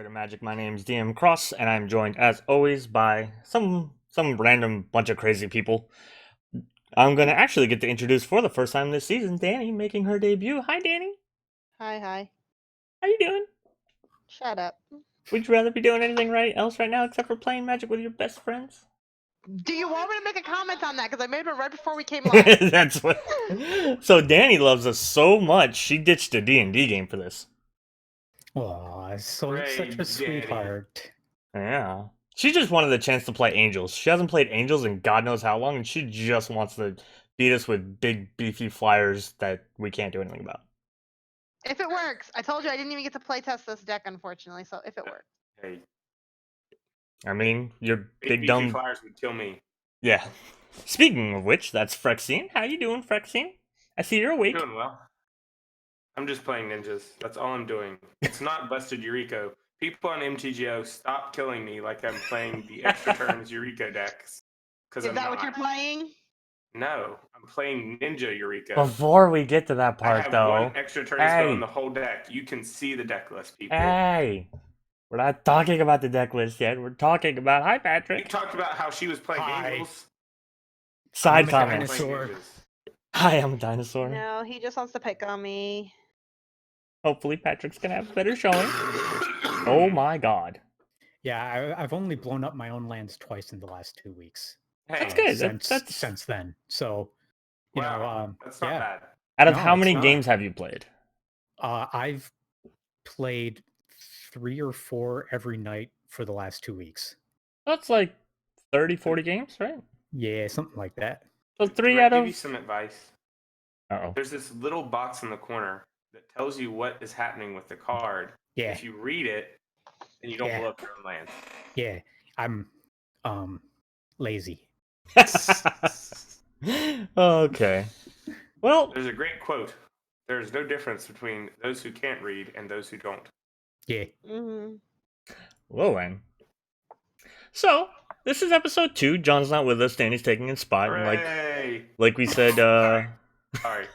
Praetor Magic. My name's DM Cross, and I'm joined, as always, by some random bunch of crazy people. I'm gonna actually get to introduce for the first time this season Danny making her debut. Hi, Danny. Hi. How you doing? Shut up. Would you rather be doing anything else right now except for playing Magic with your best friends? Do you want me to make a comment on that? Because I made it right before we came live. That's what. So Danny loves us so much she ditched a D&D game for this. Aw, such a sweetheart. Yeah. She just wanted the chance to play Angels. She hasn't played Angels in God knows how long, and she just wants to beat us with big, beefy flyers that we can't do anything about. If it works. I told you I didn't even get to play test this deck, unfortunately, so if it works. Hey. I mean, your big beefy dumb... flyers would kill me. Yeah. Speaking of which, that's Frexine. How you doing, Frexine? I see you're awake. Doing well. I'm just playing ninjas. That's all I'm doing. It's not busted Yuriko. People on MTGO, stop killing me like I'm playing the extra turns Yuriko decks. Is that what you're playing? No, I'm playing Ninja Yuriko. Before we get to that part, I have though... one extra turn spell in the whole deck. You can see the deck list, people. Hey! We're not talking about the deck list yet. We're talking about... Hi, Patrick. You talked about how she was playing Angels. Side comments. Hi, I'm a dinosaur. No, he just wants to pick on me. Hopefully Patrick's gonna have a better showing. Oh my god. Yeah, I've only blown up my own lands twice in the last 2 weeks. Hey, that's good. Since then. So, you know, that's not bad. Out of how many games have you played? I've played 3 or 4 every night for the last 2 weeks. That's like 30, 40 games, right? Yeah, something like that. So 3 out of... I'll give you some advice. Uh-oh. There's this little box in the corner that tells you what is happening with the card. Yeah. If you read it, then you don't blow up your own land. Yeah, I'm lazy. Okay. Well, there's a great quote. There's no difference between those who can't read and those who don't. Yeah. Mm-hmm. Whoa, man. So, this is episode 2. John's not with us. Danny's taking his spot. Hooray! Like we said, Sorry.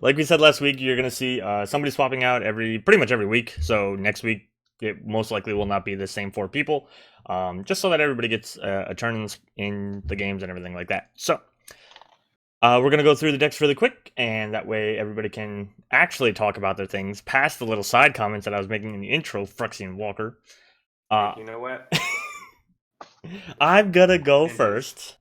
Like we said last week, you're gonna see somebody swapping out pretty much every week. So next week, it most likely will not be the same 4 people. Just so that everybody gets a turn in the games and everything like that. So, we're gonna go through the decks really quick, and that way everybody can actually talk about their things past the little side comments that I was making in the intro. Frexine Walker. You know what? I'm gonna go first.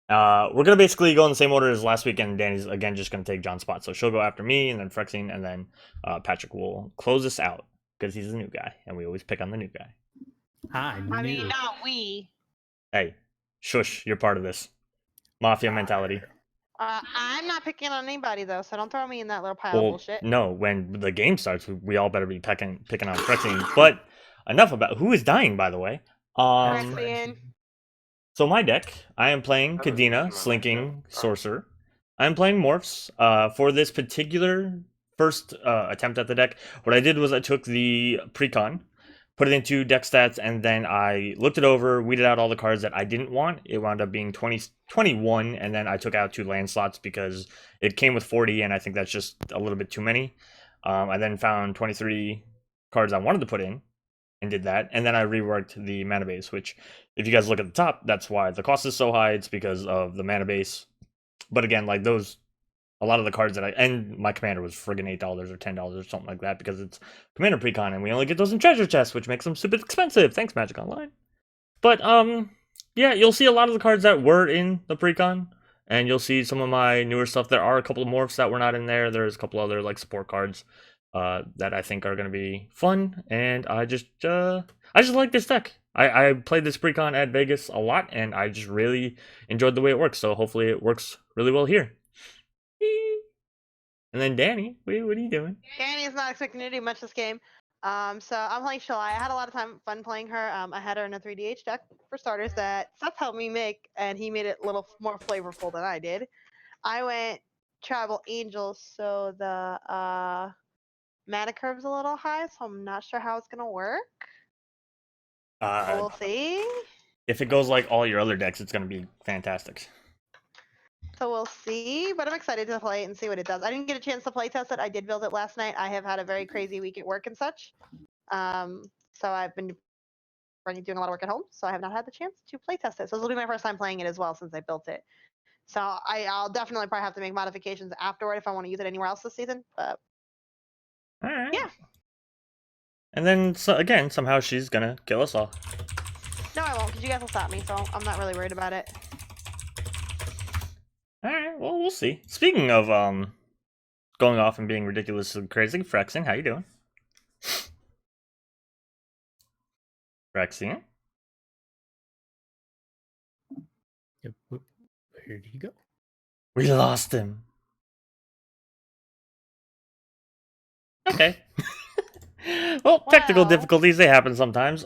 We're gonna basically go in the same order as last week, and Danny's again just gonna take John's spot. So she'll go after me, and then Frexine, and then Patrick will close us out because he's the new guy, and we always pick on the new guy. I mean, not we. Hey, shush! You're part of this mafia mentality. I'm not picking on anybody though, so don't throw me in that little pile of bullshit. No, when the game starts, we all better be picking on Frexine. But enough about who is dying, by the way. So my deck, I am playing Kadena, Slinking Sorcerer. I'm playing Morphs. For this particular first attempt at the deck, what I did was I took the Precon, put it into deck stats, and then I looked it over, weeded out all the cards that I didn't want. It wound up being 21, and then I took out 2 land slots because it came with 40, and I think that's just a little bit too many. I then found 23 cards I wanted to put in, and did that, and then I reworked the mana base, which, if you guys look at the top, that's why the cost is so high. It's because of the mana base. But again, like a lot of the cards that and my commander was friggin' $8 or $10 or something like that, because it's commander precon, and we only get those in treasure chests, which makes them super expensive. Thanks, Magic Online. But yeah, you'll see a lot of the cards that were in the precon, and you'll see some of my newer stuff. There are a couple of morphs that were not in there. There's a couple other like support cards that I think are going to be fun, and I just like this deck. I played this precon at Vegas a lot, and I just really enjoyed the way it works, so hopefully it works really well here. And then Danny, what are you doing? Danny is not expecting to do much this game. So I'm playing Shalai. I had a lot of fun playing her. I had her in a 3DH deck, for starters, that Seth helped me make, and he made it a little more flavorful than I did. I went Tribal Angels, so the mana curve's a little high, so I'm not sure how it's gonna work. We'll see. If it goes like all your other decks, it's gonna be fantastic. So we'll see, but I'm excited to play it and see what it does. I didn't get a chance to play test it. I did build it last night. I have had a very crazy week at work and such. so I've been doing a lot of work at home, so I have not had the chance to play test it. So this will be my first time playing it as well since I built it. So I'll definitely probably have to make modifications afterward if I want to use it anywhere else this season. But All right. yeah. And then again, somehow she's gonna kill us all. No, I won't, because you guys will stop me, so I'm not really worried about it. All right. Well, we'll see. Speaking of going off and being ridiculously crazy, Frexin, how you doing? Frexin? Yep. Where did he go? We lost him. Okay. Well, technical Well. difficulties, they happen sometimes.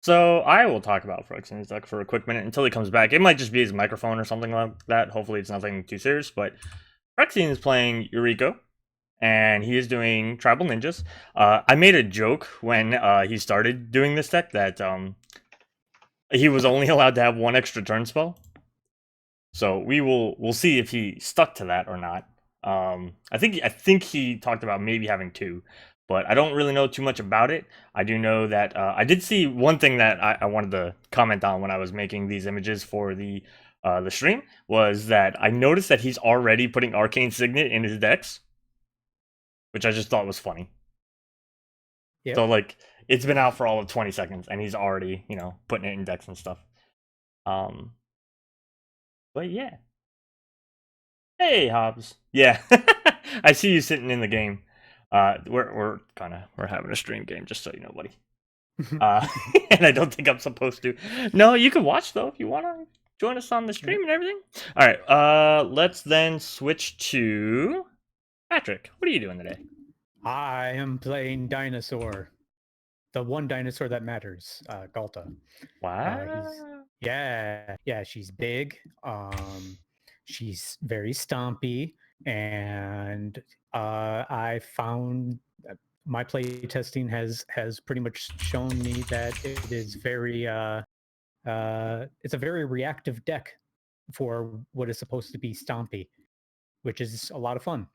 So I will talk about Frexin's deck for a quick minute until he comes back. It might just be his microphone or something like that. Hopefully it's nothing too serious, but Frexin is playing Yuriko, and he is doing Tribal Ninjas. I made a joke when he started doing this deck that he was only allowed to have one extra turn spell. So we'll see if he stuck to that or not. I think he talked about maybe having two, but I don't really know too much about it. I do know that I did see one thing that I wanted to comment on when I was making these images for the stream was that I noticed that he's already putting Arcane Signet in his decks, which I just thought was funny. Yep. So like it's been out for all of 20 seconds and he's already, putting it in decks and stuff. But yeah. Hey Hobbs. Yeah. I see you sitting in the game. We're having a stream game, just so you know, buddy. And I don't think I'm supposed to. No, you can watch though if you wanna join us on the stream and everything. Alright, let's then switch to Patrick. What are you doing today? I am playing Dinosaur. The one dinosaur that matters, Ghalta. Wow. Yeah, she's big. She's very stompy, and I found my play testing has pretty much shown me that it is very it's a very reactive deck for what is supposed to be stompy, which is a lot of fun.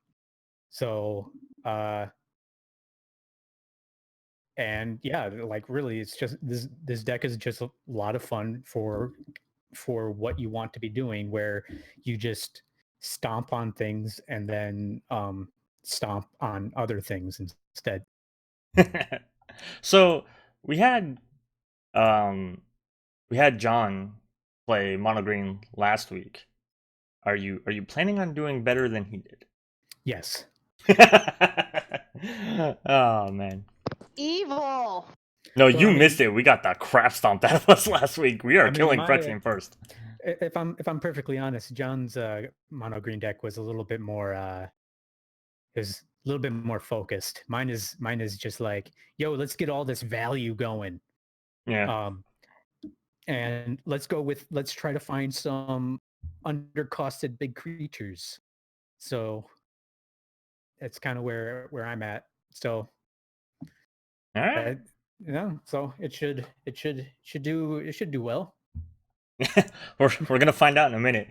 So and yeah, like really it's just this deck is just a lot of fun for what you want to be doing, where you just stomp on things and then stomp on other things instead. So we had John play Mono Green last week. Are you planning on doing better than he did? Yes. Oh man. Evil. No, So, you missed it. We got the crap stomped out of us last week. We are killing Frexian first. If I'm perfectly honest, John's mono green deck was a little bit more focused. Mine is just like, yo, let's get all this value going. Yeah. And let's try to find some undercosted big creatures. So that's kind of where I'm at. So All right. So it should do well. we're gonna find out in a minute.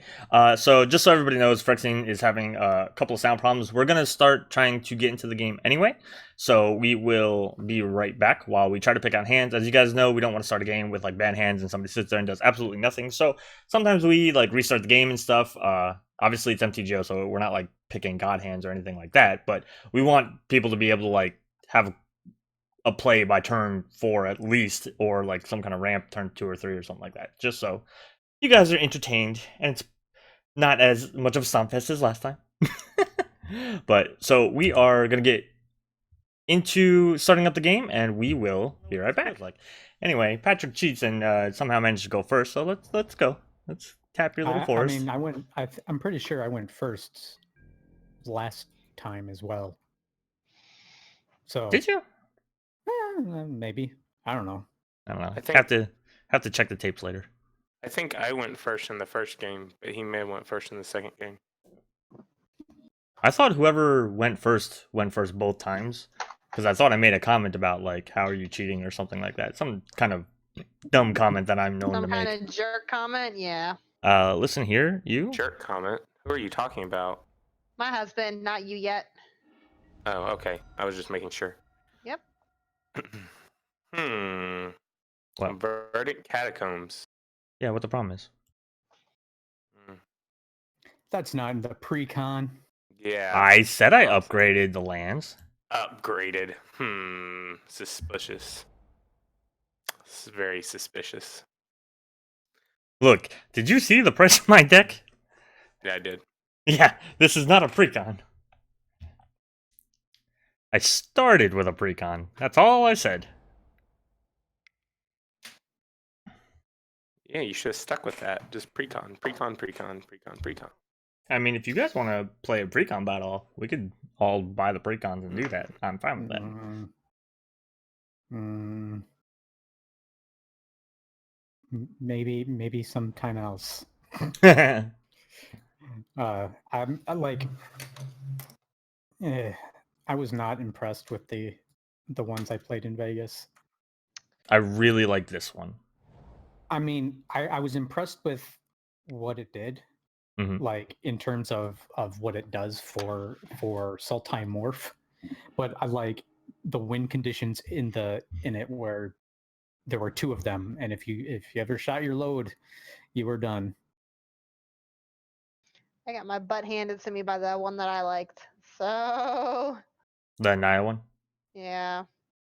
So just so everybody knows, Frexian is having a couple of sound problems. We're gonna start trying to get into the game anyway, so we will be right back while we try to pick out hands. As you guys know, we don't want to start a game with like bad hands and somebody sits there and does absolutely nothing. So sometimes we like restart the game and stuff. Obviously it's MTGO, so we're not like picking god hands or anything like that. But we want people to be able to like have a play by turn 4 at least, or like some kind of ramp turn 2 or 3 or something like that, just so you guys are entertained and it's not as much of a stomp fest as last time. But so we are gonna get into starting up the game and we will be right back. Like anyway, Patrick cheats and somehow managed to go first, so let's go. Let's tap your little forest. I mean, I'm pretty sure I went first last time as well. So did you? Maybe. I don't know. I don't know. I think have to check the tapes later. I think I went first in the first game, but he may have went first in the second game. I thought whoever went first both times, because I thought I made a comment about like, how are you cheating or something like that. Some kind of dumb comment that I'm known to make. Some kind of jerk comment, yeah. Listen here, you Jerk comment? Who are you talking about? My husband, not you yet. Oh, okay. I was just making sure. Yep. What? Verdant catacombs. Yeah, what the problem is? Hmm. That's not in the pre-con. Yeah. I said I Oh. upgraded the lands. Upgraded. Suspicious. This is very suspicious. Look, did you see the price of my deck? Yeah, I did. Yeah, this is not a precon. I started with a precon. That's all I said. Yeah, you should have stuck with that. Just precon, precon, precon, precon, precon. I mean, if you guys want to play a precon battle, we could all buy the precons and do that. I'm fine with that. Maybe sometime else. I'm like, I was not impressed with the ones I played in Vegas. I really like this one. I mean, I was impressed with what it did, like in terms of what it does for Sultai Morph, but I like the win conditions in it where there were two of them, and if you ever shot your load, you were done. I got my butt handed to me by the one that I liked. So The Naya one? yeah.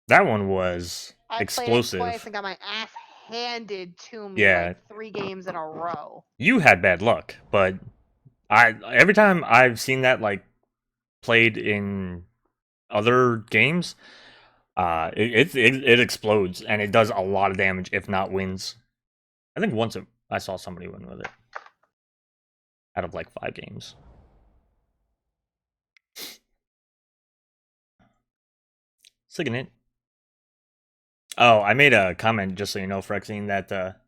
That one was I explosive. played it twice and got my ass handed to me Yeah. like 3 games in a row. You had bad luck, but every time I've seen that like played in other games, it explodes and it does a lot of damage if not wins. I think once I saw somebody win with it out of like 5 games. Sicking it. Oh, I made a comment just so you know, Frexine, that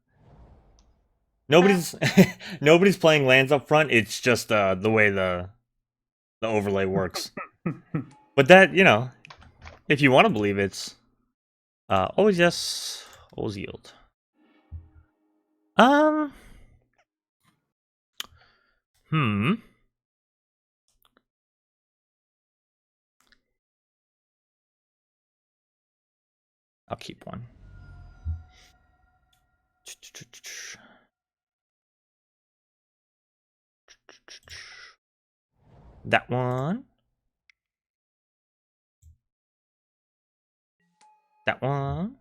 nobody's nobody's playing lands up front. It's just the way the overlay works. But that, you know, if you want to believe it's always yes, always yield. Hmm. I'll keep one. That one. That one.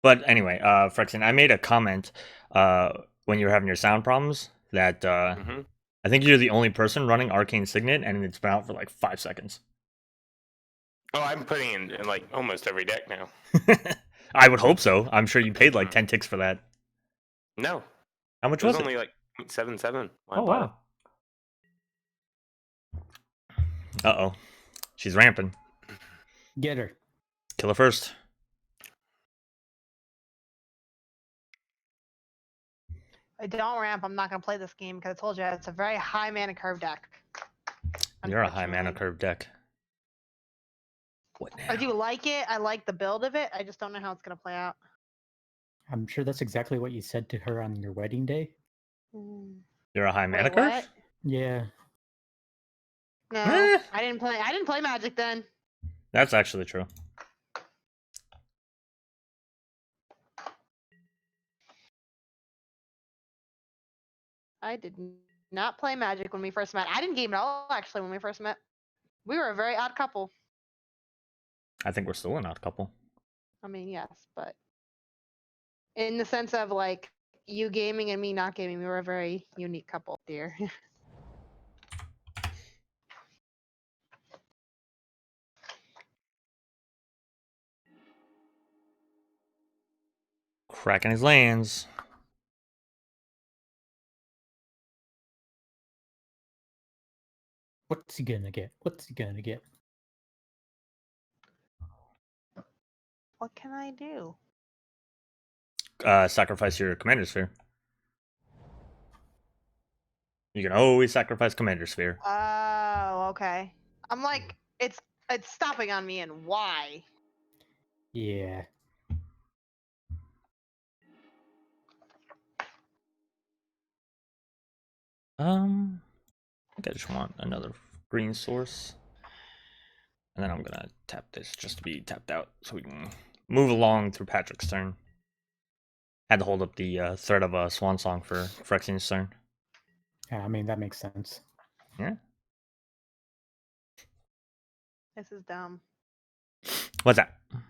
But anyway, Frexin, I made a comment when you were having your sound problems that I think you're the only person running Arcane Signet, and it's been out for like 5 seconds. Oh, I'm putting in like almost every deck now. I would hope so. I'm sure you paid like 10 ticks for that. No. How much it was was only it? like 0.77. Oh, wow. Uh-oh. She's ramping. Get her. Kill her first. I don't ramp, I'm not going to play this game because I told you it's a very high mana curve deck. You're a high mana curve deck. What now? I do like it. I like the build of it. I just don't know how it's going to play out. I'm sure that's exactly what you said to her on your wedding day. You're a high mana Wait, curve? what? Yeah. No, I didn't play Magic then. That's actually true. I did not play Magic when we first met. I didn't game at all, actually, when we first met. We were a very odd couple. I think we're still an odd couple. I mean, yes, but in the sense of like you gaming and me not gaming, we were a very unique couple, dear. Cracking his lands. What's he gonna get? What's he gonna get? What can I do? Sacrifice your Commander Sphere. You can always sacrifice Commander Sphere. Oh, okay. I'm like, it's stopping on me, and why? Yeah. I think I just want another green source. And then I'm gonna tap this just to be tapped out so we can move along through Patrick's turn. Had to hold up the threat of a Swan Song for Phyrexian's turn. Yeah, I mean, that makes sense. Yeah. This is dumb. What's that? What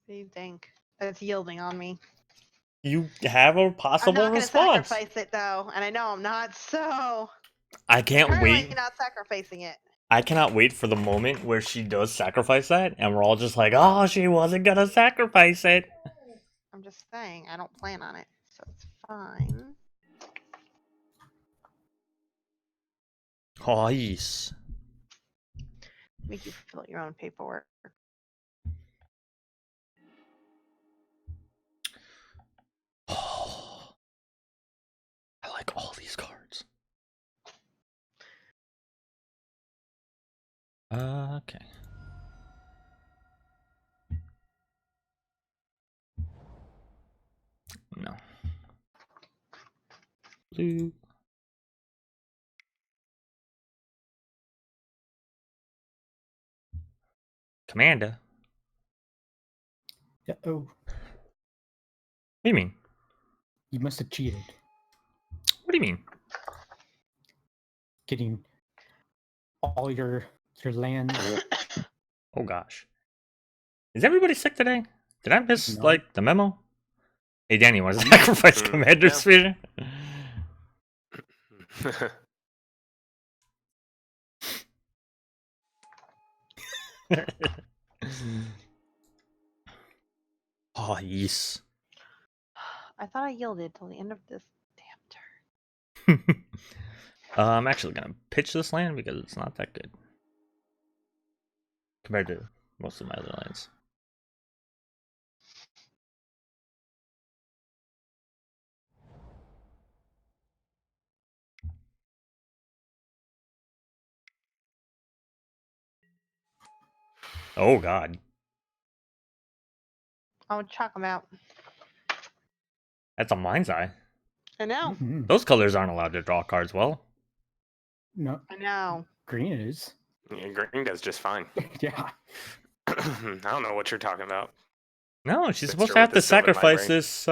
do you think? It's yielding on me. You have a I'm possible not gonna response. sacrifice it though, and I know I'm not. So I can't currently wait. not sacrificing it. I cannot wait for the moment where she does sacrifice that, and we're all just like, "Oh, she wasn't gonna sacrifice it." I'm just saying I don't plan on it, so it's fine. Oh, yes. Make you fill out your own paperwork. Oh, I like all these cards. Okay. No. Blue. Commander. Yeah, oh, What do you mean? you must have cheated. What do you mean? Getting all your land. Oh gosh. Is everybody sick today? Did I miss No. like the memo? Hey Danny, want to sacrifice Commander Yeah. Sphere? Oh yes. I thought I yielded till the end of this damn turn. I'm actually gonna pitch this land because it's not that good compared to most of my other lands. Oh god, I would chalk them out. that's a mind's eye. I know. Mhm. Those colors aren't allowed to draw cards well. No, I know. green is. Yeah, green does just fine. Yeah. I don't know what you're talking about. No, she's Sits supposed to there have with to the Sylvan sacrifice Library. this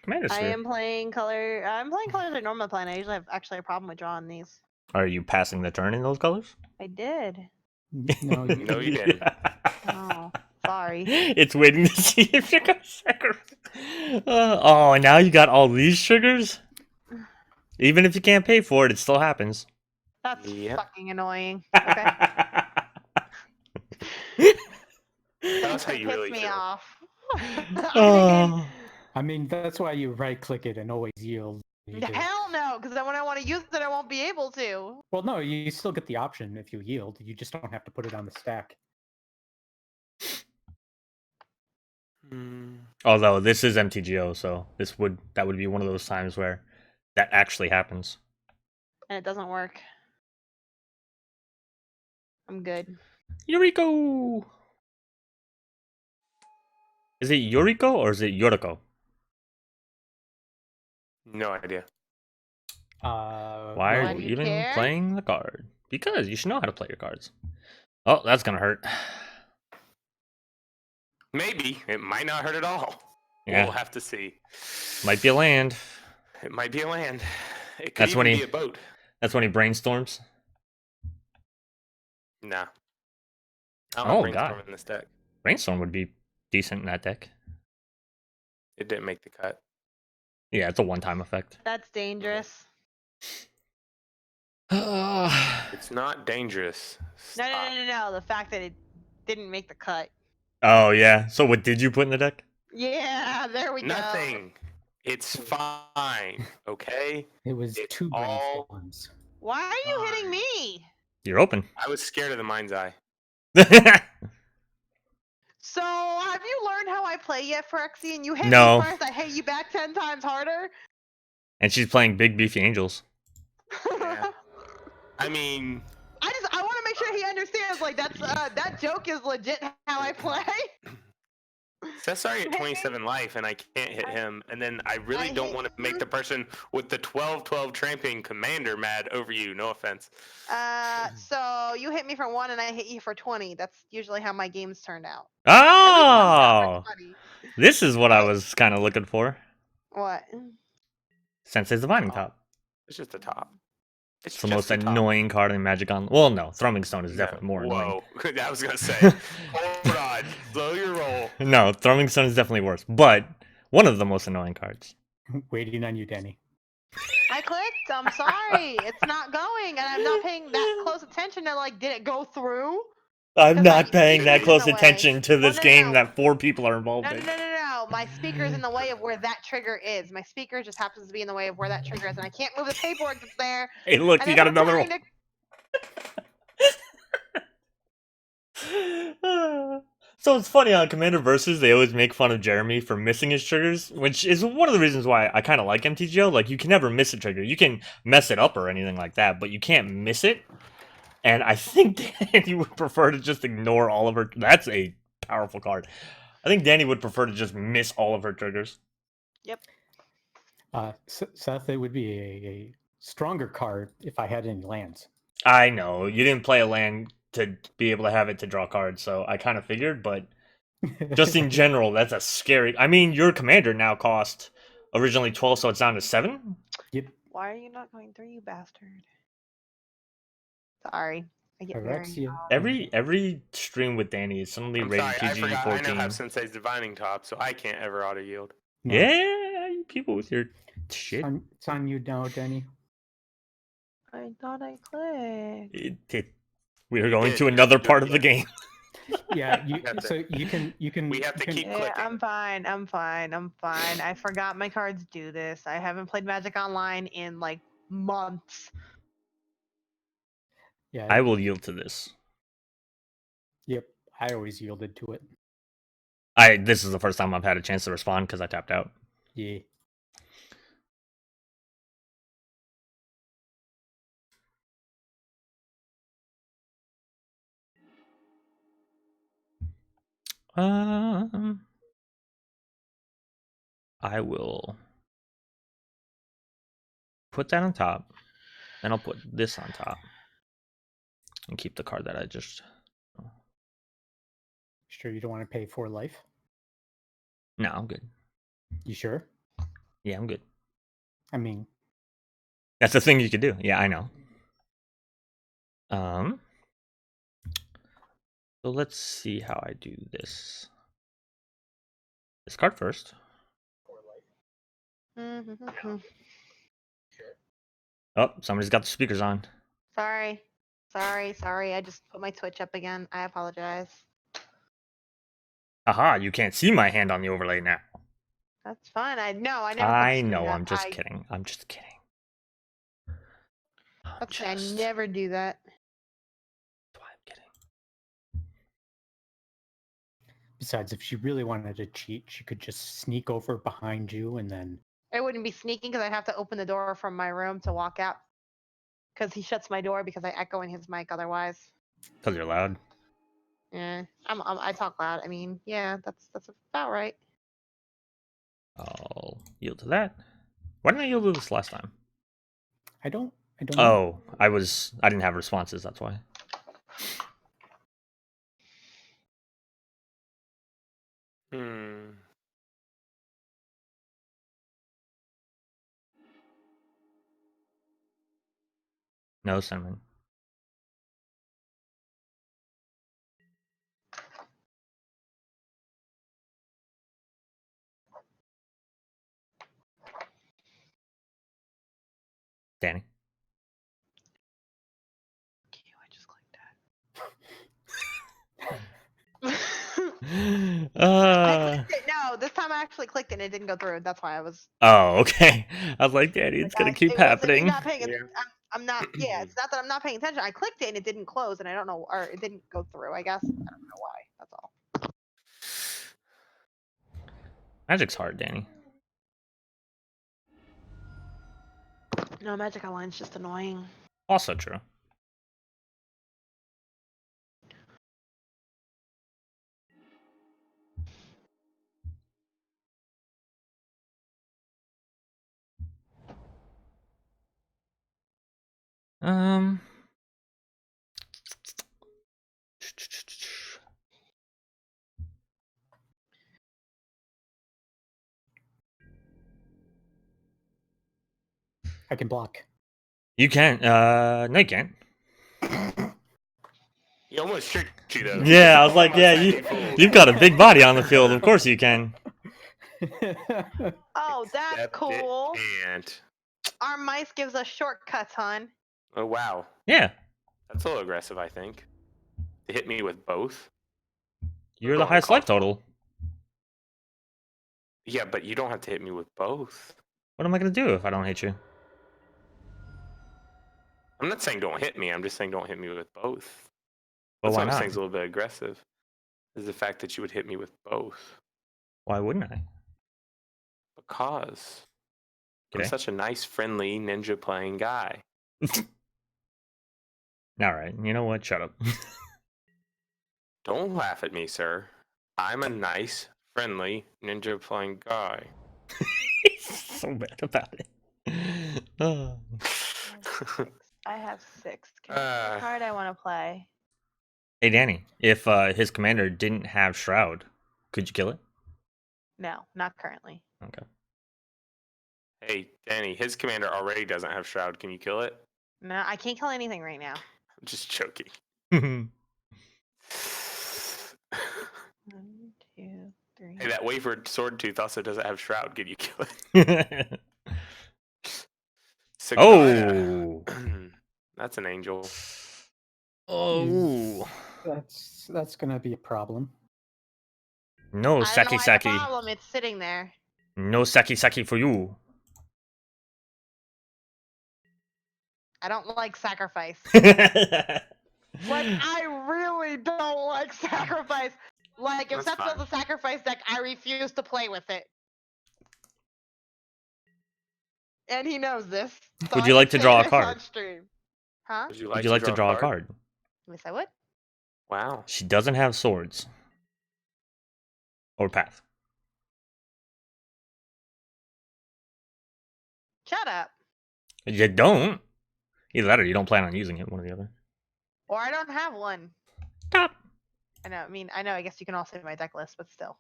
Commander I Sphere. am playing color. I'm playing colors like normal plan. I usually have actually a problem with drawing these. Are you passing the turn in those colors? I did. No, you, No, you didn't. Oh, sorry. It's waiting to see if you're gonna sacrifice. Oh, and now you got all these triggers. Even if you can't pay for it, it still happens. That's Yep. fucking annoying. Okay. That's how It you pissed really me feel. off. I mean, Oh. I mean, that's why you right click it and always yield. You just- hell no, because then when I want to use it, I won't be able to. Well, no, you still get the option if you yield. You just don't have to put it on the stack. Hmm. Although this is MTGO, so that would be one of those times where that actually happens. And it doesn't work. I'm good. Yuriko! Is it Yuriko or is it Yuriko? No idea. Why Why are do you you even care? playing the card? Because you should know how to play your cards. Oh, that's gonna hurt. Maybe. It might not hurt at all. Yeah. We'll have to see. Might be a land. It might be a land. It could That's even when be he- a boat. That's when he brainstorms. Nah. I don't Oh, have God. brainstorm in this deck. Brainstorm would be decent in that deck. It didn't make the cut. Yeah, it's a one-time effect. That's dangerous. It's not dangerous. No, no, Stop. no, no, no. The fact that it didn't make the cut. Oh, yeah. So what did you put in the deck? Yeah, there we go. Nothing. It's fine. Okay? It was It's two all- brainstorms. Why are you hitting me? You're open. I was scared of the mind's eye. So, have you learned how I play yet, Phyrexian? You hit No. me first, I hit you back 10 times harder. And she's playing Big Beefy Angels. Yeah. I mean, I want to make sure he understands. Like that joke is legit how I play. Seth's already at 27 life, and I can't hit him. And then I really don't want to make the person with the 12/12 tramping commander mad over you. No offense. So you hit me for 1 and I hit you for 20. That's usually how my games turned out. Oh, this is what I was kind of looking for. What? Sensei's Divining Top. It's just the top. It's the most annoying card in Magic on. Well, no, Thrumming Stone is definitely more annoying. Whoa, I was gonna say, hold on, slow your roll. No, Thrumming Stone is definitely worse, but one of the most annoying cards. Waiting on you, Danny. I clicked. I'm sorry. It's not going, and I'm not paying that close attention to like, did it go through? I'm not paying that close attention to this game that 4 people are involved No, in. no. My speaker's in the way of where that trigger is. My speaker just happens to be in the way of where that trigger is, and I can't move the paperwork that's there. Hey, look, you got another one. So it's funny on Commander Versus, they always make fun of Jeremy for missing his triggers, which is one of the reasons why I kind of like MTGO. Like, you can never miss a trigger. You can mess it up or anything like that, but you can't miss it. And I think Danny would prefer to just ignore all of her. That's a powerful card. I think Danny would prefer to just miss all of her triggers. Yep. Seth, it would be a stronger card if I had any lands. I know. You didn't play a land to be able to have it to draw cards, so I kind of figured, but just in general, that's a scary... I mean, your commander now cost originally 12, so it's down to 7? Yep. Why are you not going through, you bastard? Sorry. I get Every stream with Danny is suddenly rated PG 14. I now have Sensei's Divining Top, so I can't ever auto yield. No. Yeah, you people with your shit. It's on you now, Danny. I thought I clicked. We are going to another part of the game. Yeah, you can. We have to keep clicking. I'm fine. I forgot my cards do this. I haven't played Magic Online in like months. Yeah. I will yield to this. Yep, I always yielded to it. This is the first time I've had a chance to respond because I tapped out. Yeah. I will put that on top. Then I'll put this on top. And keep the card that I just... Sure you don't want to pay 4 life? No, I'm good. You sure? Yeah, I'm good. I mean... That's the thing you could do. Yeah, I know. So let's see how I do this. This card first. Oh, somebody's got the speakers on. Sorry. I just put my Twitch up again. I apologize. Aha, you can't see my hand on the overlay now. That's fine. I know. I'm just kidding. I never do that. That's why I'm kidding. Besides, if she really wanted to cheat, she could just sneak over behind you and then... I wouldn't be sneaking because I'd have to open the door from my room to walk out. Because he shuts my door because I echo in his mic otherwise. Because you're loud. Yeah, I talk loud. I mean, yeah, that's about right. I'll yield to that. Why didn't I yield to this last time? I don't know. Oh, I didn't have responses, that's why. No cinnamon. Danny. I just clicked that. I clicked it. No, this time I actually clicked it and it didn't go through. That's why I was... Oh, okay. I was like, Danny, it's going to keep happening. I'm not, yeah, it's not that I'm not paying attention. I clicked it and it didn't close and I don't know, or it didn't go through, I guess. I don't know why. That's all. Magic's hard, Danny. No, Magic Online's just annoying. Also true. Um. I can block. You can't. No, you can't. He almost tricked you though. Yeah, I was like, Almost yeah, had you fooled. you've got a big body on the field. Of course you can. Oh, that's Except cool. it can't. Our mice gives us shortcuts, hon. Oh wow, Yeah, that's a little aggressive. I think to hit me with both. you're the Going highest life call- total. Yeah, but you don't have to hit me with both. What am I gonna do if I don't hit you? I'm not saying don't hit me. I'm just saying don't hit me with both. But That's why what I'm saying not? is a little bit aggressive. Is the fact that you would hit me with both. Why wouldn't I? Because I'm Okay. such a nice, friendly ninja playing guy. All right. You know what? Shut up. Don't laugh at me, sir. I'm a nice, friendly ninja playing guy. So bad about it. Oh. I have 6. What card I want to play? Hey, Danny. If his commander didn't have Shroud, could you kill it? No, not currently. Okay. Hey, Danny, his commander already doesn't have Shroud. Can you kill it? No, I can't kill anything right now. I'm just joking. 1, 2, 3. Hey, that wavered sword tooth also doesn't have Shroud. Can you kill it? Sigarda. Oh. That's an angel. Oh. That's gonna be a problem. No I don't know Saki why the Saki. problem. It's sitting there. No Saki Saki for you. I don't like sacrifice. That's Like, I really don't like sacrifice. Like, if That's Seth fine. builds a sacrifice deck, I refuse to play with it. And he knows this. So Would I you like can to say draw a this card? on stream. Huh? Would you Would you like to draw a card? Yes, I would. Wow. She doesn't have swords. Or path. Shut up. You don't. Either that or you don't plan on using it, one or the other. Or I don't have one. Stop. I know. I mean, I know. I guess you can also see my deck list, but still.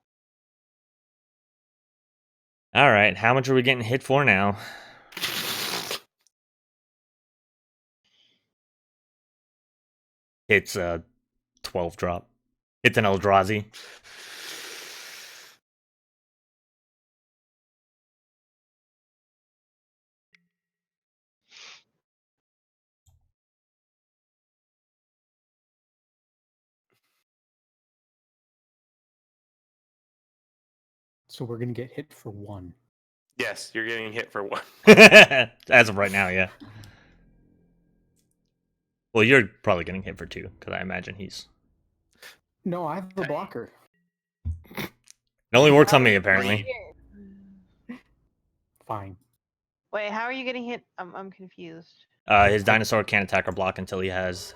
Alright, how much are we getting hit for now? It's a 12 drop. It's an Eldrazi. So we're gonna get hit for 1. Yes, you're getting hit for 1. As of right now, yeah. Well, you're probably getting hit for 2, because I imagine he's... No, I have a blocker. It only works on me, apparently. Fine. Wait, how are you getting hit? I'm confused. His dinosaur can't attack or block until he has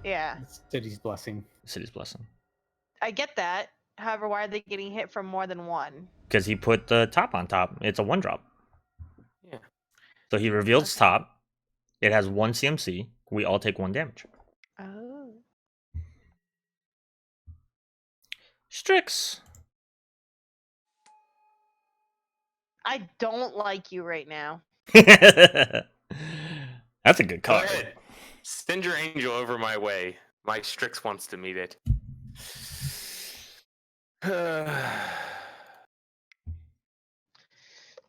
Yeah, It's City's blessing. City's Blessing. I get that. However, why are they getting hit from more than one? Because he put the top on top. It's a 1-drop. Yeah. So he reveals Okay. top. It has 1 CMC. We all take 1 damage. Oh. Strix. I don't like you right now. That's a good Go card. ahead. Send your angel over my way. My Strix wants to meet it.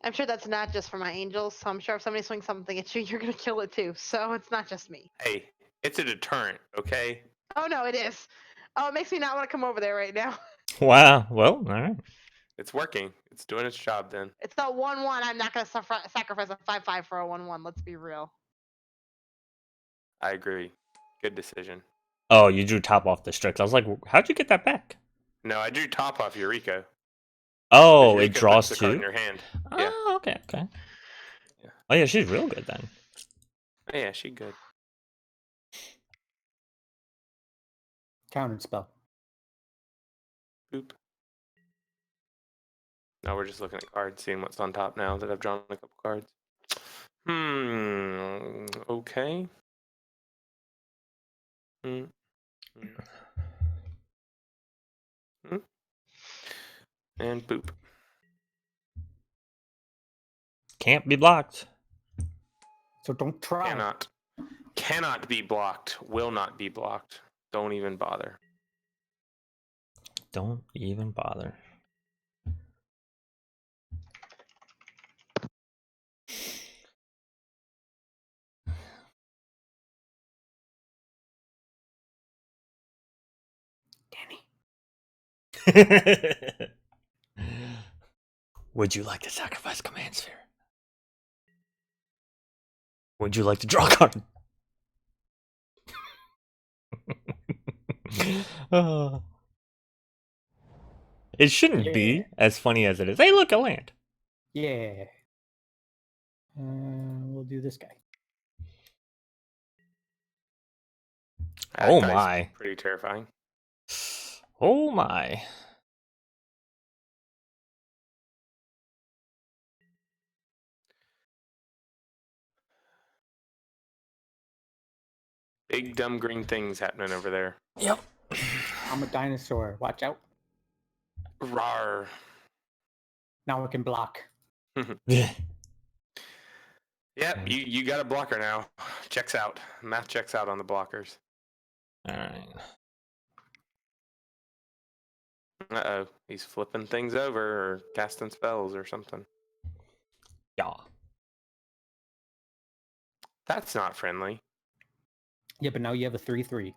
I'm sure that's not just for my angels, so I'm sure if somebody swings something at you, you're gonna kill it too. So it's not just me. Hey, it's a deterrent, okay? Oh no, it is. Oh, it makes me not want to come over there right now. Wow. Well, all right. It's working. It's doing its job then. It's a 1/1. I'm not gonna sacrifice a 5/5 for a 1/1. Let's be real. I agree. Good decision. Oh, you drew top off the Strix. I was like, how'd you get that back? No, I drew top off Yuriko. Oh, Yuriko it draws puts the card in 2? your hand. Yeah. Oh, okay, okay. Yeah. Oh, yeah, she's real good then. Oh, yeah, she good. Countered spell. Boop. Now we're just looking at cards, seeing what's on top now that I've drawn a couple cards. Okay. Hmm. And boop. Can't be blocked. So don't try. Cannot be blocked. Will not be blocked. Don't even bother. Don't even bother. Would you like to sacrifice command sphere? Would you like to draw a card? It shouldn't be as funny as it is. Hey, look, a land. Yeah. We'll do this guy. That Oh guy's my. pretty terrifying. Oh my. Big dumb green things happening over there. Yep. I'm a dinosaur. Watch out. Rawr. Now I can block. Yeah. Yep, you got a blocker now. Checks out. Math checks out on the blockers. Alright. Uh-oh. He's flipping things over or casting spells or something. Yeah. That's not friendly. Yeah, but now you have a 3/3.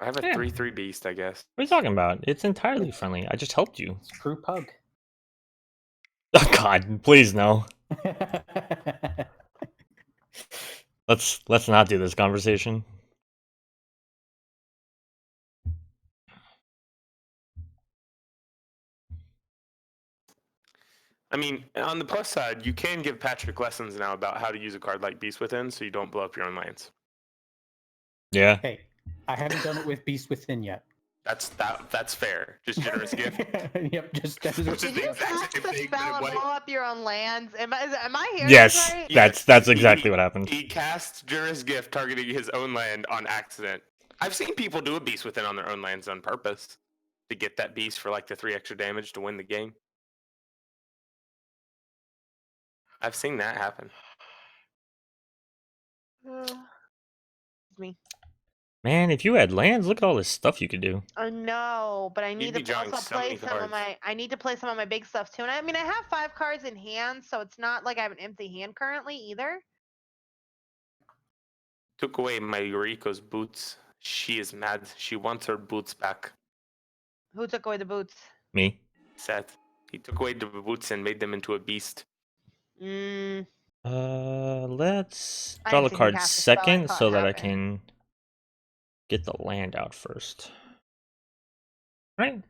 I have a Yeah. 3/3 beast, I guess. What are you talking about? It's entirely friendly. I just helped you. Screw pug. Oh god, please no. Let's not do this conversation. I mean, on the plus side, you can give Patrick lessons now about how to use a card like Beast Within so you don't blow up your own lands. Yeah. Hey, I haven't done it with Beast Within yet. That's fair. Just generous gift. Yep, just that is Which is Did the you exact cast same the thing, but spell it and wasn't- blow up your own lands? Am I hearing Yes. this right? Yes, That's exactly what happened. He cast Generous Gift targeting his own land on accident. I've seen people do a Beast Within on their own lands on purpose to get that beast for like the 3 extra damage to win the game. I've seen that happen. Me. Man, if you had lands, look at all this stuff you could do. No, but I You'd need be to drawing also so play many some of cards. my. I need to play some of my big stuff too. And I mean, I have 5 cards in hand, so it's not like I have an empty hand currently either. Took away my Yuriko's boots. She is mad. She wants her boots back. Who took away the boots? Me. Seth. He took away the boots and made them into a beast. Mm, Let's I draw didn't the see him card cast a spell, I second saw it so that I happen. can get the land out first. Right?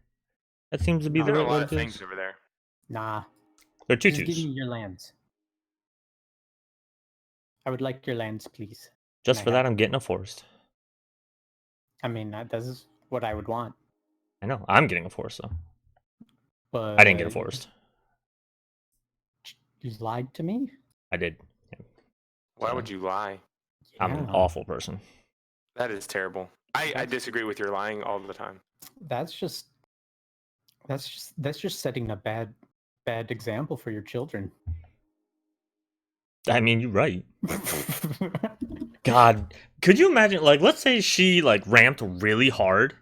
That seems to be No. the There are right a way lot to of do things this. over there. Nah. They're Just give me tutus. your lands. I would like your lands, please. Just Can I for have that, I'm getting a forest. I mean, this is what I would want. I know. I'm getting a forest, though. But I didn't get a forest. You lied to me? I did. Why So, would you lie? I'm an Yeah. awful person. That is terrible. I That's- disagree with your lying all the time. That's just setting a bad example for your children. I mean, you're right. God, could you imagine? Like, let's say she like ramped really hard.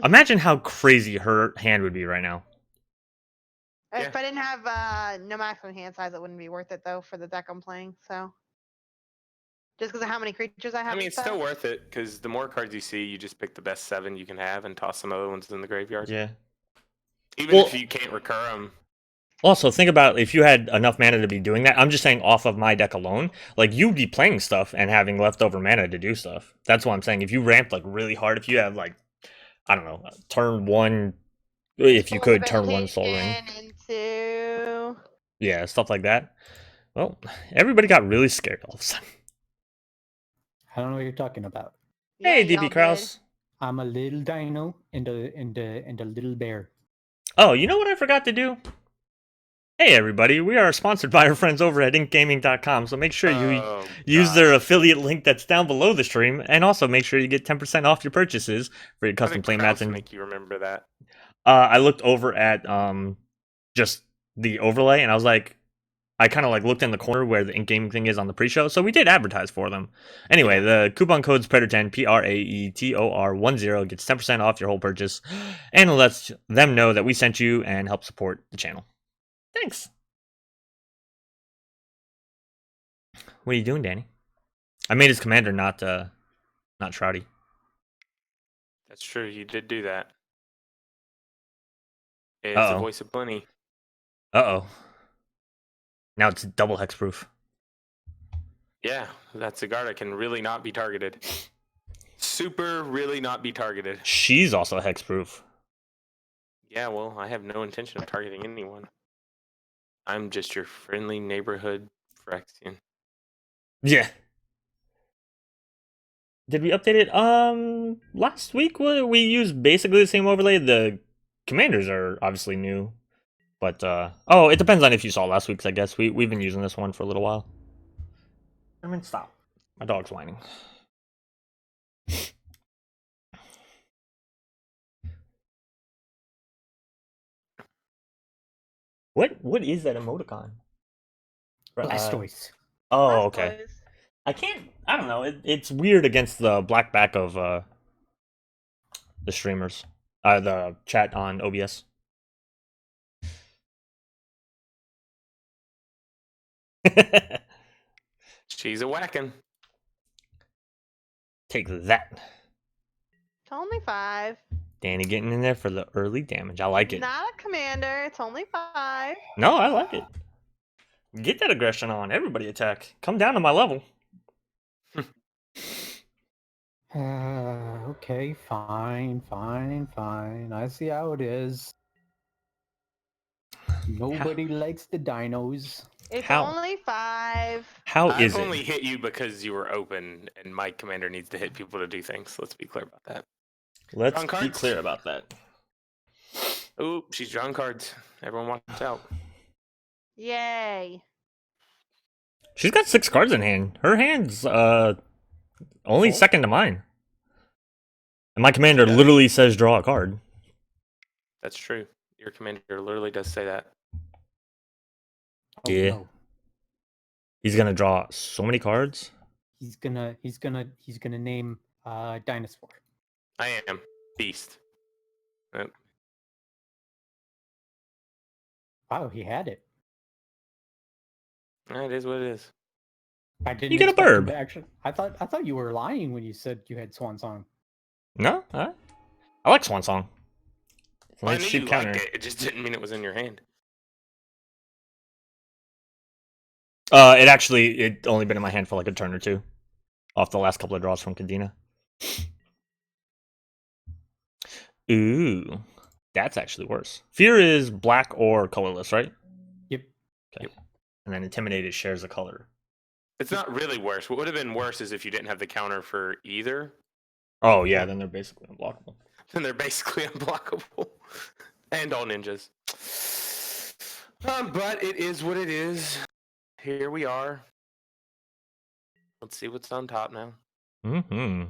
Imagine how crazy her hand would be right now. If I didn't have no maximum hand size, it wouldn't be worth it though for the deck I'm playing. So just because of how many creatures I have. I mean, and it's still stuff. worth it because the more cards you see, you just pick the best 7 you can have and toss some other ones in the graveyard. Yeah. Even Well- if you can't recur them. Also, think about if you had enough mana to be doing that. I'm just saying, off of my deck alone, like you'd be playing stuff and having leftover mana to do stuff. That's what I'm saying. If you ramped like really hard, if you have like, I don't know, turn 1, if you Soul could turn 1 Soul Ring, Divination into. yeah, stuff like that. Well, everybody got really scared all of a sudden. I don't know what you're talking about. Hey, y'all DB did. Kraus. I'm a little dino and a little bear. Oh, you know what I forgot to do? Hey everybody, we are sponsored by our friends over at inkgaming.com, so make sure you Oh, use their God. affiliate link that's down below the stream, and also make sure you get 10% off your purchases for your How custom did playmats. Krause And make you remember that? I looked over at just the overlay, and I was like, I kind of like looked in the corner where the ink gaming thing is on the pre-show, so we did advertise for them. Anyway, Yeah. the coupon code's Praetor10, Praetor10 gets 10% off your whole purchase, and lets them know that we sent you and help support the channel. Thanks. What are you doing, Danny? I made his commander not Shroudy. That's true. You did do that. It's the Uh-oh. voice of Bunny. Uh-oh. Now it's double hexproof. Yeah, that Ghalta can really not be targeted. Super really not be targeted. She's also hexproof. Yeah, well, I have no intention of targeting anyone. I'm just your friendly neighborhood Phyrexian. Yeah. Did we update it? Last week we used basically the same overlay. The commanders are obviously new. But, oh, it depends on if you saw last week's, I guess. We've been using this one for a little while. Stop. My dog's whining. What is that emoticon? Blastoise. Oh, okay. Blastoise. I don't know. It's weird against the black back of the streamers. The chat on OBS. She's a whacking. Take that. It's only 5. Danny getting in there for the early damage. I like it. Not a commander. It's only 5. No, I like it. Get that aggression on. Everybody attack. Come down to my level. Okay, fine. I see how it is. Nobody likes the dinos. It's How? only 5. How I've is only it? hit you because you were open, and my commander needs to hit people to do things. Let's be clear about that. Let's Drawing be cards? clear about that. Oh, she's drawing cards. Everyone watch out. Yay. She's got 6 cards in hand. Her hand's only second to mine. And my commander Yeah. literally says draw a card. That's true. Your commander literally does say that. Oh, Yeah. no. He's gonna draw so many cards. He's gonna name Dinosaur. I am. Beast. Wow, he had it. It is what it is. I didn't You get a expect him burb. to actually. I thought you were lying when you said you had Swan Song. No, I like Swan Song. It's a Well, I nice knew cheap you counter. liked it. It just didn't mean it was in your hand. It only been in my hand for like a turn or two, off the last couple of draws from Kadena. Ooh, that's actually worse. Fear is black or colorless, right? Yep. Okay. Yep. And then Intimidated shares a color. It's not really worse. What would have been worse is if you didn't have the counter for either. Oh yeah, then they're basically unblockable. Then they're basically unblockable. And all ninjas. But it is what it is. Here we are. Let's see what's on top now. Mm-hmm.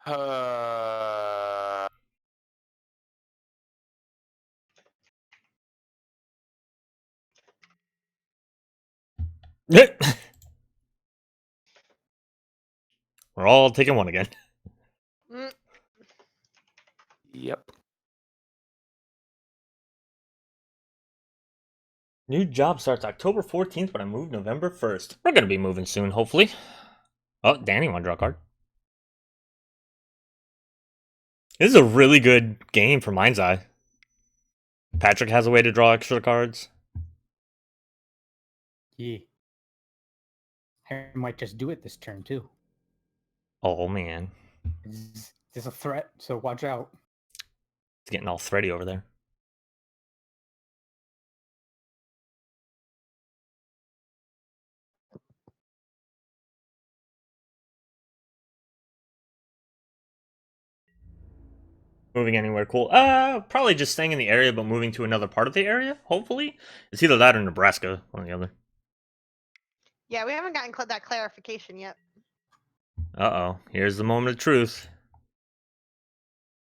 Uh, We're all taking one again. Mm. yep. New job starts October 14th, but I moved November 1st. We're gonna be moving soon, hopefully. Oh, Danny want to draw a card. This is a really good game for Mind's Eye. Patrick has a way to draw extra cards. Yeah. I might just do it this turn too. Oh man, It's a threat, so watch out. it's getting all thready over there. Moving anywhere cool? Probably just staying in the area, but moving to another part of the area. Hopefully, it's either that or Nebraska, one or the other. Yeah, we haven't gotten that clarification yet. Uh oh, here's the moment of truth.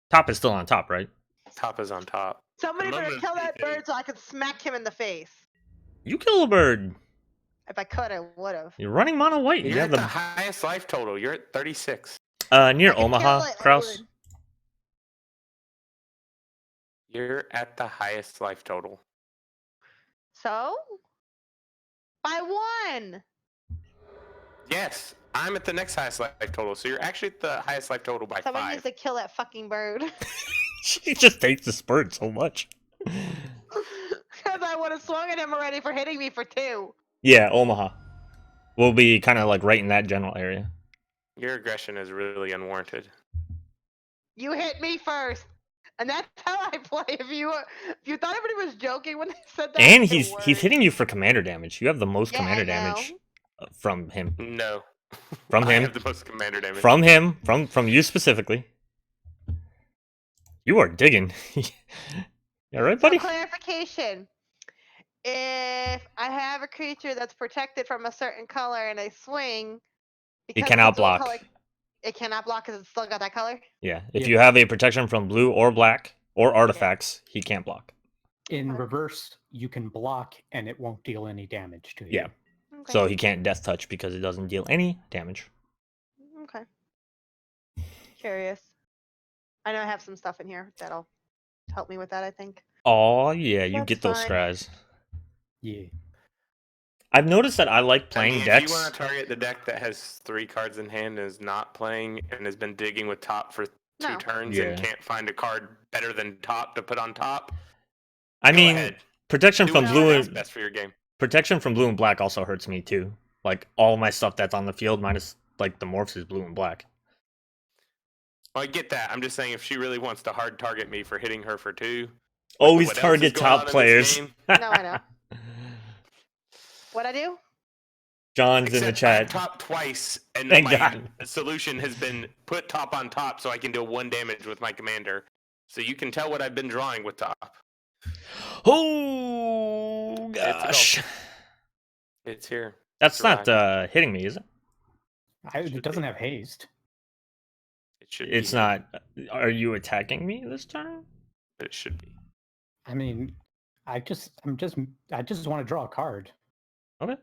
Top is still on top, right? Top is on top. Somebody The better moment kill of that truth bird so I can smack him in the face. You kill a bird. If I could, I would have. You're running mono white. You're You at have the highest life total. You're at 36. near I could Omaha, kill it, I Kraus. would. You're at the highest life total. So? By one! Yes, I'm at the next highest life total. So you're actually at the highest life total by Somebody 5. needs to kill that fucking bird. She just hates this bird so much. Because I would have swung at him already for hitting me for 2. Yeah, Omaha. We'll be kind of like right in that general area. Your aggression is really unwarranted. You hit me first. And that's how I play. If you thought everybody was joking when they said that, And they he's weren't. hitting you for commander damage. You have the most Yeah, commander I know. damage from him. No. From I him. have the most commander damage. From him. From you specifically. You are digging. You all right, buddy? So clarification. If I have a creature that's protected from a certain color and I swing, He because cannot it's a dual block. color, it cannot block because it's still got that color? Yeah. If Yep. you have a protection from blue or black or artifacts, he can't block. In Okay. reverse, you can block and it won't deal any damage to you. Yeah. Okay. So he can't death touch because it doesn't deal any damage. Okay. Curious. I know I have some stuff in here that'll help me with that, I think. Oh yeah, you That's get those fine. scries. Yeah. I've noticed that I like playing if decks. you want to target the deck that has 3 cards in hand and is not playing and has been digging with top for 2 No. turns Yeah. and can't find a card better than top to put on top, I go mean, ahead. protection Do from what blue you and think's best for your game. protection from blue and black also hurts me too. Like all my stuff that's on the field minus like the morphs is blue and black. Well, I get that. I'm just saying if she really wants to hard target me for hitting her for 2. Always what else is target going on top in this players. game? No, I know. What'd I do? John's in the Except I've chat. topped twice, and Thank my God. solution has been put top on top so I can deal 1 damage with my commander. So you can tell what I've been drawing with top. Oh It's a gosh. goal. It's here. That's It's not arrived. hitting me, is it? It Should doesn't be. have haste. It should It's be. not. Are you attacking me this turn? But it should be. I mean, I just want to draw a card. Okay.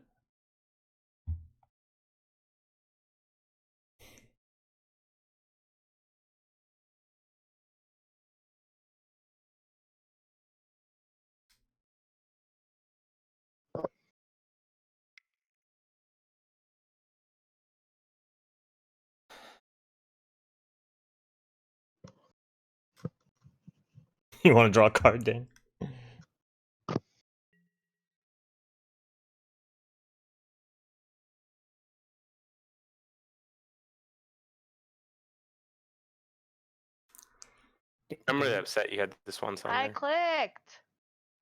You want to draw a card, Dan? I'm really upset you had the Swan Song I there. clicked.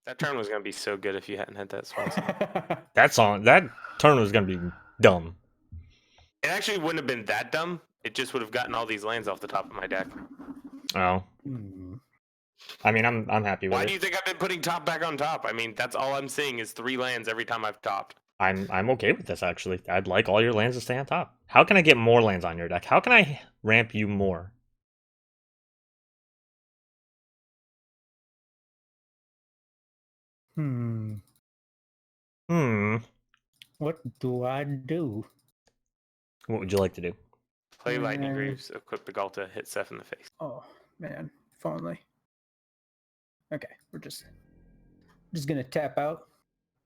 That turn was going to be so good if you hadn't had that Swan Song. That turn was gonna be dumb. It actually wouldn't have been that dumb. It just would have gotten all these lands off the top of my deck. Oh. Hmm. I mean, I'm happy with Why it. do you think I've been putting top back on top? I mean, that's all I'm seeing is 3 lands every time I've topped. I'm okay with this actually. I'd like all your lands to stay on top. How can I get more lands on your deck? How can I ramp you more? Hmm. Hmm. What do I do? What would you like to do? Play Lightning Mm. Greaves, equip the Ghalta, hit Seth in the face. Oh man, if only. Okay, we're just gonna tap out,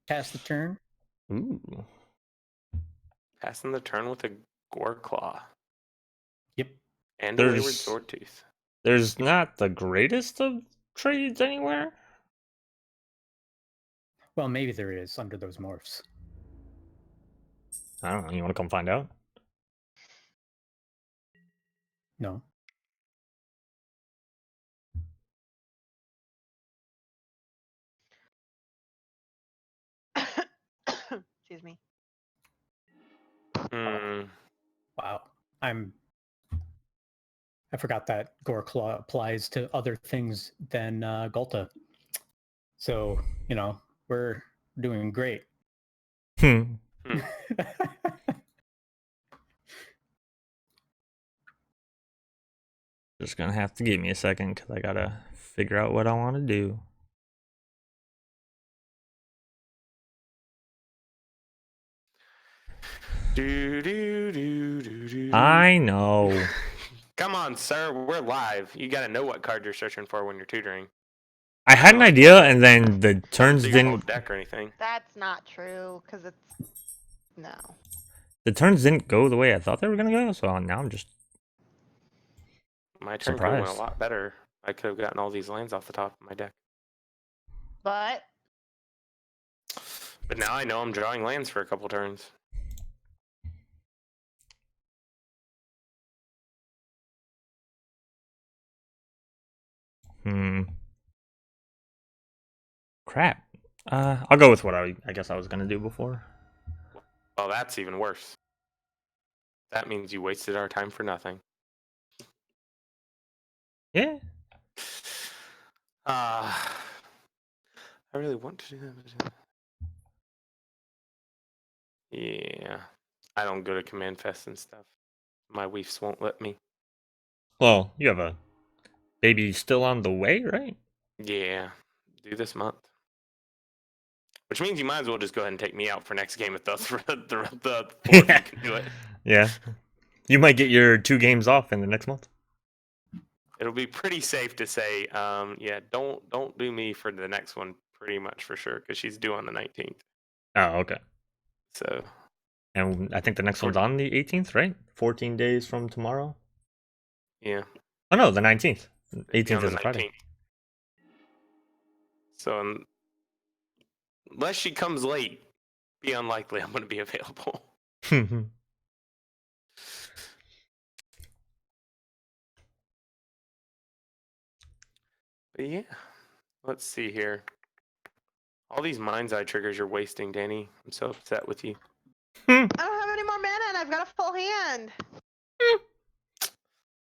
pass the turn. Ooh. Passing the turn with a Gore Claw. Yep. And a Wayward There's Swordtooth. there's not the greatest of trades anywhere. Well, maybe there is under those morphs. I don't know. You want to come find out? No. Excuse me. Hmm. Wow. I'm I forgot that Gore Claw applies to other things than Ghalta. So, we're doing great. Hmm. Just gonna have to give me a second because I gotta figure out what I want to do. I know. Come on, sir. We're live. You got to know what card you're searching for when you're tutoring. I had an idea, and then the turns Do your whole didn't. deck or anything. That's not true, because it's no. The turns didn't go the way I thought they were gonna go. So now I'm just My turn could have went a surprised. lot better. I could have gotten all these lands off the top of my deck. But now I know I'm drawing lands for a couple turns. Crap. I'll go with what I guess I was gonna do before. Well, that's even worse. That means you wasted our time for nothing. Yeah. I really want to do that. Yeah. I don't go to Command Fest and stuff. My weefs won't let me. Well, you have a baby still on the way, right? Yeah. Do this month. Which means you might as well just go ahead and take me out for next game if the four of you can do it. Yeah. You might get your 2 games off in the next month. It'll be pretty safe to say, yeah, don't do me for the next one, pretty much for sure, because she's due on the 19th. Oh, okay. So. And I think the next one's on the 18th, right? 14 days from tomorrow. Yeah. Oh no, the 19th. It'd be 18th on is the a Friday. 19th. So unless she comes late, be unlikely I'm going to be available. But yeah, let's see here. All these mind's eye triggers you're wasting, Danny. I'm so upset with you. I don't have any more mana, and I've got a full hand.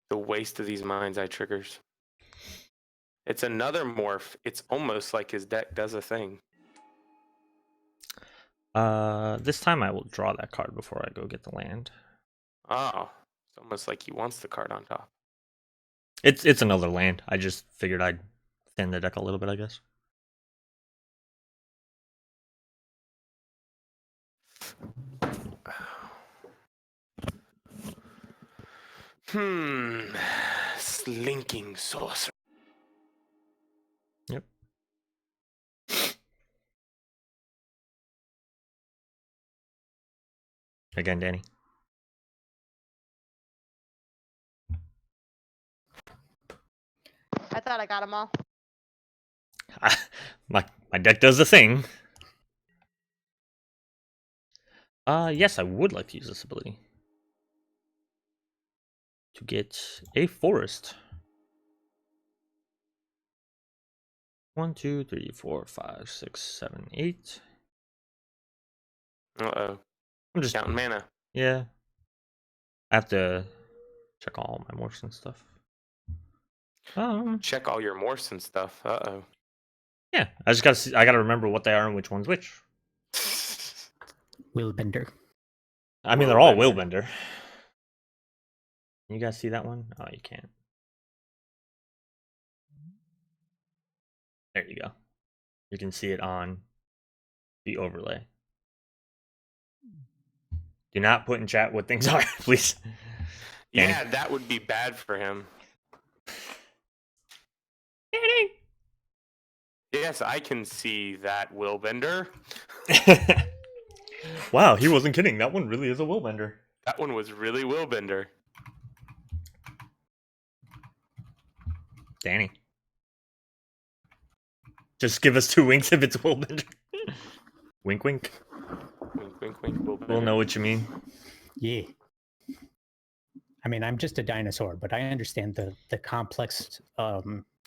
The waste of these mind's eye triggers. It's another morph. It's almost like his deck does a thing. This time I will draw that card before I go get the land. Oh, it's almost like he wants the card on top. It's another land. I just figured I'd thin the deck a little bit, I guess. Slinking sorcerer. Yep. Again, Danny. I thought I got them all. My deck does the thing. Yes, I would like to use this ability to get a forest. 1, 2, 3, 4, 5, 6, 7, 8. Uh-oh. I'm just counting mana. Yeah. I have to check all my morphs and stuff. Check all your morphs and stuff. Uh-oh. Yeah, I just gotta remember what they are and which one's which. Willbender. I mean, they're all Willbender. You guys see that one? Oh, you can't. There you go. You can see it on the overlay. Do not put in chat what things are, please. Danny. Yeah, that would be bad for him. Danny. Yes, I can see that, Willbender. Wow, he wasn't kidding. That one really is a Willbender. That one was really Willbender. Danny. Just give us 2 winks if it's Willbender. Wink, wink. Wink, wink, wink. Willbender. We'll know what you mean. Yeah. I mean, I'm just a dinosaur, but I understand the complex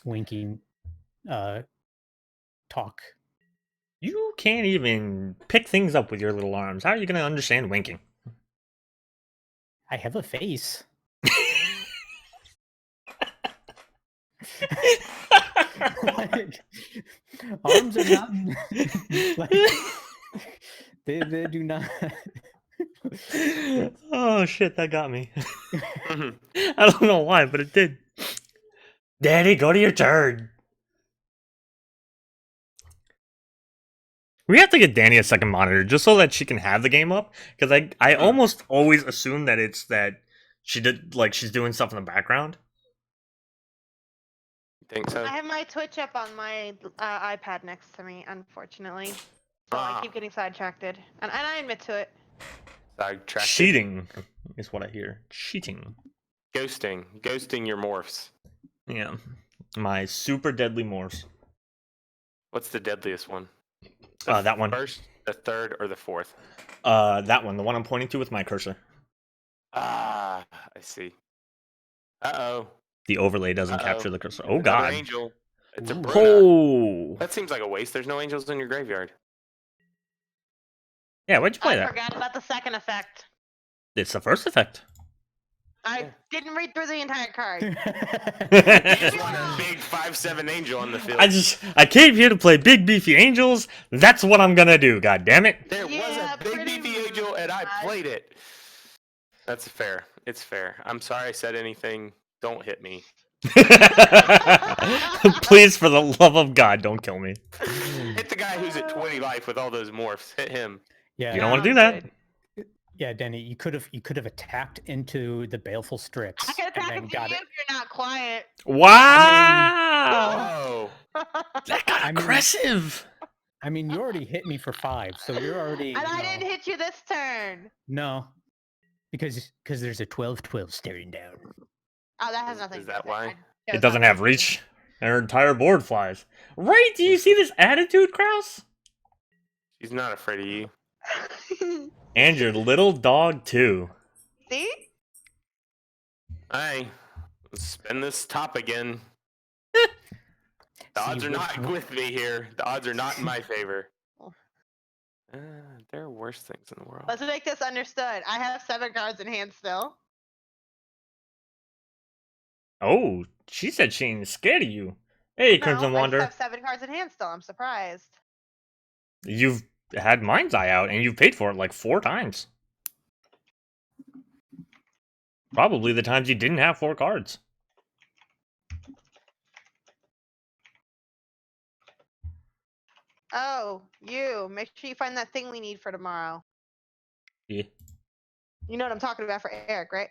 winking talk. You can't even pick things up with your little arms. How are you going to understand winking? I have a face. Like, arms are not like they do not. Oh shit, that got me. I don't know why, but it did. Daddy, go to your turn. We have to get Danny a second monitor just so that she can have the game up. Because I almost always assume that it's that she did she's doing stuff in the background. Think so? I have my Twitch up on my iPad next to me, unfortunately. So I keep getting sidetracked. And I admit to it. Sidetracked. Cheating is what I hear. Cheating. Ghosting your morphs. Yeah. My super deadly morphs. What's the deadliest one? That one. First, the third, or the fourth? That one. The one I'm pointing to with my cursor. Ah, I see. Uh-oh. The overlay doesn't capture the cursor. Oh, Another God. angel. It's a Ooh. Bruna. Oh. That seems like a waste. There's no angels in your graveyard. Yeah, why'd you play I that? forgot about the second effect. It's the first effect. I didn't read through the entire card. You just want a big 5/7 angel on the field. I came here to play big beefy angels. That's what I'm gonna do, god damn it. There was Yeah, a big pretty beefy angel and I much. played it. That's fair. It's fair. I'm sorry I said anything. Don't hit me. Please, for the love of God, don't kill me. Hit the guy who's at 20 life with all those morphs. Hit him. Yeah, You don't want to do Sounds that. good. yeah, Denny, you could have attacked into the baleful strips I can and attack then him got you it. if you're not quiet. Wow. Oh. That got I mean- aggressive. I mean, you already hit me for 5, so you're already. And I you didn't know- hit you this turn. No, because there's a 12-12 staring down. Oh, that has Is nothing to do that with why? I It chose doesn't not have to. reach. Her entire board flies. Right? Do you see this attitude, Kraus? She's not afraid of you. And your little dog, too. See? Hey, let's spin this top again. The See, odds are not with me here. The odds are not in my favor. There are worse things in the world. Let's make this understood. I have 7 cards in hand still. Oh, she said she ain't scared of you. Hey, Crimson No, I Wanderer. just have 7 cards in hand still. I'm surprised. You've had Mind's Eye out, and you've paid for it like 4 times. Probably the times you didn't have 4 cards. Oh, you. Make sure you find that thing we need for tomorrow. Yeah. You know what I'm talking about for Eric, right?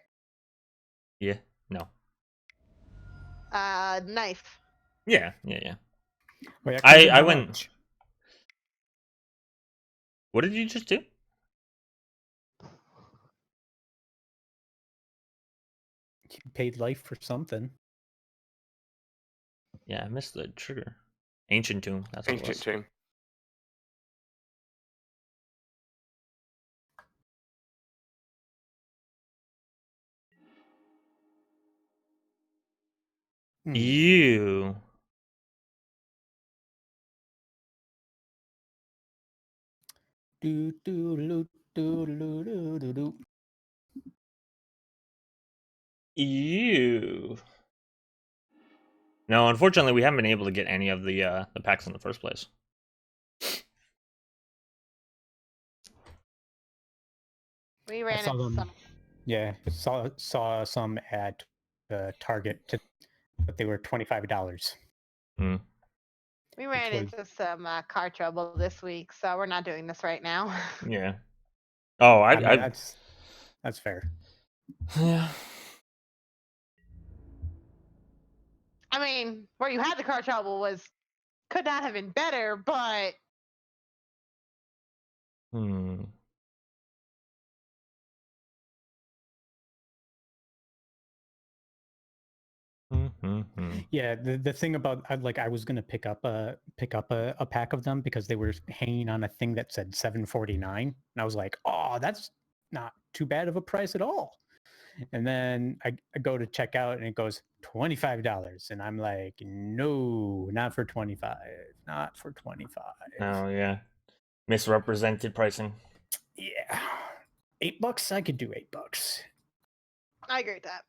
Yeah. No. Knife. Yeah. Wait, I how went- much? What did you just do? You paid life for something. Yeah, I missed the trigger. Ancient Tomb. That's what it Ancient was. tomb. Hmm. Ew. Do, do, do, do, do, do, do, do. Ew. No, unfortunately, we haven't been able to get any of the packs in the first place. We ran saw into them. some. Yeah, saw some at Target, but they were $25. We ran Which into some car trouble this week, so we're not doing this right now. Yeah. Oh, I mean, I that's fair. yeah. I mean, where you had the car trouble could not have been better, but Hmm. Yeah, the thing about I was gonna pick up a pack of them because they were hanging on a thing that said $7.49, and I was like, oh, that's not too bad of a price at all. And then I go to check out and it goes $25, and I'm like, no, not for 25, not for 25. Oh yeah. Misrepresented pricing. Yeah, $8. I could do $8. I agree with that.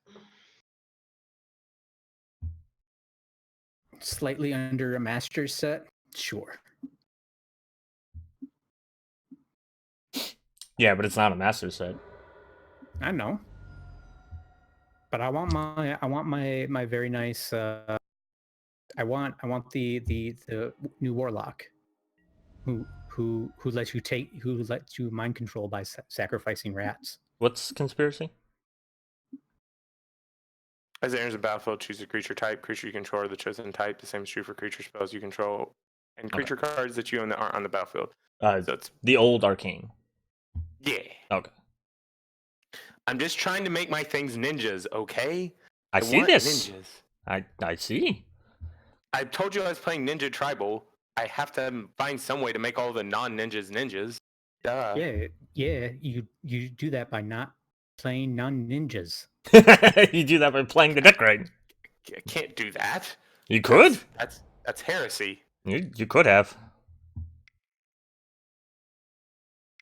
Slightly under a master set, sure. Yeah, but it's not a master set. I know. But I want my very nice I want the new warlock who lets you mind control by sacrificing rats. What's conspiracy? As it enters the battlefield, choose a creature type. Creature you control or the chosen type. The same is true for creature spells you control and creature cards that you own that aren't on the battlefield. So it's The old arcane. yeah. Okay. I'm just trying to make my things ninjas, okay? I see want this. Ninjas. I see. I told you I was playing Ninja Tribal. I have to find some way to make all the non-ninjas ninjas. Duh. Yeah, you do that by not playing non-ninjas. You do that by playing the deck right. I can't do that. You could. That's heresy. You could have.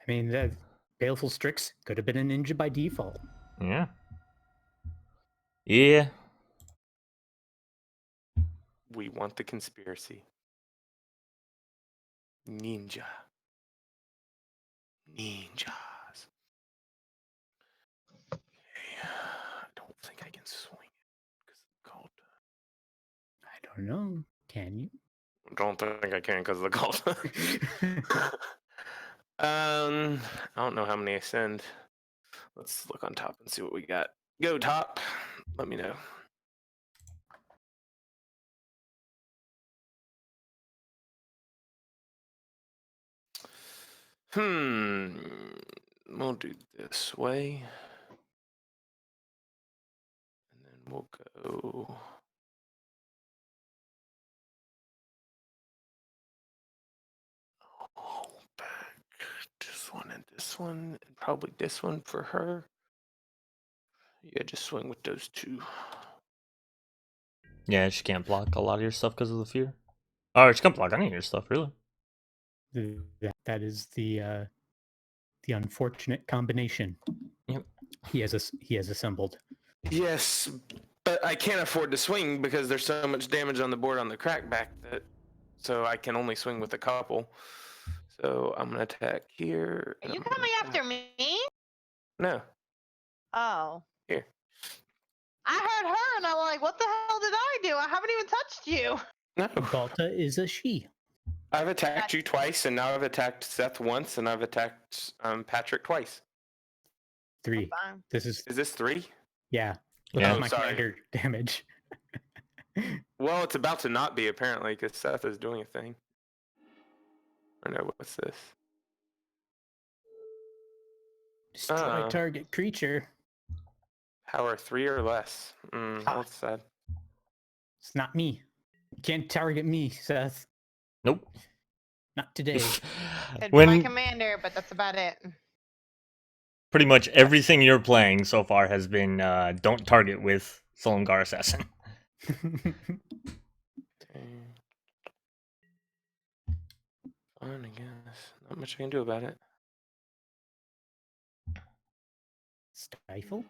I mean, the Baleful Strix could have been a ninja by default. Yeah. Yeah. We want the conspiracy. Ninjas. Okay. I don't think I can swing it because of the cult. I don't know. Can you? Don't think I can because of the cult. I don't know how many I send. Let's look on top and see what we got. Go top. Let me know. We'll do this way. And then we'll go. Back this one and this one, and probably this one for her. Yeah, just swing with those two. Yeah, she can't block a lot of your stuff because of the fear. Oh, she can't block any of your stuff, really. That is the unfortunate combination. Yep. He has assembled. Yes, but I can't afford to swing because there's so much damage on the board on the crackback that, so I can only swing with a couple. So I'm gonna attack here. Are you coming after me? No. Oh. Here. I heard her and I'm like, what the hell did I do? I haven't even touched you. No. Ghalta is a she. I've attacked you twice, and now I've attacked Seth once, and I've attacked Patrick twice. 3. Fine. Is this 3? Yeah. Yeah. That's my sorry. commander damage. Well, it's about to not be apparently because Seth is doing a thing. Or no, what's this? Destroy target creature. Power 3 or less. That's sad. It's not me. You can't target me, Seth. Nope. Not today. Could be my commander, but that's about it. Pretty much everything you're playing so far has been don't target with Solongar Assassin. Okay. Fine, I guess. Not much I can do about it. Stifle?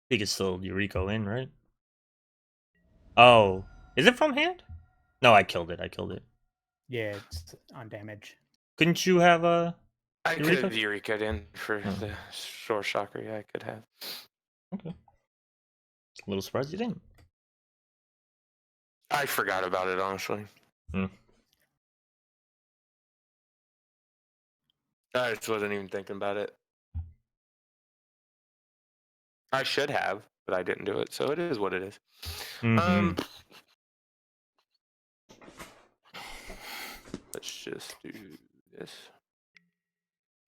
I think it's still Yuriko in, right? Oh. Is it from hand? No, I killed it. Yeah, it's on damage. Couldn't you have I could Yuriko? have Yuriko'd in for the shore shocker. Yeah, I could have. Okay. A little surprised you didn't. I forgot about it, honestly. I just wasn't even thinking about it. I should have, but I didn't do it, so it is what it is. Let's just do this.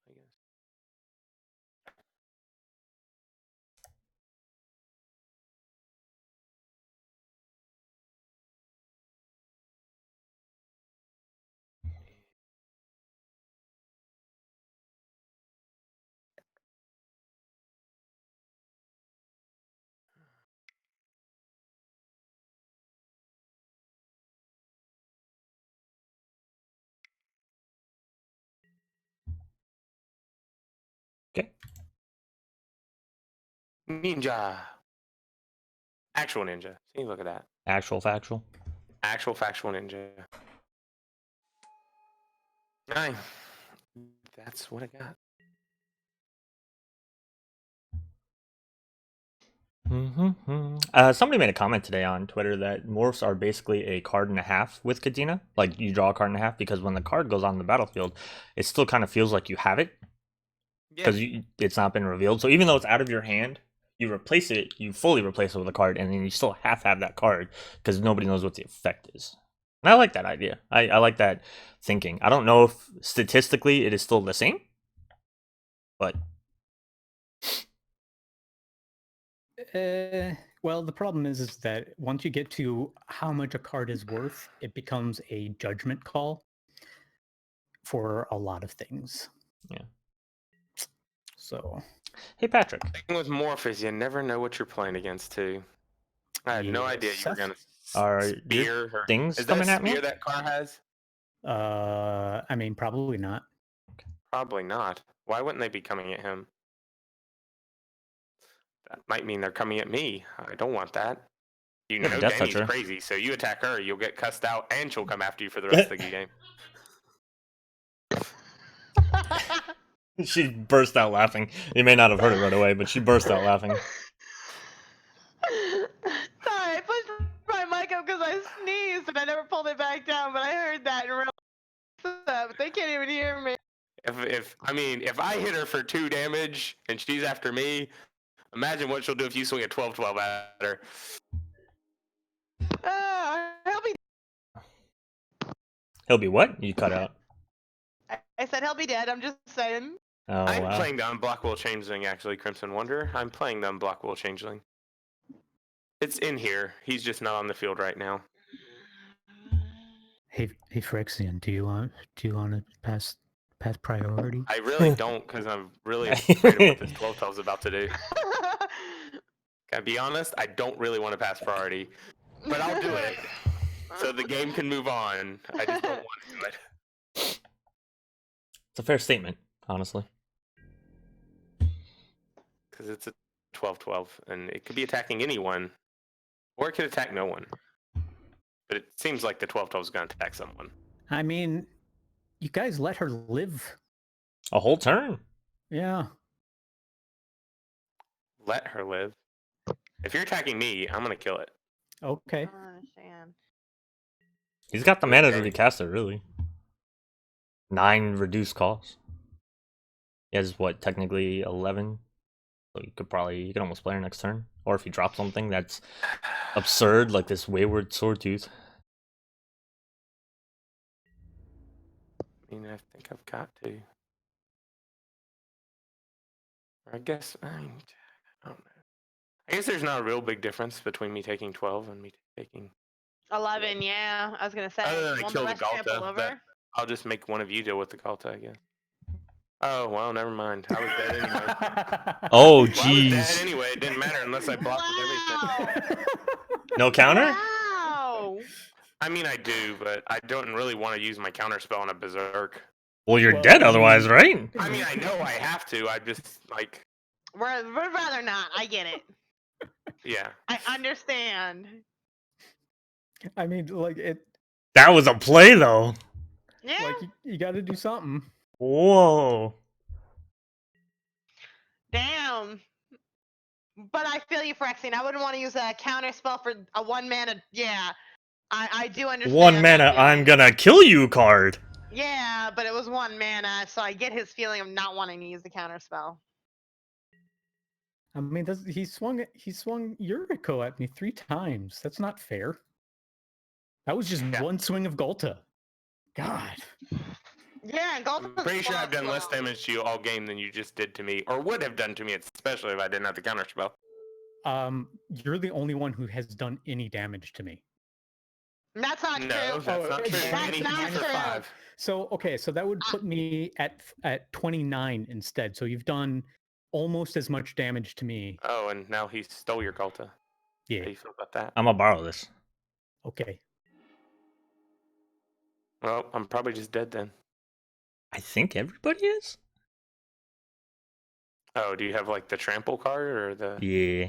I guess. Okay. Ninja. Actual ninja. See, look at that. Actual factual. Actual factual ninja. 9. That's what I got. Somebody made a comment today on Twitter that morphs are basically a card and a half with Kadena. Like you draw a card and a half because when the card goes on the battlefield, it still kind of feels like you have it Yeah. because it's not been revealed. So even though it's out of your hand, you replace it, you fully replace it with a card, and then you still have to have that card because nobody knows what the effect is. And I like that idea. I like that thinking. I don't know if statistically it is still the same, but Well, the problem is that once you get to how much a card is worth, it becomes a judgment call for a lot of things. Yeah. So, hey Patrick, The thing with morph is you never know what you're playing against, too. I had no idea you were Seth? gonna Are spear her. things Is that a coming at me? spear that car has? I mean, probably not. Probably not. Why wouldn't they be coming at him? That might mean they're coming at me. I don't want that. You You have know Death Danny's Toucher. crazy, so you attack her, you'll get cussed out, and she'll come after you for the rest of the game. She burst out laughing. You may not have heard it right away, but she burst out laughing. Sorry, I pushed my mic up because I sneezed and I never pulled it back down, but I heard that and realized but they can't even hear me. If I hit her for 2 damage and she's after me, imagine what she'll do if you swing a 12-12 at her. He'll be. He'll be what? You cut out. I said he'll be dead. I'm just saying. Oh, I'm wow. playing the Unblockable Changeling, actually, Crimson Wonder. I'm playing the Unblockable Changeling. It's in here. He's just not on the field right now. Hey, Phyrexian, do you want to pass priority? I really don't, because I'm really afraid of what this 12-12 is about to do. Can I be honest? I don't really want to pass priority, but I'll do it so the game can move on. I just don't want to do it. It's a fair statement, honestly. Because it's a 12-12, and it could be attacking anyone, or it could attack no one. But it seems like the 12-12 is going to attack someone. I mean, you guys let her live. A whole turn. Yeah. Let her live. If you're attacking me, I'm going to kill it. Okay. I don't understand. He's got the mana to recast it, really. 9 reduced cost. He has, what, technically 11? So you can almost play her next turn. Or if you drop something that's absurd, like this Wayward Swordtooth. I mean, I think I've got to. Or I guess, I don't know. I guess there's not a real big difference between me taking 12 and me taking 11, yeah. I was gonna say. Other than I won't kill the rest trample Ghalta, over? that I'll just make one of you deal with the Ghalta, I guess. Oh, well, never mind. I was dead anyway. Oh, Well, I was dead jeez. anyway. It didn't matter unless I blocked with everything. No counter? Wow! I mean, I do, but I don't really want to use my counter spell on a Berserk. Well, you're Well, dead I otherwise, mean- right? I mean, I know I have to. I just, like, We'd rather not. I get it. yeah. I understand. I mean, like it. That was a play, though. Yeah. Like you got to do something. Whoa. Damn. But I feel you, Phyrexian. I wouldn't want to use a counter spell for a 1 mana. Yeah. I do understand. 1 that mana, feeling. I'm gonna kill you card. Yeah, but it was 1 mana, so I get his feeling of not wanting to use the counter spell. I mean, he swung Yuriko at me 3 times. That's not fair. That was just Yeah. one swing of Ghalta. God. Yeah, and I'm pretty sure I've done less damage to you all game than you just did to me, or would have done to me, especially if I didn't have the counter spell. You're the only one who has done any damage to me. That's not No, true. that's not true. That's Any not hits are true. 5. So okay, so that would put me at 29 instead. So you've done almost as much damage to me. Oh, and now he stole your Ghalta. How Yeah. do you feel about that? I'm gonna borrow this. Okay. Well, I'm probably just dead then. I think everybody is? Oh, do you have like the trample card or the? Yeah.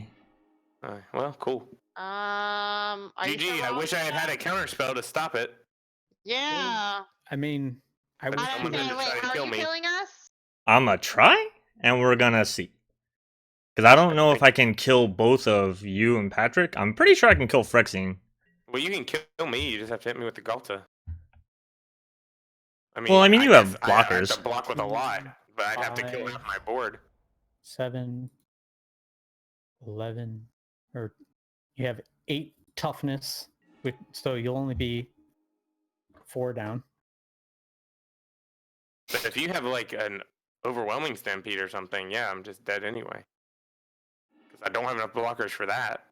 Well, cool. Are you GG. sure I we're wish I had had a counter spell to stop it. Yeah. I mean, I But wish I you someone would. understand. Wait, tried to how are kill you me. killing us? I'm gonna try, and we're gonna see. Because I don't know if I can kill both of you and Patrick. I'm pretty sure I can kill Frexine. Well, you can kill me. You just have to hit me with the Ghalta. Well, I mean, I you guess have I have to blockers. block with a lot, but I'd have to kill half 5, my board. 7, 11, or you have 8 toughness, so you'll only be 4 down. But if you have like an overwhelming stampede or something, yeah, I'm just dead anyway. Because I don't have enough blockers for that.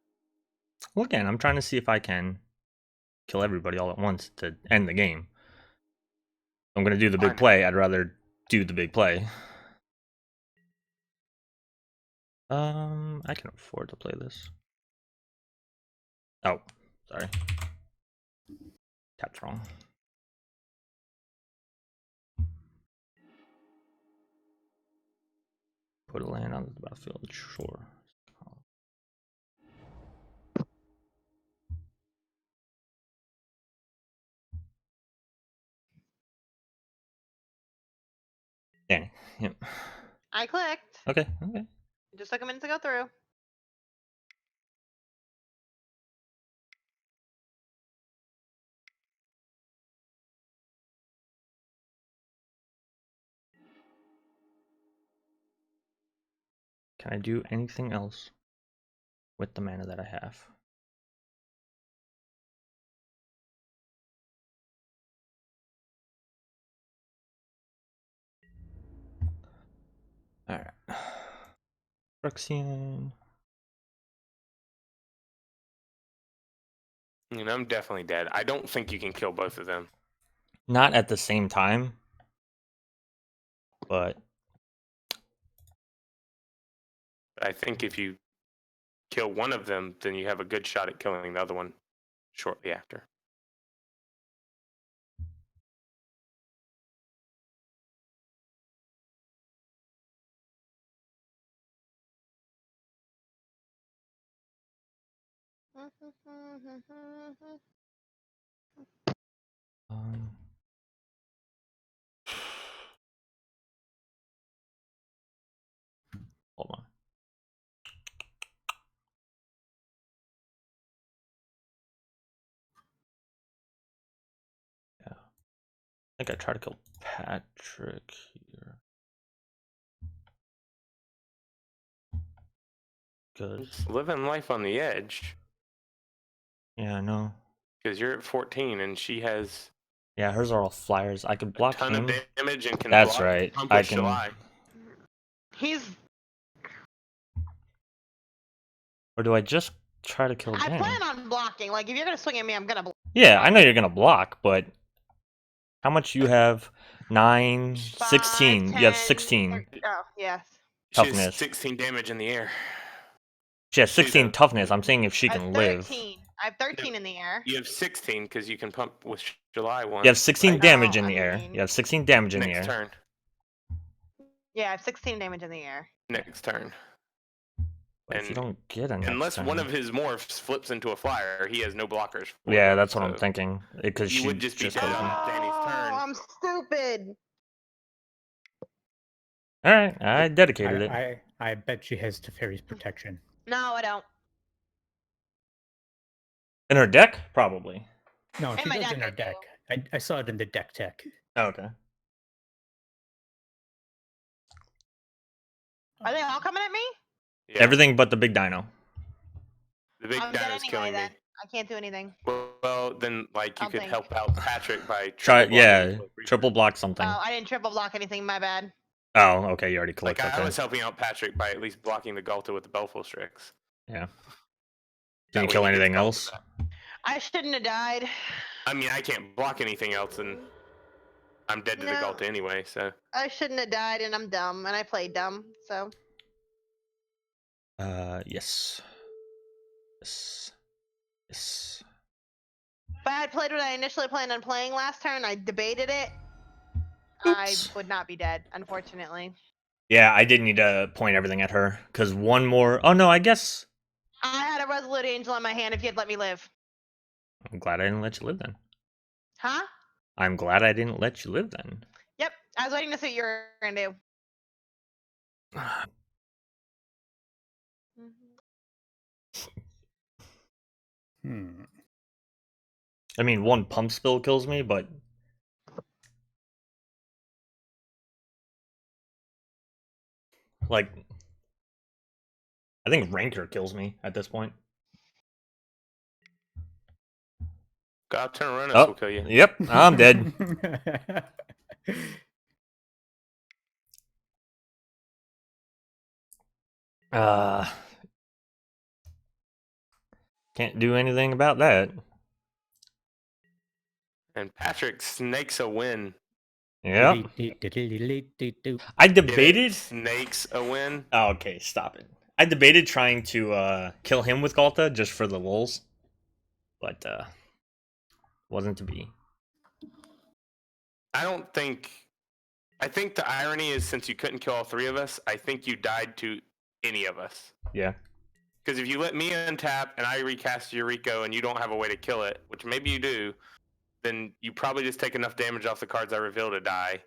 Well, again, I'm trying to see if I can kill everybody all at once to end the game. I'm gonna do the big Fine. play. I'd rather do the big play. I can afford to play this. Oh, sorry. Tapped wrong. Put a land on the battlefield, sure. Danny, yep. I clicked. Okay, okay. It just took a minute to go through. Can I do anything else with the mana that I have? Alright. Phyrexian. I'm definitely dead. I don't think you can kill both of them. Not at the same time, but I think if you kill one of them, then you have a good shot at killing the other one shortly after. um, hold on. Yeah. I think I try to kill Patrick here. Good. It's living life on the edge. Yeah, I know. Because you're at 14 and she has Yeah, hers are all flyers. I could a block ton him. of damage and can That's block right. pump I with can. Shalai. He's. Or do I just try to kill I Danny? plan on blocking. Like, if you're gonna swing at me, I'm gonna block. Yeah, I know you're gonna block, but how much you have? 9, 5, 16. 10, You have 16 Oh, yes. She has toughness. 16 damage in the air. She has 16 does. toughness. I'm saying if she I have can live. 13. I have 13 in the air. You have 16 because you can pump with July once. You have 16 right? damage Oh, in the I air. mean- You have 16 damage in the Next air. turn. Yeah, I have 16 damage in the air. Next turn. But if you And don't get a next Unless turn, one of his morphs flips into a flyer, he has no blockers. For yeah, them, that's what I'm so thinking. Because You she would just be dead killed him. on Danny's turn. I'm stupid. All right, I dedicated it. I bet she has Teferi's protection. No, I don't. In her deck, probably. No, In she my does deck, in I her do. deck. I saw it in the deck tech. Oh, okay. Are they all coming at me? Yeah. Everything but the big dino. The big I'm dead dino's anyway, killing then. me. I can't do anything. Well, then, like, you I'll could think. help out Patrick by Try, triple blocking yeah, with Reaper. triple block something. Oh, I didn't triple block anything. My bad. Oh, okay, you already Like, clicked. I Okay. was helping out Patrick by at least blocking the Ghalta with the Belful Strix. Yeah. That Can you way kill he gets anything Ghalta else? back. I shouldn't have died. I mean, I can't block anything else, and I'm dead to the No. Ghalta anyway, so. I shouldn't have died, and I'm dumb, and I played dumb. So Yes. Yes. Yes. if I had played what I initially planned on playing last turn, I debated it. I Oops. would not be dead, unfortunately. Yeah, I did need to point everything at her because one more. Oh no, I guess I had a Resolute Angel in my hand if you'd let me live. I'm glad I didn't let you live then. Huh? I'm glad I didn't let you live then. Yep. I was waiting to see what you were going to do. Hmm. I mean, one pump spill kills me, but like, I think Ranker kills me at this point. God, turn around, Oh, will kill you. yep, I'm dead. Can't do anything about that. And Patrick snakes a win. Yep. I Get it? debated. Snakes a win. Oh, okay, stop it. I debated trying to kill him with Ghalta just for the lulz, but wasn't to be. I think the irony is since you couldn't kill all three of us, I think you died to any of us. Yeah. Because if you let me untap and I recast Yuriko and you don't have a way to kill it, which maybe you do, then you probably just take enough damage off the cards I reveal to die.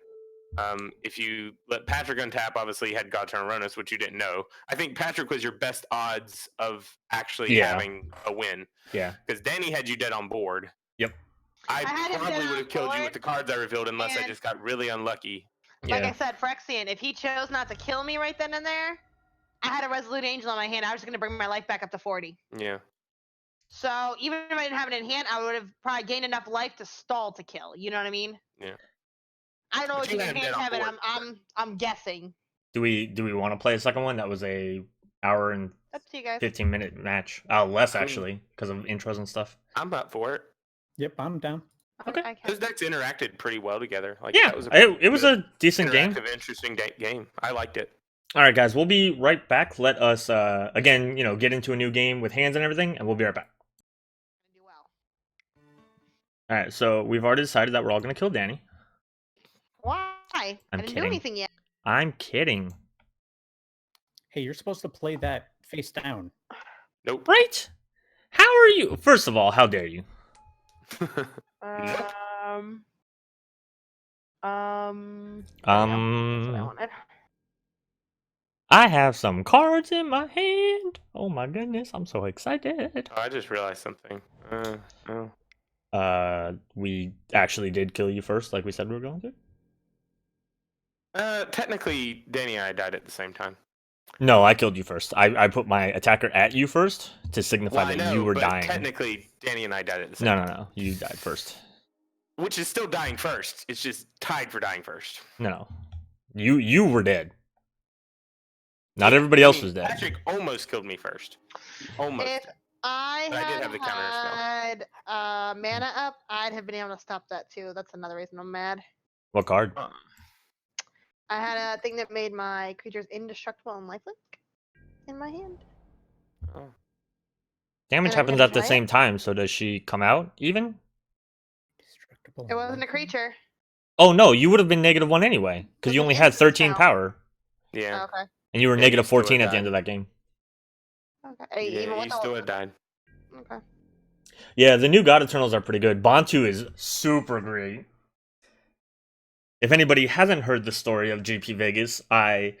If you let Patrick untap, obviously he had God Turn Ronus, which you didn't know. I think Patrick was your best odds of actually having a win. Yeah. Because Danny had you dead on board. Yep. I had him probably dead would on have killed you board, with the cards I revealed unless I and- just got really unlucky. Like Yeah. I said, Phyrexian, if he chose not to kill me right then and there, I had a Resolute Angel in my hand. I was just going to bring my life back up to 40. Yeah. So even if I didn't have it in hand, I would have probably gained enough life to stall to kill. You know what I mean? Yeah. I don't know But what you you had him hand dead on have it. board. I'm guessing. Do we want to play a second one? That was a hour and Up to you guys. 15-minute match. Less I mean- actually because of intros and stuff. I'm up for it. Yep, I'm down. Okay. I Those decks interacted pretty well together. Like Yeah, that was it was a decent game. interactive, interesting game. I liked it. All right, guys, we'll be right back. Let us again, get into a new game with hands and everything, and we'll be right back. Do well. All right, so we've already decided that we're all gonna kill Danny. Why? I didn't kidding. do anything yet. I'm kidding. Hey, you're supposed to play that face down. Nope. Right? How are you? First of all, how dare you? That's what I wanted. I have some cards in my hand. Oh my goodness, I'm so excited. Oh, I just realized something. Oh. We actually did kill you first, like we said we were going to. Technically, Danny and I died at the same time. No, I killed you first. I put my attacker at you first to signify Well, I that know, you were but dying. technically, Danny and I died at the same time. No. You died first. Which is still dying first. It's just tied for dying first. No. You were dead. Not everybody else was dead. Patrick almost killed me first. Almost. If I But I did have the counter spell. had mana up, I'd have been able to stop that too. That's another reason I'm mad. What card? I had a thing that made my creatures indestructible and lifelink in my hand. Oh. Damage And I happens didn't at the try same it. time, so does she come out even? Destructible. It wasn't a creature. Oh no, you would have been -1 anyway, because you Was only it had 13 spell? power, Yeah. Oh, okay. and you were Yeah, you still -14 at the died. end of that game. Okay. Yeah, Even with you all still of had it. died. Okay. Yeah, the new God Eternals are pretty good. Bantu is super great. If anybody hasn't heard the story of JP Vegas, I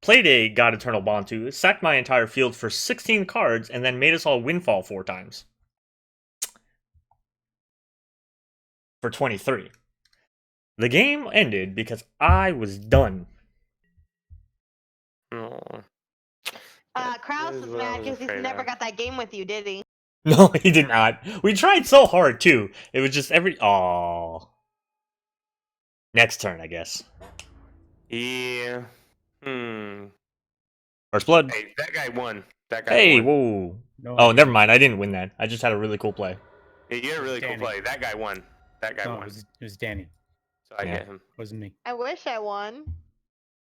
played a God Eternal Bantu, sacked my entire field for 16 cards, and then made us all windfall 4 times. For 23. The game ended because I was done. Oh. Kraus is is what I mad was because he's afraid never of. got that game with you, did he? No, he did not. We tried so hard, too. It was just every... Aww. Next turn, I guess. Yeah. First blood. Hey, that guy won. That guy Hey, won. whoa. No, Oh, I never didn't. mind. I didn't win that. I just had a really cool play. Hey, you had a really cool Danny. play. That guy won. That guy No, won. it was Danny. So I Yeah. get him. It wasn't me. I wish I won.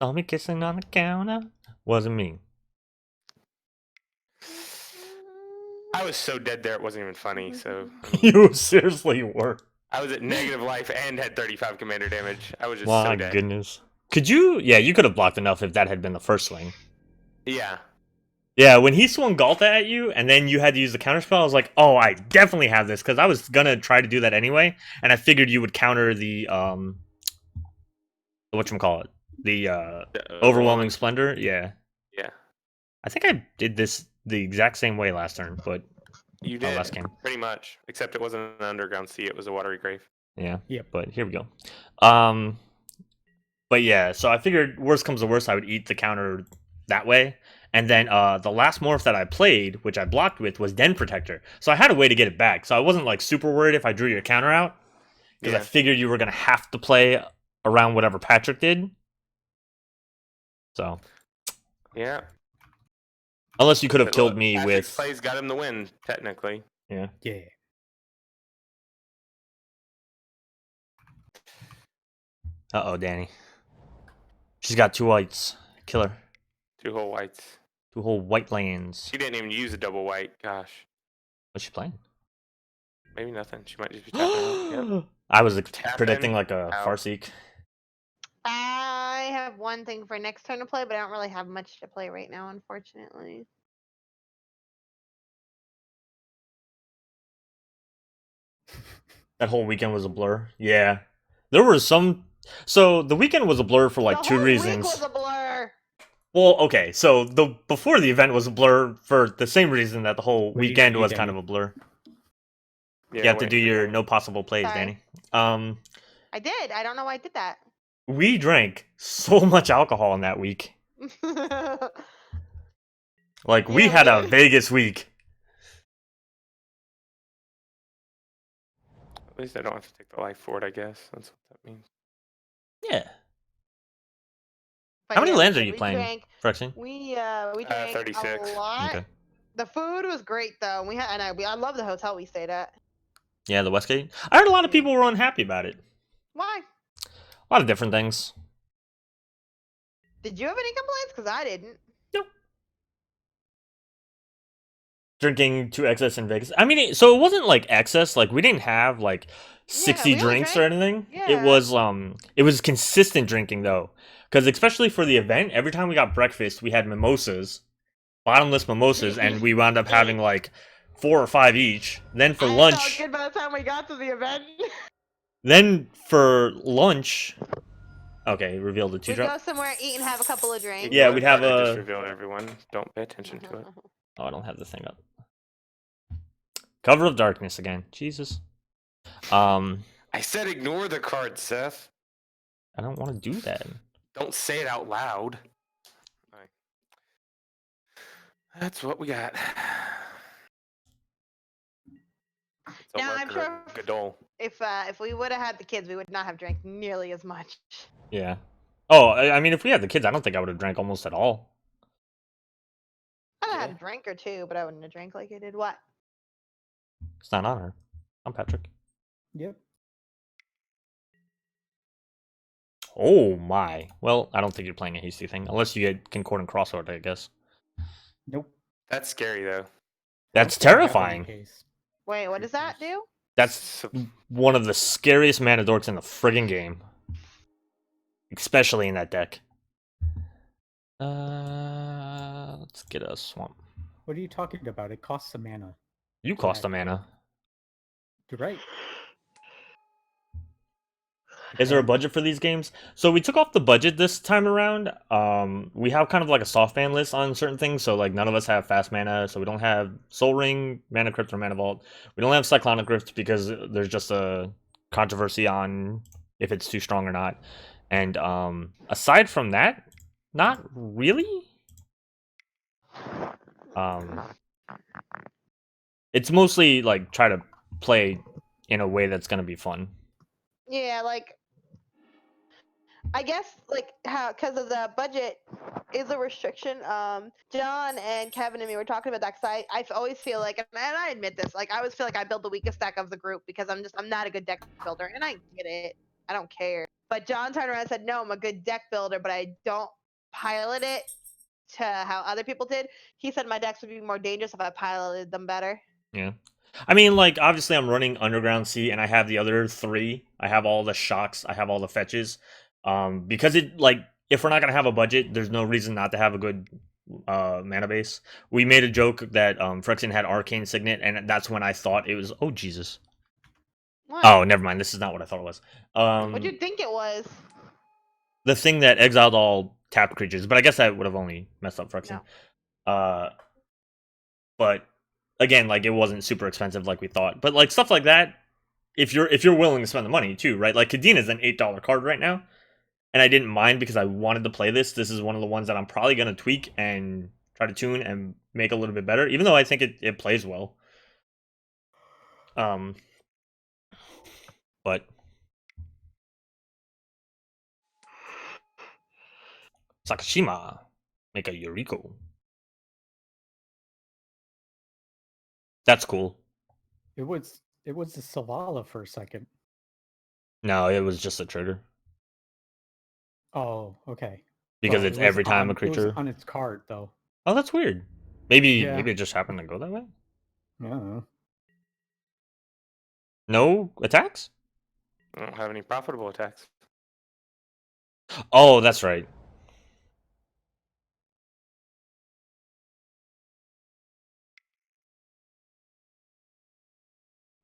Saw me kissing on the counter. Wasn't me. I was so dead there, it wasn't even funny. So You seriously were. I was at negative life and had 35 commander damage. I was just My so dead. goodness. Could you? Yeah, you could have blocked enough if that had been the first swing. Yeah. Yeah, when he swung Ghalta at you, and then you had to use the counterspell, I was like, oh, I definitely have this, because I was gonna try to do that anyway, and I figured you would counter the whatchamacallit? The overwhelming splendor. Yeah. Yeah. I think I did this the exact same way last turn, but You did. last game. Pretty much. Except it wasn't an underground sea, it was a watery grave. Yeah. Yep. But here we go. But yeah, so I figured worst comes to worst, I would eat the counter that way. And then the last morph that I played, which I blocked with, was Den Protector. So I had a way to get it back. So I wasn't like super worried if I drew your counter out. Because I figured you were going to have to play around whatever Patrick did. So. Yeah. Unless you could have killed me Patrick's with. plays got him the win, technically. Yeah. Yeah. Uh-oh, Danny. She's got 2 whites. Kill her. 2 whole whites. 2 whole white lands. She didn't even use a double white. Gosh. What's she playing? Maybe nothing. She might just be tapping out. Yep. I was Tapping predicting like a out. Farseek. I have one thing for next turn to play, but I don't really have much to play right now, unfortunately. That whole weekend was a blur. Yeah. There were some. So the weekend was a blur for like the 2 whole reasons. Week was a blur. Well, okay. So before the event was a blur for the same reason that the whole What did you weekend do, was Danny? kind of a blur. Yeah, You have to wait, do your wait. no possible plays, Sorry. Danny. I did. I don't know why I did that. We drank so much alcohol in that week. Like we Yeah, had we a did. Vegas week. At least I don't have to take the life for it, I guess. That's what that means. Yeah. But How many yeah, lands we are you did. playing, Frexing? We drank 36. a lot. Okay. The food was great though. We had and I love the hotel we stayed at. Yeah, the Westgate. I heard a lot of Yeah. people were unhappy about it. Why? A lot of different things. Did you have any complaints? Because I didn't. Drinking to excess in Vegas. I mean, so it wasn't like excess. Like we didn't have like 60 we only drinks or drank- anything. yeah. It was consistent drinking though, because especially for the event, every time we got breakfast, we had mimosas, bottomless mimosas, and we wound up having like 4 or 5 each. Then for I lunch, felt good by the time we got to the event. okay, reveal the 2 We'd go drop. somewhere, eat, and have a couple of drinks. Yeah, we'd have I a- just revealed everyone. Don't pay attention to it. Oh, I don't have the thing up. Cover of Darkness again. Jesus. I said ignore the card, Seth. I don't want to do that. Don't say it out loud. Alright. That's what we got. It's a Now, I'm lurker, sure- Gadol. If we would have had the kids, we would not have drank nearly as much. Yeah. Oh, I mean, if we had the kids, I don't think I would have drank almost at all. I'd have Yeah. had a drink or two, but I wouldn't have drank like I did. What? It's not on her. I'm Patrick. Yep. Oh my. Well, I don't think you're playing a hasty thing, unless you get Concordant Crossroad, I guess. Nope. That's scary, though. That's Don't have any terrifying. haste. Wait, what does that do? That's So- one of the scariest mana dorks in the friggin' game. Especially in that deck. Let's get a swamp. What are you talking about? It costs a mana. You cost a mana. You're right. Is there a budget for these games? So we took off the budget this time around. We have kind of like a soft ban list on certain things. So like none of us have fast mana. So we don't have Soul Ring, Mana Crypt, or Mana Vault. We don't have Cyclonic Rift because there's just a controversy on if it's too strong or not. And aside from that, not really. It's mostly like try to play in a way that's gonna be fun. Yeah, like I guess like how because of the budget is a restriction. John and Kevin and me were talking about that because I always feel like, and I admit this, like I always feel like I build the weakest deck of the group because I'm not a good deck builder, and I get it. I don't care. But John turned around and said, "No, I'm a good deck builder, but I don't pilot it to how other people did." He said my decks would be more dangerous if I piloted them better. Yeah. I mean, like, obviously I'm running Underground Sea, and I have the other 3. I have all the shocks, I have all the fetches. Because it like if we're not gonna have a budget, there's no reason not to have a good mana base. We made a joke that Phyrexian had Arcane Signet, and that's when I thought it was. Oh Jesus! What? Oh, never mind. This is not what I thought it was. What'd you think it was? The thing that exiled all tapped creatures, but I guess that would have only messed up Phyrexian. But again, like it wasn't super expensive like we thought. But like stuff like that, if you're willing to spend the money too, right? Like Kadena is an $8 card right now, and I didn't mind because I wanted to play this. This is one of the ones that I'm probably gonna tweak and try to tune and make a little bit better, even though I think it plays well. But Sakashima, make a Yuriko. That's cool. It was a Savala for a second. No, it was just a trigger Oh, okay. because Well, it's it was every time a It creature. was on its card though. Oh, that's weird. Maybe Yeah. it just happened to go that way. I don't know. No attacks? I don't have any profitable attacks. Oh, that's right.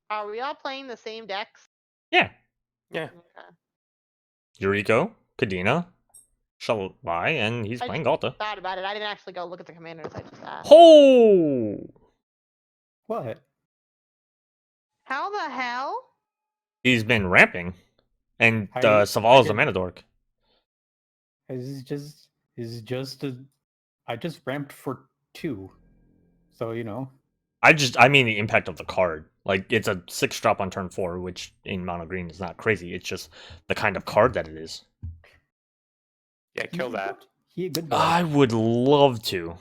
Are we all playing the same decks? Yeah. Yeah. Okay. Yuriko, Kadena, Shalai, and he's I playing just Ghalta. thought about it. I didn't actually go look at the commanders. I just asked. Oh! What? How the hell? He's been ramping. And I Savala's a did- mana dork. It's just I just ramped for 2. So, you know. I mean the impact of the card. Like, it's a 6-drop on turn 4, which in mono green is not crazy. It's just the kind of card that it is. Yeah, kill that. He a good boy. I would love to.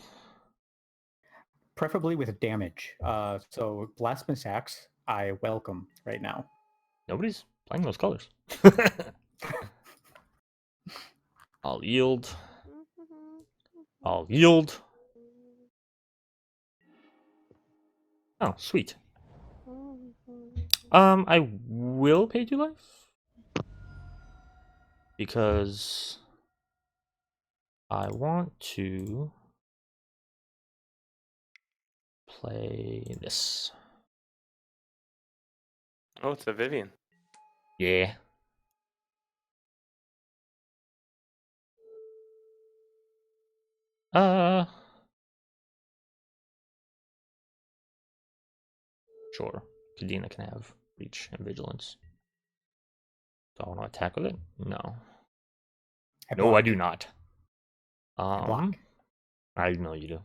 Preferably with damage. So Blasphemous Axe, I welcome right now. Nobody's playing those colors. I'll yield. I'll yield. Oh, sweet. I will pay 2 life. Because I want to play this. Oh, it's a Vivian. Yeah. Sure. Kadena can have reach and vigilance. Do I want to attack with it? No. No, I do not. block. I know you do.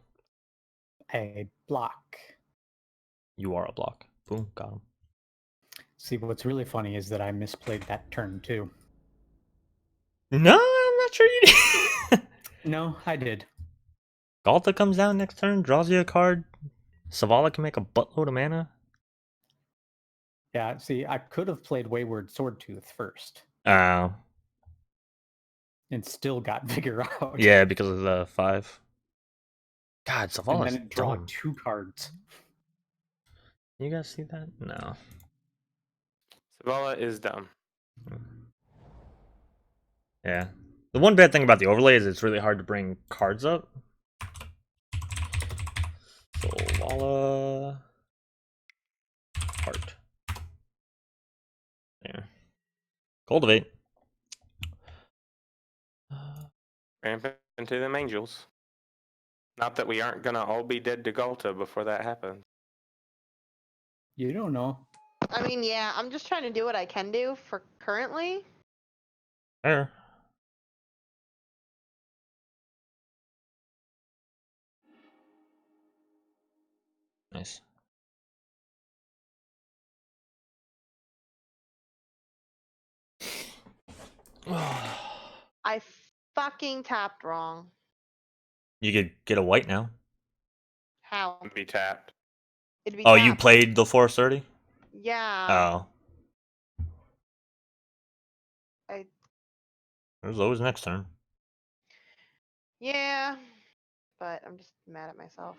I block. You are a block. Boom, got him. See, what's really funny is that I misplayed that turn too. No, I'm not sure you did. No, I did. Ghalta comes down next turn, draws you a card. Savala can make a buttload of mana. Yeah, see, I could have played Wayward Swordtooth first Oh. and still got Vigor out. Yeah, because of the 5. God, And Savala's then it draw dumb. 2 cards. You guys see that? No. Savala is dumb. Yeah. The one bad thing about the overlay is it's really hard to bring cards up. Savala. Heart. There. Cultivate. Ramp into them angels. Not that we aren't gonna all be dead to Ghalta before that happens. You don't know. I mean, yeah, I'm just trying to do what I can do for currently. There. Nice. I fucking tapped wrong. You could get a white now. How? Be tapped. It'd be Oh, you tapped. played the Force 30? Yeah. Oh. I. There's always next turn. Yeah. But I'm just mad at myself.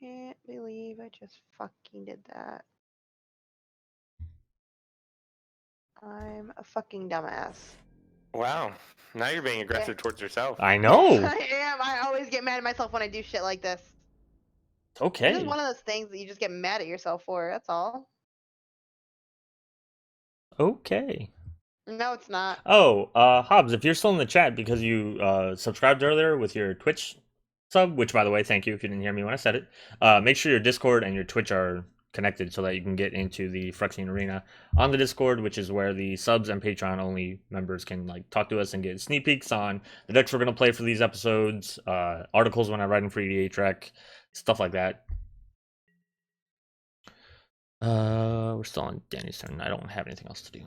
Can't believe I just fucking did that. I'm a fucking dumbass. Wow. Now you're being aggressive towards yourself. I know. I am. I always get mad at myself when I do shit like this. It's Okay. just one of those things that you just get mad at yourself for. That's all. Okay. No, it's not. Oh, Hobbs, if you're still in the chat because you subscribed earlier with your Twitch sub, which by the way, thank you if you didn't hear me when I said it. Make sure your Discord and your Twitch are connected so that you can get into the Phyrexian Arena on the Discord, which is where the subs and Patreon only members can like talk to us and get sneak peeks on the decks we're gonna play for these episodes, articles when I write them for EDH Rec, stuff like that. We're still on Danny's turn. I don't have anything else to do.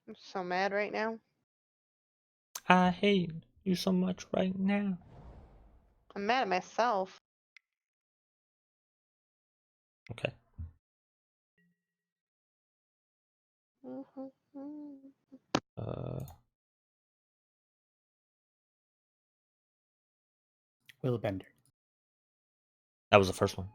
I'm so mad right now. I hate you so much right now. I'm mad at myself. Okay. Willbender. That was the first one.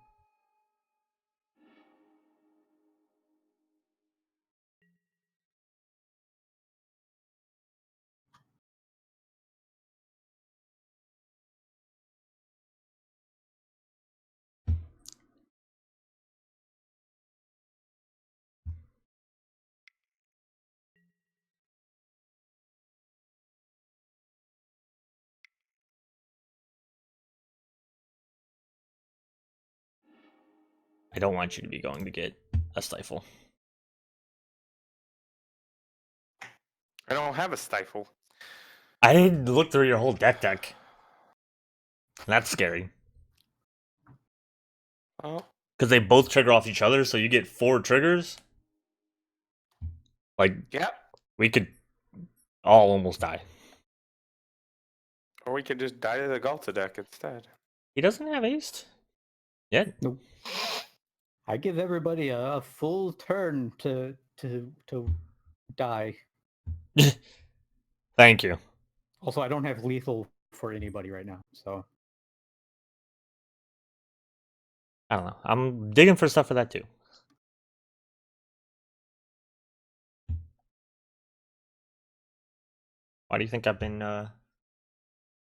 I don't want you to be going to get a stifle. I don't have a stifle. I didn't look through your whole deck. That's scary. Oh. Because they both trigger off each other, so you get 4 triggers. Like, Yep. we could all almost die. Or we could just die to the Ghalta deck instead. He doesn't have Ace yet. Nope. I give everybody a full turn to die. Thank you. Also, I don't have lethal for anybody right now, so I don't know. I'm digging for stuff for that too. Why do you think I've been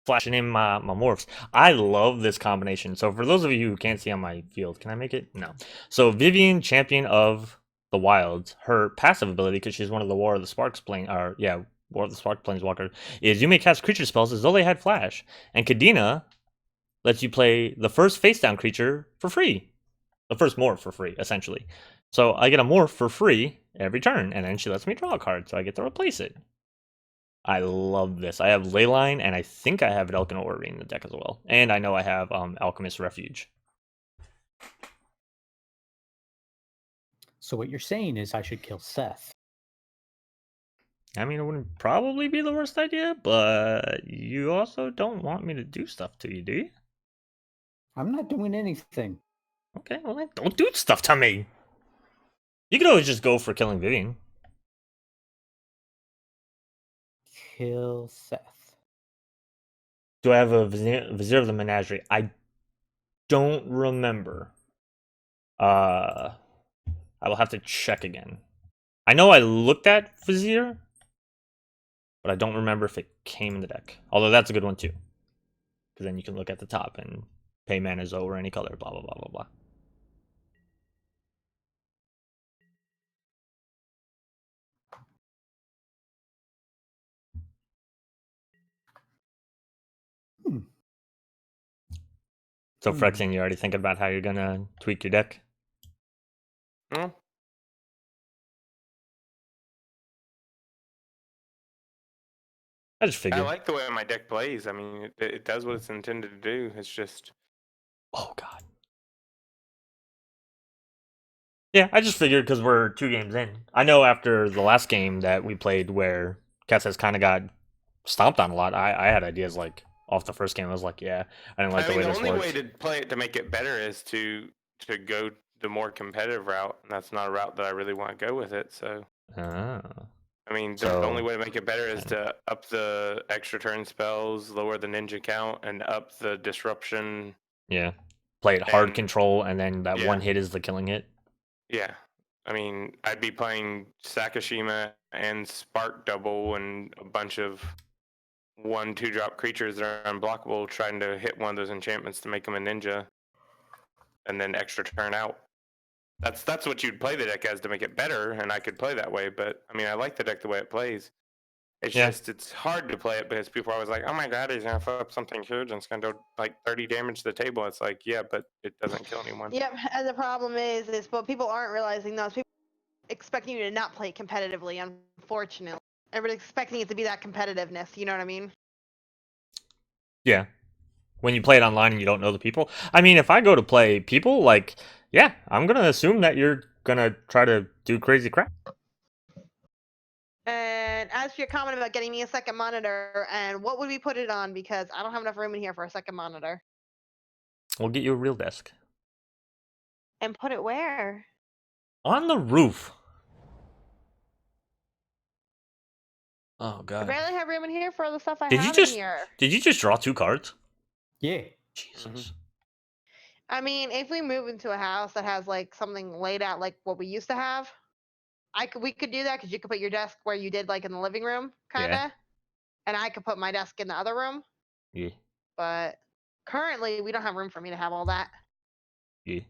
flashing in my morphs? I love this combination. So for those of you who can't see on my field, can I make it? No. So Vivian, Champion of the Wilds, her passive ability, because she's one of the War of the Sparks War of the Spark Planeswalker, is you may cast creature spells as though they had flash. And Kadena lets you play the first face down creature for free. The first morph for free, essentially. So I get a morph for free every turn, and then she lets me draw a card, so I get to replace it. I love this. I have Leyline, and I think I have Elkin Orrery in the deck as well. And I know I have Alchemist Refuge. what you're saying is I should kill Seth. I mean, it wouldn't probably be the worst idea, but you also don't want me to do stuff to you, do you? I'm not doing anything. Okay, well then don't do stuff to me. You could always just go for killing Vivian. Kill Seth. Do I have a Vizier of the Menagerie? I don't remember. I will have to check again. I know I looked at Vizier, but I don't remember if it came in the deck. Although that's a good one too. Because then you can look at the top and pay mana Zoe or any color, blah, blah, blah, blah, blah. So, Phyrexian, you already thinking about how you're going to tweak your deck? Hmm? I just figured. I like the way my deck plays. I mean, it does what it's intended to do. It's just... Oh, God. Yeah, I just figured because we're 2 games in. I know after the last game that we played where Kess's kind of got stomped on a lot, I had ideas like off the first game. I was like, yeah, I didn't like the way this the only works. way to play it to make it better is to go the more competitive route. And that's not a route that I really want to go with it. So, Ah. I mean, So- the only way to make it better is to up the extra turn spells, lower the ninja count, and up the disruption Yeah. Play it hard And- control, and then that Yeah. one hit is the killing hit. Yeah. I mean, I'd be playing Sakashima and Spark Double and a bunch of 1-2 drop creatures that are unblockable, trying to hit one of those enchantments to make them a ninja, and then extra turn out. That's what you'd play the deck as to make it better, and I could play that way. But I mean, I like the deck the way it plays. It's Yeah. just it's hard to play it because people are always like, "Oh my god, he's gonna flip up something huge and it's gonna do like 30 damage to the table." It's like, yeah, but it doesn't kill anyone. Yep, and the problem is what people aren't realizing though is people expecting you to not play competitively, unfortunately. Everybody's expecting it to be that competitiveness, you know what I mean? Yeah. When you play it online and you don't know the people. I mean, if I go to play people, like, yeah, I'm gonna assume that you're gonna try to do crazy crap. And as for your comment about getting me a second monitor, and what would we put it on? Because I don't have enough room in here for a second monitor. We'll get you a real desk. And put it where? On the roof. Oh I god. barely have room in here for the stuff I Did you have just in here. did you just draw 2 cards? Yeah. Jesus. I mean, if we move into a house that has like something laid out like what we used to have, we could do that because you could put your desk where you did like in the living room, kind of, Yeah. and I could put my desk in the other room. Yeah. But currently, we don't have room for me to have all that. Yeah.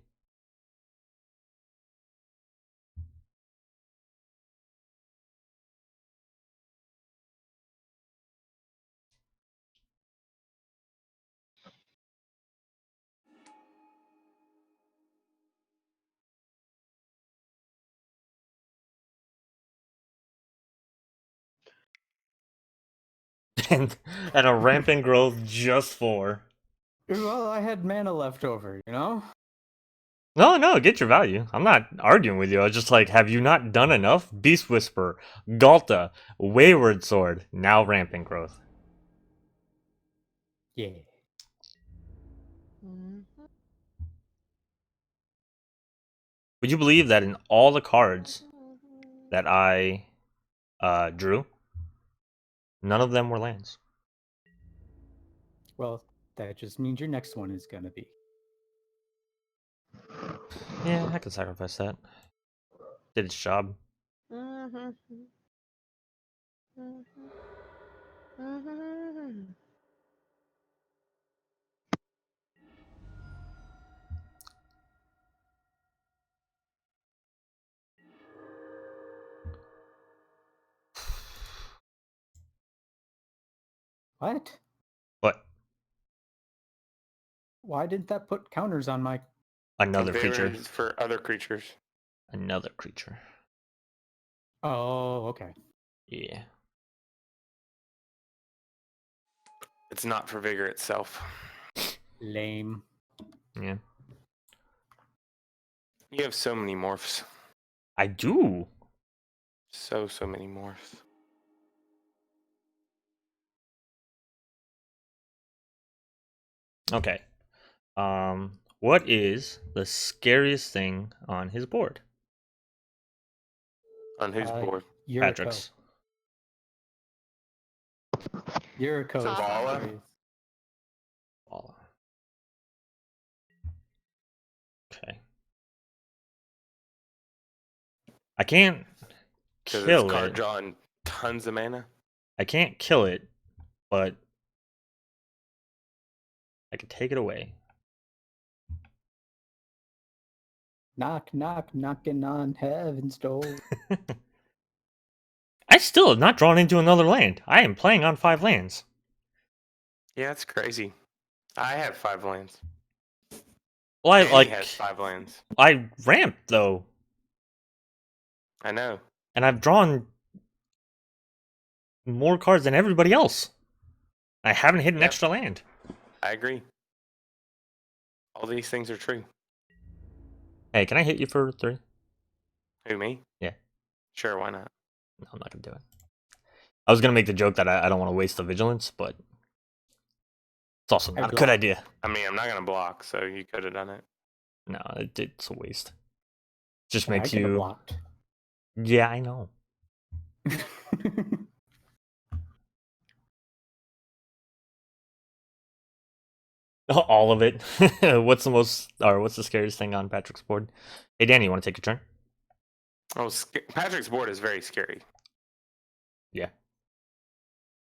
and a rampant growth just for. Well, I had mana left over, you know? No, get your value. I'm not arguing with you. I was just like, have you not done enough? Beast Whisper, Ghalta, Wayward Sword, now rampant growth. Yeah. Would you believe that in all the cards that I drew, none of them were lands? Well, that just means your next one is gonna be. Yeah, I can sacrifice that. Did its job. What? What? Why didn't that put counters on my? Another They creature. were for other creatures. Another creature. Oh, okay. Yeah. It's not for Vigor itself. Lame. Yeah. You have so many morphs. I do. So many morphs. Okay. What is the scariest thing on his board? On whose board? Yuriko. Patrick's. Yuriko. Zavala? Okay. I can't Because kill it's card it. drawing tons of mana. I can't kill it, but I can take it away. Knock, knock, knocking on heaven's door. I still have not drawn into another land. I am playing on 5 lands. Yeah, it's crazy. I have 5 lands. Well, Danny has 5 lands. I ramped though, I know. and I've drawn more cards than everybody else. I haven't hit an Yep. extra land. I agree. All these things are true. Hey, can I hit you for 3? Who, me? Yeah. Sure, why not? No, I'm not gonna do it. I was gonna make the joke that I don't want to waste the vigilance, but it's also not a good idea. I mean, I'm not going to block, so you could have done it. No, it's a waste. Just I makes could have you. blocked. Yeah, I know. All of it. What's the scariest thing on Patrick's board? Hey, Danny, you want to take your turn? Oh, Patrick's board is very scary. Yeah.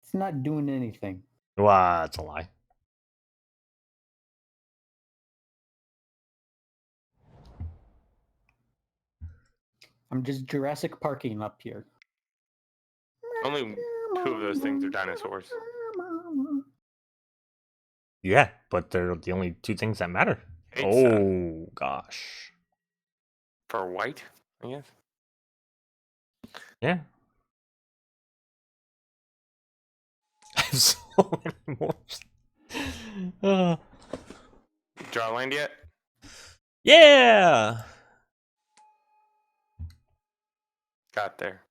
It's not doing anything. Wow, that's a lie. I'm just Jurassic Parking up here. Only 2 of those things are dinosaurs. Yeah, but they're the only 2 things that matter. Oh, gosh. For white, I guess. Yeah. I have so many more. Draw land yet? Yeah! Got there.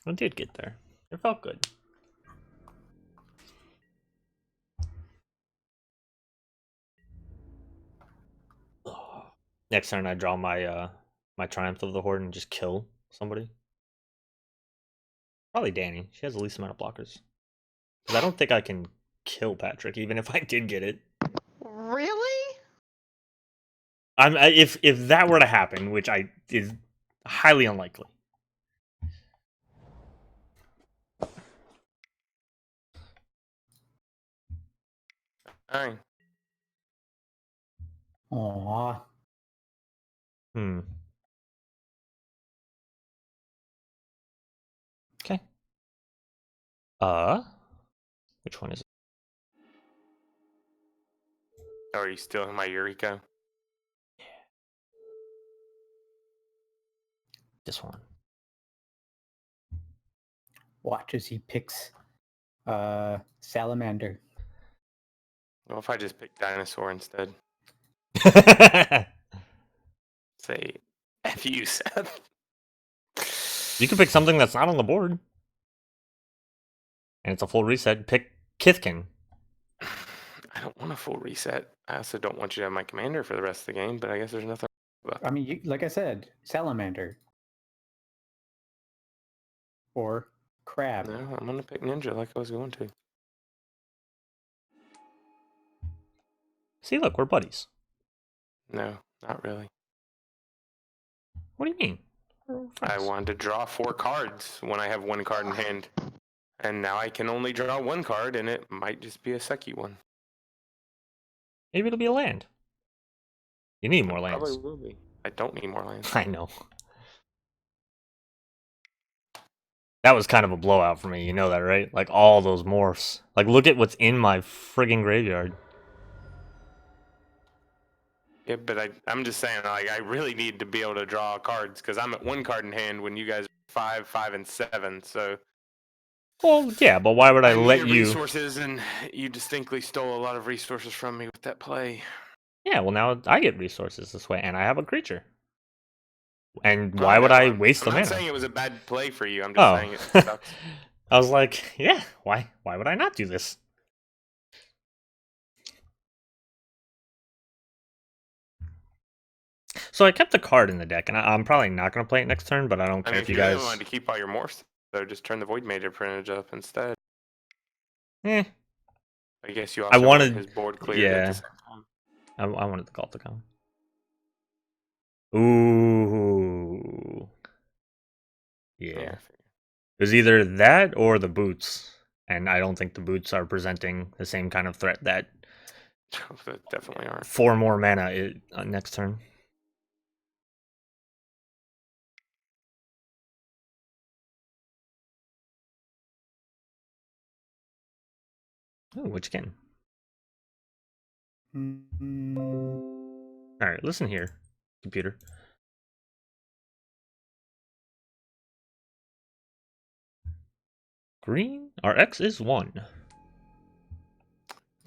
I did get there. It felt good. Next turn I draw my my Triumph of the Horde and just kill somebody. Probably Danny. She has the least amount of blockers. Because I don't think I can kill Patrick, even if I did get it. Really? If that were to happen, which is highly unlikely. Alright. Aww. Okay. Which one is it? Are you stealing my Yuriko? This one. Watch as he picks Salamander. Well, if I just pick dinosaur instead. Say, F you, Seth. You can pick something that's not on the board. And it's a full reset. Pick Kithkin. I don't want a full reset. I also don't want you to have my commander for the rest of the game, but I guess there's nothing about I mean, like I said, Salamander. Or Crab. No, I'm going to pick Ninja like I was going to. See, look, we're buddies. No, not really. What do you mean? I wanted to draw 4 cards when I have 1 card in hand. And now I can only draw 1 card, and it might just be a sucky one. Maybe it'll be a land. You need more lands. Probably will be. I don't need more lands. I know. That was kind of a blowout for me, you know that, right? Like, all those morphs. Like, look at what's in my friggin' graveyard. Yeah, but I'm just saying, like, I really need to be able to draw cards, because I'm at 1 card in hand when you guys are 5, and 7, so... Well, yeah, but why would I let you... resources, and you distinctly stole a lot of resources from me with that play. Yeah, well, now I get resources this way, and I have a creature. And why would I waste the mana? I'm not saying it was a bad play for you, I'm just saying it sucks. I was like, yeah, why would I not do this? So I kept the card in the deck, and I'm probably not going to play it next turn, but I don't care if you guys... really wanted to keep all your morphs, so just turn the Void Major percentage up instead. I guess you also wanted his board cleared at the same time. I wanted the Ghalta come. Ooh. Yeah. It was either that or the boots. And I don't think the boots are presenting the same kind of threat that... That definitely aren't. 4 more mana next turn. Oh, which skin? Alright, listen here, computer. Green? Our X is 1.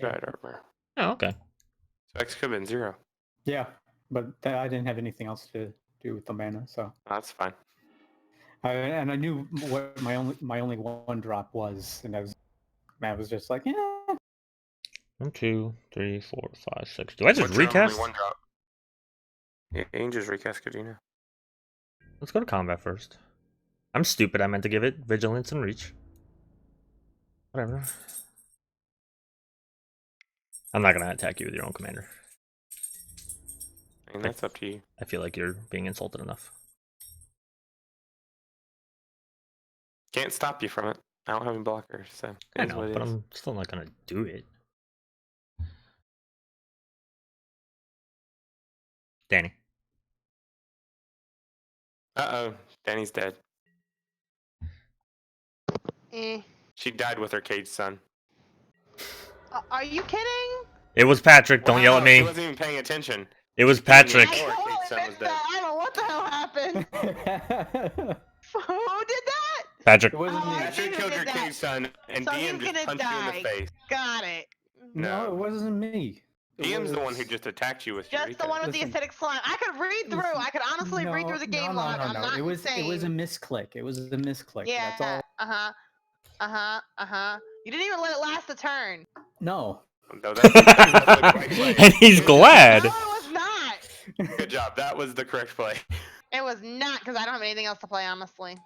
Right, armor. Oh, okay. So X could have been 0. Yeah, but I didn't have anything else to do with the mana, so... That's fine. And I knew what my only 1 drop was, and I was just like, yeah. 1, 2, 3, 4, 5, 6. Do I just recast? Only 1 drop? Yeah, you can just recast Kadena. Let's go to combat first. I'm stupid. I meant to give it vigilance and reach. Whatever. I'm not gonna attack you with your own commander. I mean, that's up to you. I feel like you're being insulted enough. Can't stop you from it. I don't have any blockers, so I it is know, what it but is. I'm still not gonna do it. Danny. Uh-oh, Danny's dead. Eh. She died with her caged son. Are you kidding? It was Patrick. Don't yell at Wow, me. She wasn't even paying attention. It was She didn't Patrick. even I know her totally caged son was missed dead. that. I don't know what the hell happened. Who did that? Patrick. It wasn't Oh, me. I Patrick knew killed who your did that. caged son, and So he's DM just gonna punched you in die. the face. Got it. No, No. it wasn't me. It DM's the one was- who just attacked you with Just the Yuriko. one with Listen. the acidic slime. I could read through. Listen, I could honestly read through the game log. I'm not It was insane. a misclick. It was a misclick. Yeah. That's all. You didn't even let it last a turn. No. No, that's the correct play. And he's Good job. glad. No, it was not. Good job. That was the correct play. It was not because I don't have anything else to play, honestly.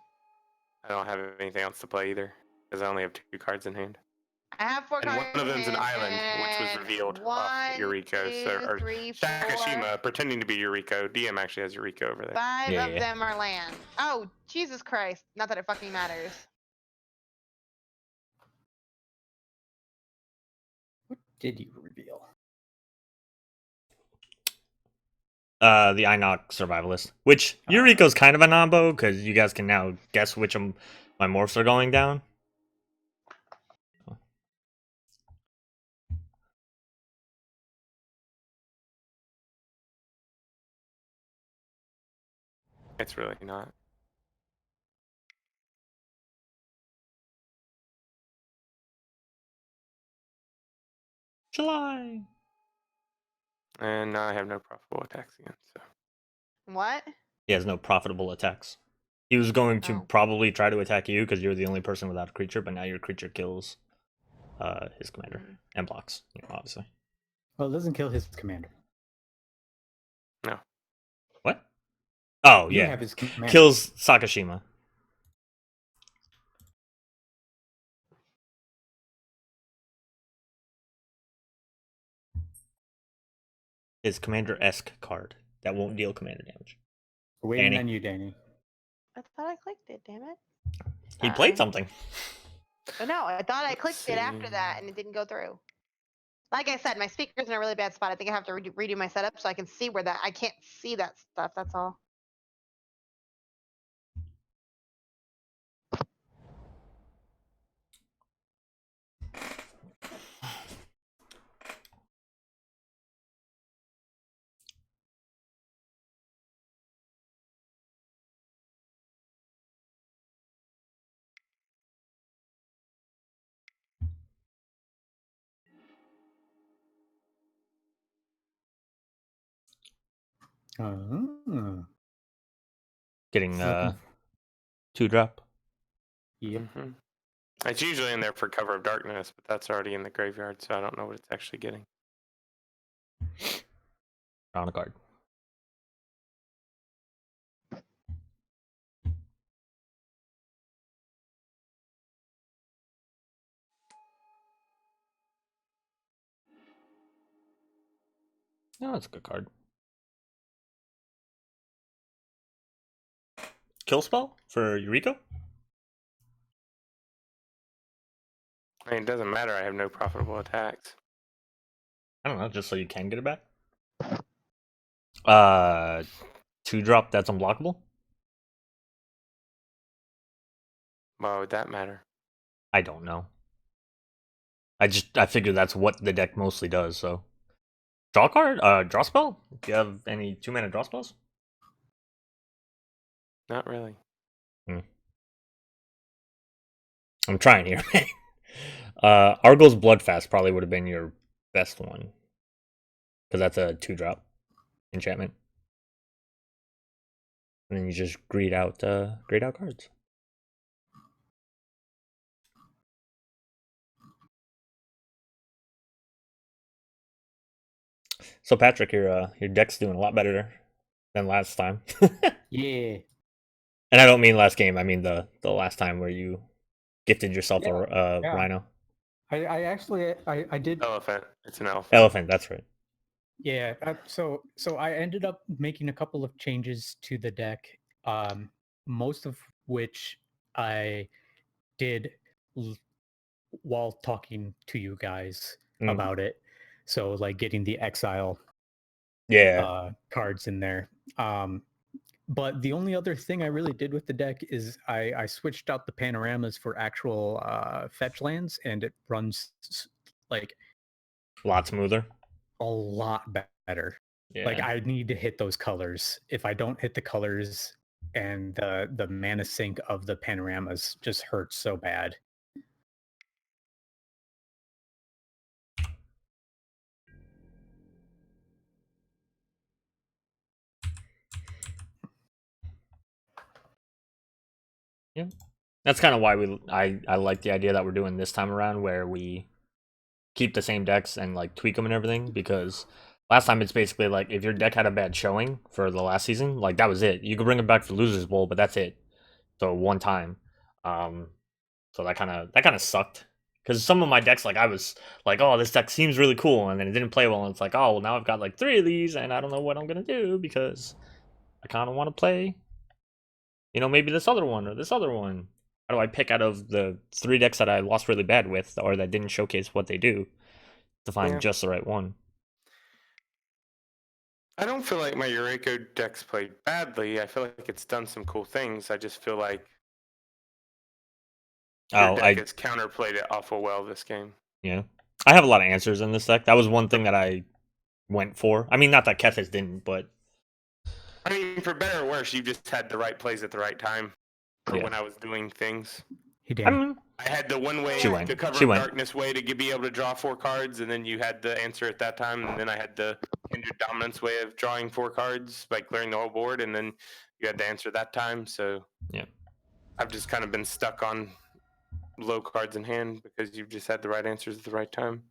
I don't have anything else to play either, because I only have 2 cards in hand. I have 4 And cards. one of them's an in island, hand, which was revealed off one, Yuriko. So, 2, or 3, 4. Takashima pretending to be Yuriko. DM actually has Yuriko over there. 5 Yeah, of yeah. them are land. Oh, Jesus Christ. Not that it fucking matters. What did you reveal? The Inox Survivalist. Which Yuriko's kind of a nombo, because you guys can now guess which of my morphs are going down. It's really not. Shalai. And now I have no profitable attacks again. So What? He has no profitable attacks. He was going to Oh. probably try to attack you because you're the only person without a creature, but now your creature kills his commander and blocks, obviously. Well, it doesn't kill his commander. What? Oh, You yeah. have his commander. Kills Sakashima. His commander-esque card that won't deal commander damage. We're waiting Danny. on you, Danny. I thought I clicked it, damn it. He played Sorry. something. But no, I thought I Let's clicked it after see. that and it didn't go through. Like I said, my speaker's in a really bad spot. I think I have to redo my setup so I can see where that. I can't see that stuff. That's all. Oh. Getting Looking- 2-drop. Yep. Mhm. It's usually in there for cover of darkness, but that's already in the graveyard, so I don't know what it's actually getting. On a card. No, that's a good card. Kill spell for Yuriko? I mean, it doesn't matter. I have no profitable attacks. I don't know, just so you can get it back. 2-drop that's unblockable? Why would that matter? I don't know. I figure that's what the deck mostly does, so. Draw card? Draw spell? Do you have any 2-mana draw spells? Not really. I'm trying here. Argos Bloodfast probably would have been your best one. Because that's a 2-drop enchantment. And then you just grayed out cards. So Patrick, your deck's doing a lot better than last time. Yeah. And I don't mean last game, I mean the last time where you gifted yourself a Yeah. rhino. I actually I did. Elephant. It's an elephant. Elephant, that's right. Yeah. So I ended up making a couple of changes to the deck. Most of which I did while talking to you guys Mm. about it. So like getting the exile Yeah. cards in there. But the only other thing I really did with the deck is I switched out the panoramas for actual fetch lands, and it runs like A lot smoother. a lot better. Like Yeah. I need to hit those colors. If I don't hit the colors, and the mana sink of the panoramas just hurts so bad. Yeah. That's kind of why I like the idea that we're doing this time around, where we keep the same decks and like tweak them and everything, because last time it's basically like if your deck had a bad showing for the last season, like that was it. You could bring it back for Losers Bowl, but that's it. So one time. So that kind of sucked. Because some of my decks, like I was like, oh, this deck seems really cool, and then it didn't play well, and it's like, oh, well, now I've got like 3 of these, and I don't know what I'm gonna do because I kind of want to play, maybe this other one or this other one. How do I pick out of the 3 decks that I lost really bad with, or that didn't showcase what they do, to find Yeah. just the right one? I don't feel like my Yuriko deck's played badly. I feel like it's done some cool things. I just feel like your Oh, deck has counterplayed it awful well this game. yeah, I have a lot of answers in this deck. That was one thing that I went for. I mean, not that Kethes didn't, but I mean, for better or worse, you just had the right plays at the right time for Yeah. when I was doing things. Hey I Dan, mean, I had the one way, She went. the cover She of went. darkness way to be able to draw 4 cards, and then you had the answer at that time, and then I had the Kindred Dominance way of drawing 4 cards by clearing the whole board, and then you had the answer that time. So Yeah. I've just kind of been stuck on low cards in hand because you've just had the right answers at the right time.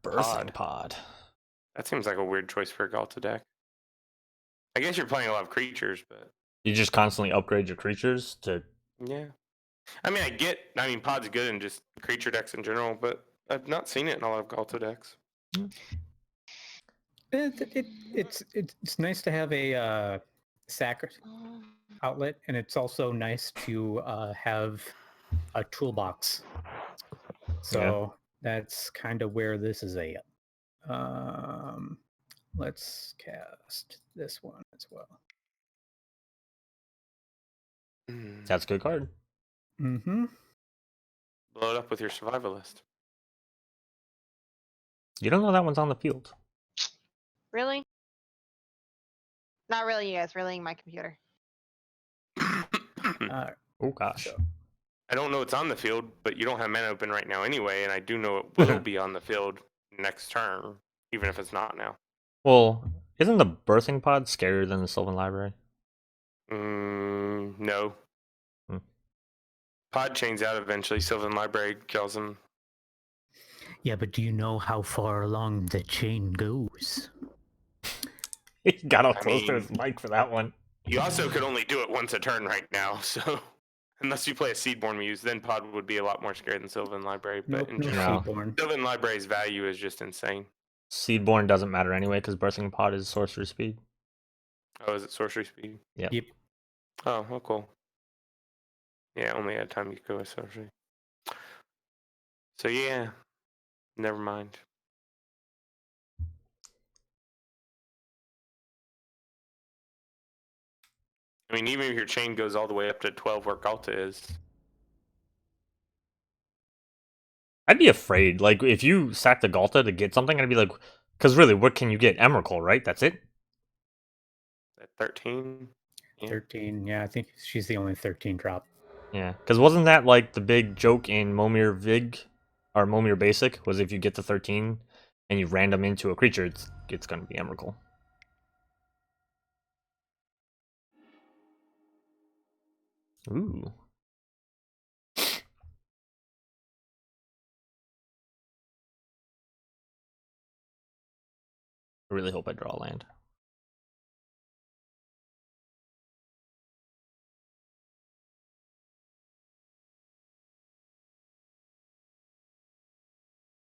Birthing Pod. That seems like a weird choice for a Ghalta deck. I guess you're playing a lot of creatures, but You just constantly upgrade your creatures to. yeah. I mean, Pod's good in just creature decks in general, but I've not seen it in a lot of Ghalta decks. it's nice to have a sack outlet, and it's also nice to have a toolbox. So that's kind of where this is at. Let's cast this one as well. That's a good card. Mm-hmm. Blow it up with your survivalist. You don't know that one's on the field. Really? Not really, you guys. Really, my computer. Oh gosh. So, I don't know it's on the field, but you don't have mana open right now anyway, and I do know it will be on the field next turn, even if it's not now. Well, isn't the Birthing Pod scarier than the Sylvan Library? No. Hmm. Pod chains out eventually. Sylvan Library kills him. yeah, but do you know how far along the chain goes? He got all I close to mean- his mic for that one. You also could only do it once a turn right now, so unless you play a Seedborn Muse, then Pod would be a lot more scary than Sylvan Library. But Nope, in no general, Seedborn. Sylvan Library's value is just insane. Seedborn doesn't matter anyway because Birthing Pod is sorcery speed. Oh, is it sorcery speed? Yep. Yep. Oh, cool. Yeah, only at time you go with sorcery. So yeah, never mind. I mean, even if your chain goes all the way up to 12 where Ghalta is, I'd be afraid. Like, if you sack the Ghalta to get something, I'd be like, because really, what can you get? Emrakul, right? That's it? at 13, yeah. 13. Yeah, I think she's the only 13 drop. Yeah. Because wasn't that like the big joke in Momir Vig, or Momir Basic, was if you get to 13 and you random into a creature, it's going to be Emrakul. Ooh. I really hope I draw a land.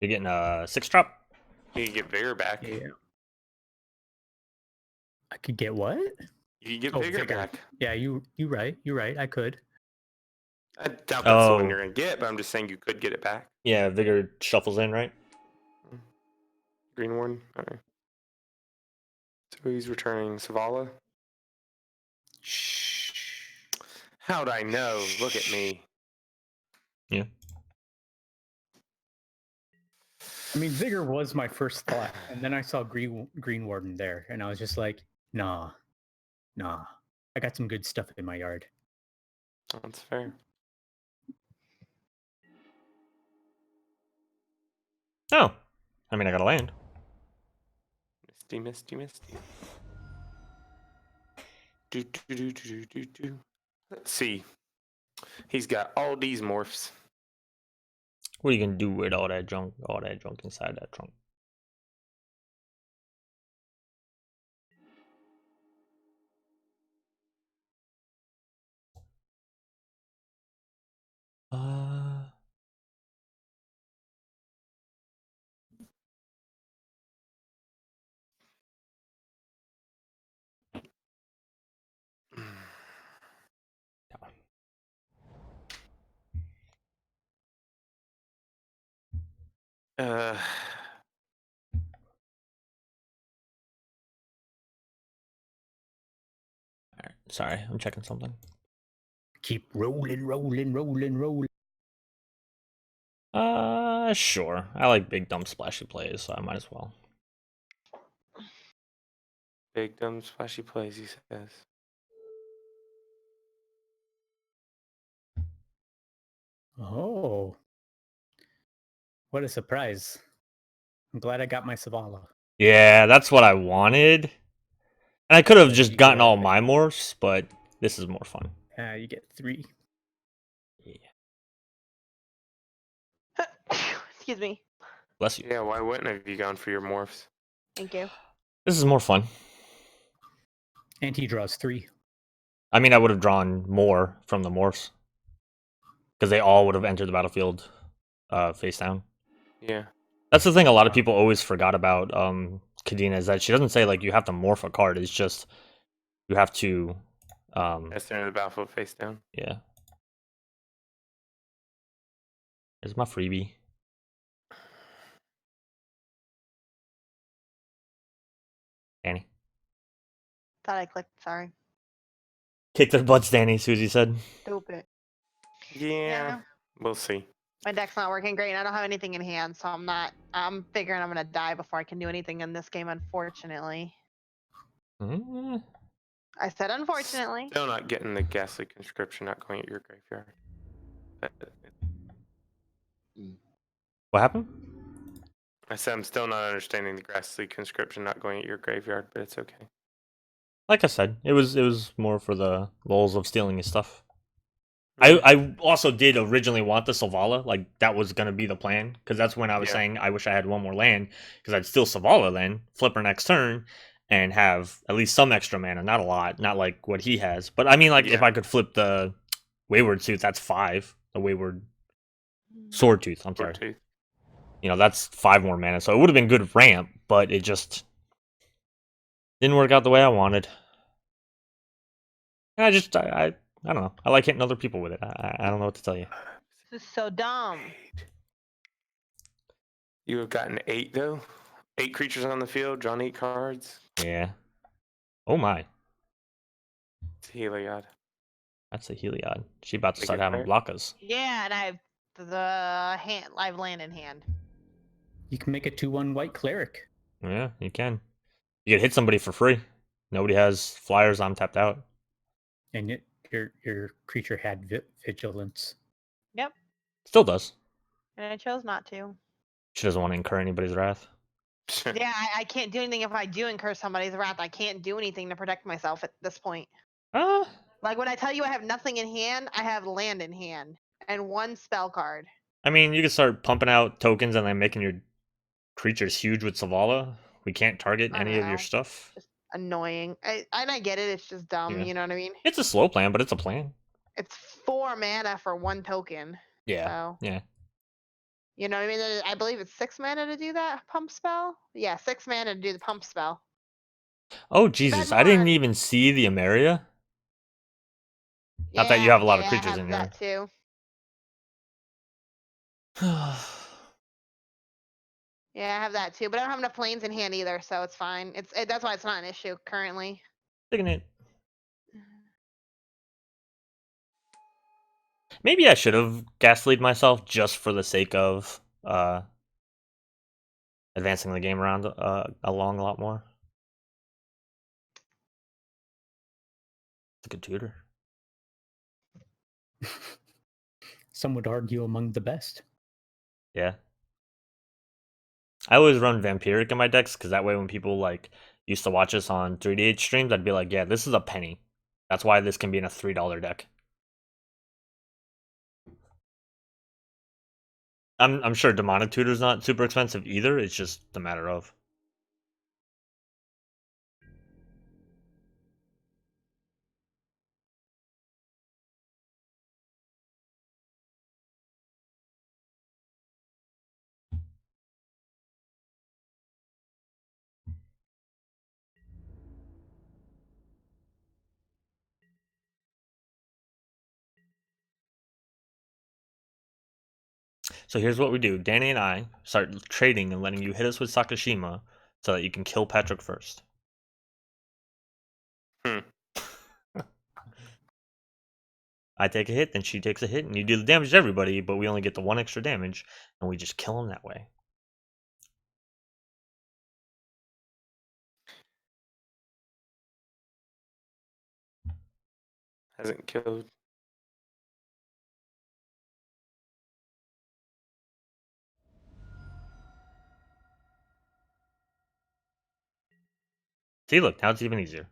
You're getting a 6-drop. You can get Vigor back. Yeah. I could get what? You can get Oh, Vigor Vigor. back. Yeah, you right. You're right. I could. I doubt that's the one Oh. you're gonna get, but I'm just saying you could get it back. Yeah, Vigor shuffles in, right? Green Warden. Alright. So he's returning Savala. Shh. How'd I know? Look at me. Yeah. I mean, Vigor was my first thought, and then I saw Green Warden there, and I was just like, nah. I got some good stuff in my yard. That's fair. Oh. I mean, I got a land. Misty. Do. Let's see. He's got all these morphs. What are you gonna do with all that junk inside that trunk? Uh, Alright, sorry, I'm checking something. Keep rolling. Sure. I like big, dumb, splashy plays, so I might as well. big dumb splashy plays, he says. Oh. What a surprise. I'm glad I got my Savala. Yeah, that's what I wanted. And I could have So just you gotten get- all my morphs, but this is more fun. You get 3. Yeah. Excuse me. Bless you. Yeah, why wouldn't have you gone for your morphs? Thank you. This is more fun. And he draws 3. I mean, I would have drawn more from the morphs. Because they all would have entered the battlefield face down. Yeah. That's the thing a lot of people always forgot about Kadena, is that she doesn't say, like, you have to morph a card. It's just, you have to... That's the battlefield face down. Yeah. Here's my freebie. Danny. Thought I clicked. Sorry. Kick their butts, Danny, Susie said. Stupid. Yeah. We'll see. My deck's not working great, and I don't have anything in hand, so I'm figuring I'm gonna die before I can do anything in this game, unfortunately. Mm. I said unfortunately. Still not getting the ghastly conscription not going at your graveyard. What happened? I said I'm still not understanding the ghastly conscription not going at your graveyard, but it's okay. Like I said, it was more for the lulz of stealing his stuff. I also did originally want the Savala, like that was gonna be the plan, because that's when I was saying I wish I had one more land, because I'd steal Savala then, flip her next turn, and have at least some extra mana, not a lot, not like what he has. But I mean, like if I could flip the Wayward Tooth, that's 5. The Wayward Sword Tooth, I'm sorry. Tooth. You know, that's 5 more mana, so it would have been good ramp, but it just didn't work out the way I wanted. And I don't know. I like hitting other people with it. I don't know what to tell you. This is so dumb. You have gotten 8 though. 8 creatures on the field, drawn 8 cards. Yeah. Oh my. It's Heliod. That's a Heliod. She about to Make start it having fire. blockers. Yeah, and I have the live land in hand. You can make a 2/1 white cleric. Yeah, you can. You could hit somebody for free. Nobody has flyers. I'm tapped out. And your creature had vigilance. Yep. Still does. And I chose not to. She doesn't want to incur anybody's wrath. Yeah, I can't do anything if I do incur somebody's wrath. I can't do anything to protect myself at this point. Like when I tell you I have nothing in hand, I have land in hand and 1 spell card. I mean, you could start pumping out tokens and then making your creatures huge with Savala. We can't target I any of your know. stuff. Just annoying. I get it. It's just dumb. Yeah. You know what I mean? It's a slow plan, but it's a plan. It's 4 mana for 1 token. Yeah. So. Yeah. You know what I mean? I believe it's 6 mana to do that pump spell. Yeah, 6 mana to do the pump spell. Oh, Spend Jesus. more I didn't on- even see the Emeria. Yeah, Not that you have a lot of I creatures have in that too. here. Yeah, I have that too, but I don't have enough planes in hand either, so it's fine. That's why it's not an issue currently. Taking it. Maybe I should have gaslighted myself just for the sake of advancing the game around along a lot more. It's a good tutor. Some would argue among the best. Yeah. I always run Vampiric in my decks because that way when people like used to watch us on 3DH streams, I'd be like, yeah, this is a penny. That's why this can be in a $3 deck. I'm sure Demonic Tutor's not super expensive either. It's just a matter of. So here's what we do. Danny and I start trading and letting you hit us with Sakashima so that you can kill Patrick first. Hmm. I take a hit, then she takes a hit, and you do the damage to everybody, but we only get the 1 extra damage, and we just kill him that way. Hasn't killed. See, look, now it's even easier.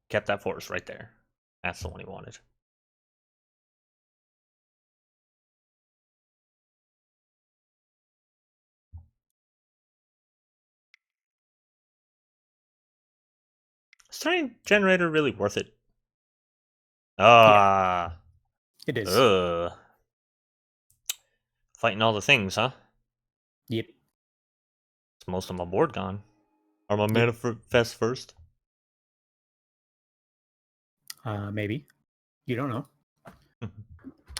Kept that force right there. That's the one he wanted. Is Terrain Generator really worth it? Ah. It is. Ugh. Fighting all the things, huh? Yep. It's most of my board gone. Are my Yep. manifest first? Maybe. You don't know.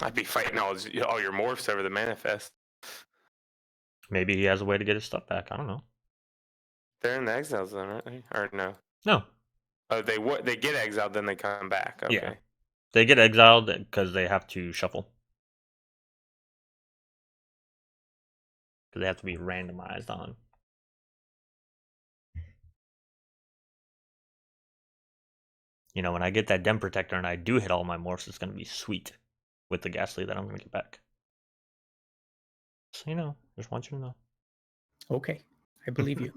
I'd be fighting all your morphs over the manifest. Maybe he has a way to get his stuff back. I don't know. They're in the exile zone, aren't they? Or no? No. Oh, they get exiled, then they come back. Okay. Yeah. They get exiled because they have to shuffle. Because they have to be randomized on. You know, when I get that Dem Protector and I do hit all my morphs, it's going to be sweet with the Ghastly that I'm going to get back. So, you know, just want you to know. Okay. I believe you.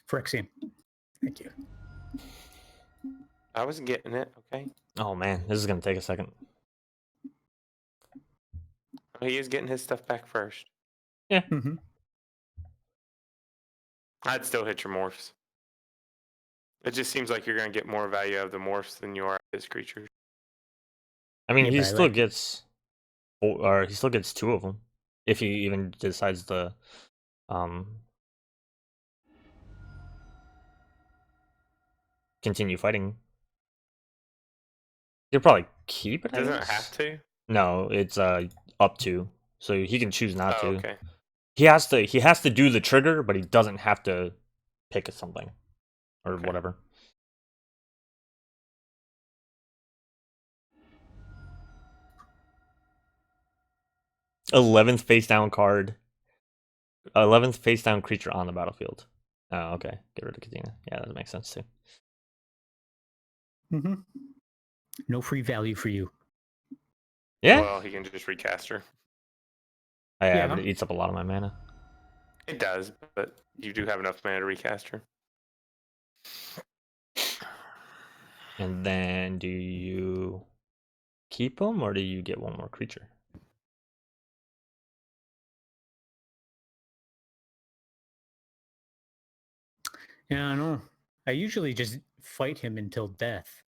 Phyrexian. Thank you. I wasn't getting it. Okay. Oh, man. This is going to take a second. Oh, he is getting his stuff back first. Yeah. Mm-hmm. I'd still hit your morphs. It just seems like you're going to get more value out of the morphs than you are out of his creatures. I mean, Yeah, he but still gets... Or he still gets 2 of them. If he even decides to... continue fighting. He'll probably keep it, I Doesn't it guess? have to? No, it's up to. So he can choose not Oh, to. okay. He has to do the trigger, but he doesn't have to pick something. Or Okay. whatever. '11th face down card. 11th face down creature on the battlefield. Oh, okay. Get rid of Kadena. Yeah, that makes sense too. Mm-hmm. No free value for you. Yeah. Well, he can just recast her. Yeah, Yeah. but it eats up a lot of my mana. It does, but you do have enough mana to recast her. And then do you keep him or do you get one more creature? Yeah, I know. I usually just fight him until death.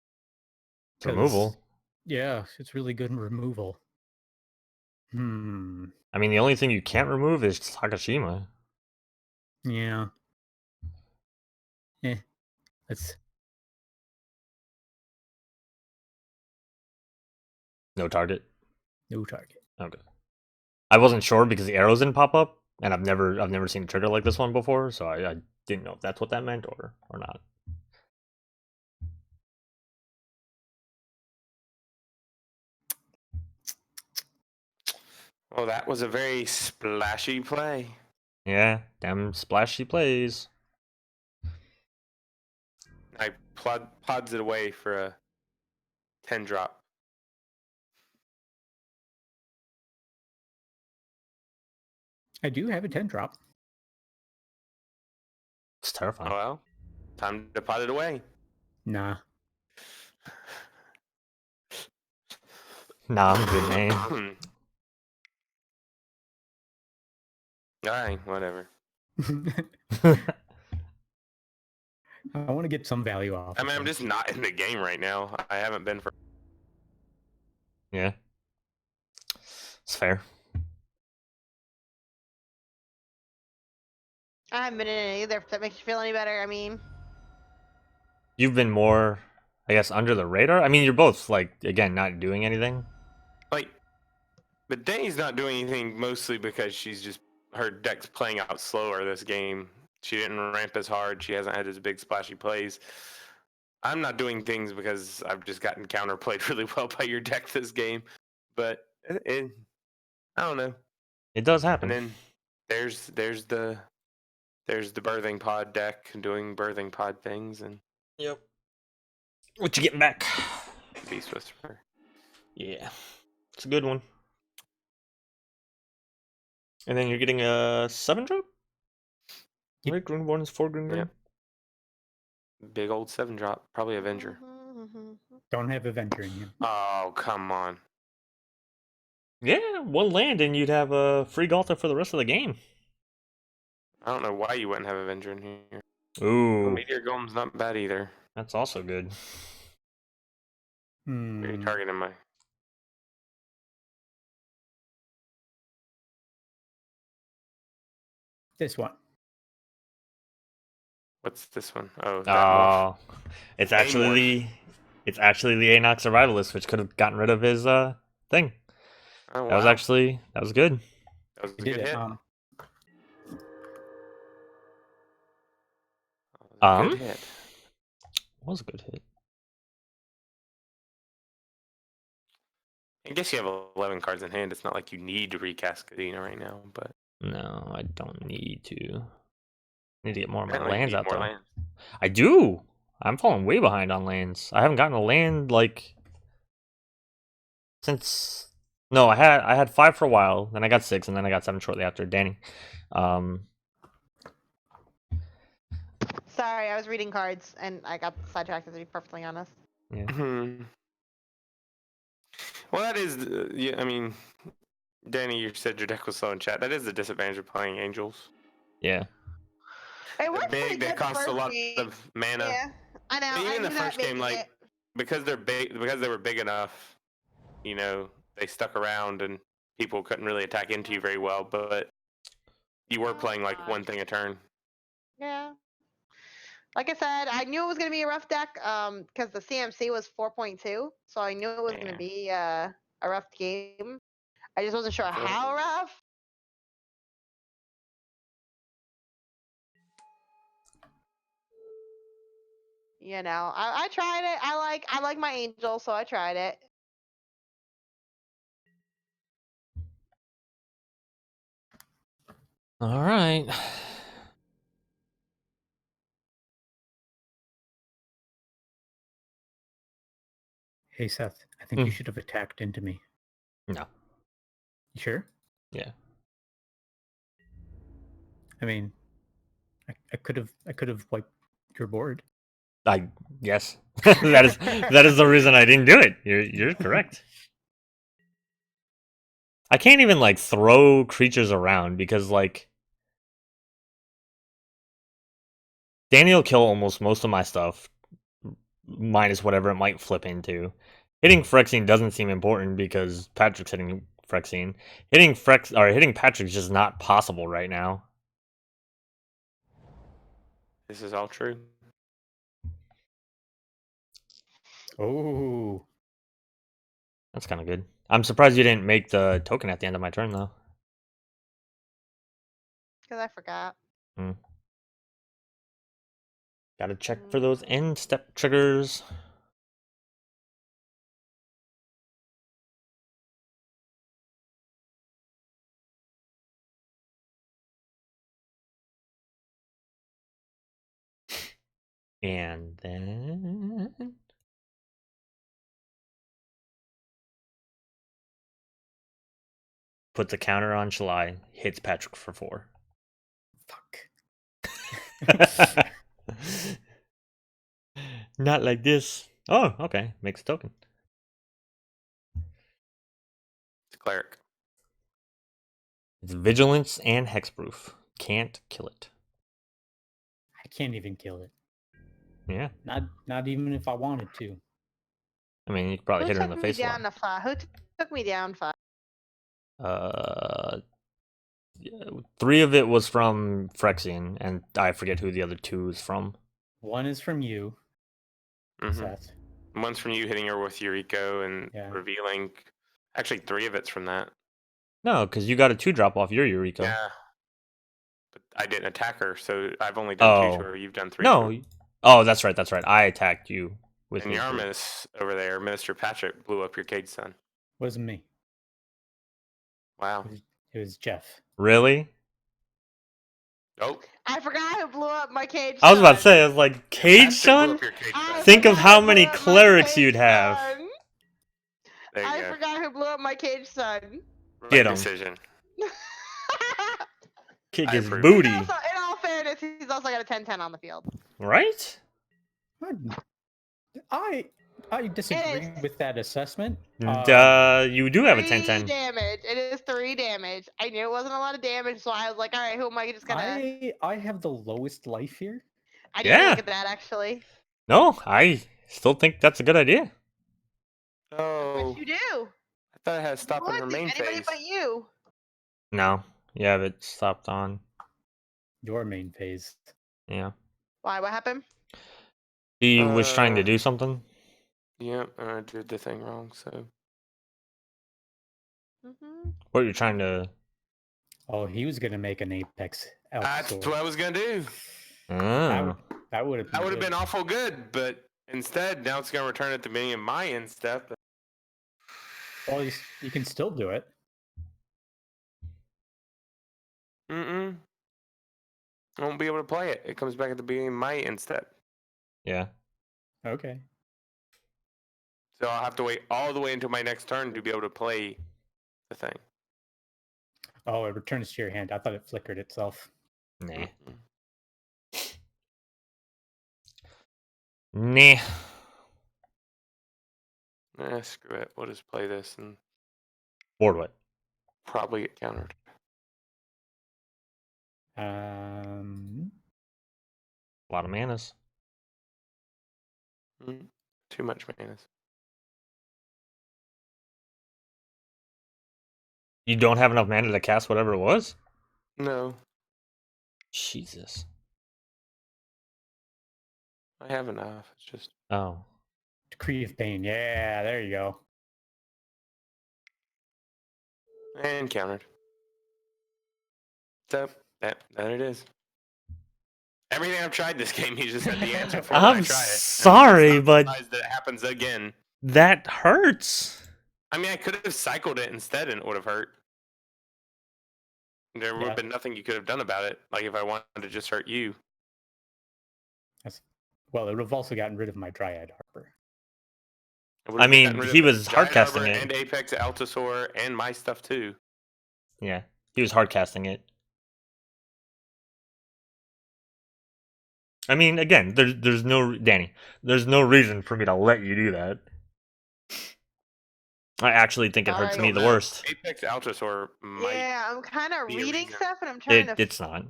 'Cause, Removal. Yeah, it's really good in removal. I mean, the only thing you can't remove is Takashima. Yeah. Let's. No target. No target. Okay. I wasn't sure because the arrows didn't pop up, and I've never seen a trigger like this one before, so I didn't know if that's what that meant or not. Well, that was a very splashy play. Yeah, damn splashy plays. I pods it away for a 10 drop. I do have a 10 drop. It's terrifying. Oh well, time to pod it away. Nah. Nah, I'm good, man. Alright, whatever. I want to get some value off. I mean, I'm just not in the game right now. I haven't been for. Yeah. It's fair. I haven't been in it either. If that makes you feel any better, I mean. You've been more, I guess, under the radar. I mean, you're both like again not doing anything. Like, but Danny's not doing anything mostly because she's just her deck's playing out slower this game. She didn't ramp as hard. She hasn't had as big splashy plays. I'm not doing things because I've just gotten counterplayed really well by your deck this game. But I don't know. It does happen. And then there's the birthing pod deck doing birthing pod things and. Yep. What you getting back? Beast Whisperer. Yeah, it's a good one. And then you're getting a 7 drop? Yep. Right, Greenborn's 4 green. Yep. Big old 7 drop. Probably Avenger. Don't have Avenger in here. Oh, come on. Yeah, one land and you'd have a free Ghalta for the rest of the game. I don't know why you wouldn't have Avenger in here. Ooh, Meteor Golem's not bad either. that's also good. Are you targeting my... This one. What's this one? Oh, that morph. Oh, it's actually the Anox Survivalist, which could have gotten rid of his thing. Oh, wow. That was good. That was a I good did it. hit. Good hit. Was a good hit. I guess you have 11 cards in hand. It's not like you need to recast Kadena right now, but... No, I don't need to. I need to get more of my Apparently you lands need out more though. lands. I do. I'm falling way behind on lands. I haven't gotten a land like since. No, I had 5 for a while, then I got 6, and then I got 7 shortly after Danny. Sorry, I was reading cards and I got sidetracked, to be perfectly honest. Yeah. Well, that is... yeah, I mean... Danny, you said your deck was slow in chat. That is the disadvantage of playing Angels. Yeah. It worked pretty Big, they good cost a first lot game. of mana. Yeah, I know. But I even the knew that first game, making like, it. because they're big, because they were big enough, you know, they stuck around and people couldn't really attack into you very well. But you were playing like one thing a turn. Yeah. Like I said, I knew it was gonna be a rough deck, because the CMC was 4.2, so I knew it was gonna be a rough game. I just wasn't sure how rough. You know, I tried it. I like my Angel, so I tried it. All right. Hey Seth, I think you should have attacked into me. No. You sure? Yeah. I mean, I could have wiped your board. Yes. that is the reason I didn't do it. You're correct. I can't even like throw creatures around because like Danny will kill almost most of my stuff, minus whatever it might flip into. Hitting Phyrexian doesn't seem important because Patrick's hitting Phyrexian. Hitting Patrick's just not possible right now. This is all true. Oh, That's kind of good. I'm surprised you didn't make the token at the end of my turn though. Because I forgot. Gotta check for those end step triggers. And then puts a counter on Shalai, hits Patrick for 4. fuck. Not like this. Oh, okay. Makes a token. It's a cleric. It's vigilance and hexproof. Can't kill it. I can't even kill it. Yeah. Not even if I wanted to. I mean, you could probably Who hit her in took the me face a down lot. to 5? Who took me down 5? 3 of it was from Phyrexian, and I forget who the other 2 is from. One is from you, Mhm. Seth. One's from you hitting her with Yuriko and Yeah. revealing. Actually, 3 of it's from that. No, because you got a 2-drop off your Yuriko. Yeah. But I didn't attack her, so I've only done 2 to her. You've done 3 to No. her. Oh, that's right. That's right. I attacked you with And me. Yarmus over there, Mr. Patrick, blew up your cage son. Wasn't me. Wow. It was Jeff. Really? Oh. I forgot who blew up my cage. I was about to son. say, I was like, Cage Patrick blew Son? up your cage I son. Think of forgot how who many blew up my clerics cage you'd have. son. There you I go. forgot who blew up my cage son. Right Get 'em. decision. Kick I his approve. booty. Also, in all fairness, he's also got a 10-10 on the field. Right? I disagree with that assessment. You do have a 3 10-10. damage. It is 3 damage. I knew it wasn't a lot of damage, so I was like, all right, who am I just gonna? I have the lowest life here. I didn't Yeah. look at that actually. No, I still think that's a good idea. Oh. What you do? I thought I had to stop on her Would main anybody phase. but you? No, you have it stopped on. Your main phase. Yeah. Why? What happened? He was trying to do something. Yep, and I did the thing wrong, so. What you're trying to... Oh, he was gonna make an Apex. That's Sword. what I was going to do. Oh. That would have been awful good, but instead, now it's going to return at the beginning of my end step. Well, you can still do it. I won't be able to play it. It comes back at the beginning of my end step. Yeah. Okay. So I'll have to wait all the way until my next turn to be able to play the thing. Oh, it returns to your hand. I thought it flickered itself. Nah. Nah. Screw it. We'll just play this and Board what? probably get countered. A lot of manas. Too much manas. You don't have enough mana to cast whatever it was? No, Jesus. I have enough. It's just Oh. Decree of Pain. Yeah, there you go. and countered. So that it is. Everything I've tried this game, you just had the answer for when I I'm try it. sorry, I'm but surprised that it happens again. that hurts. I mean, I could have cycled it instead, and it would have hurt. There would have been nothing you could have done about it. Like if I wanted to just hurt you. Well, it would have also gotten rid of my Dryad Harbor. I mean, he was hardcasting it. And Apex Altasaur and my stuff too. Yeah, he was hardcasting it. I mean, again, there's no Danny. There's no reason for me to let you do that. I actually think it hurts me the worst. Apex Altasaur might. Yeah, I'm kind of be a reading reason. stuff and I'm trying to. It's not.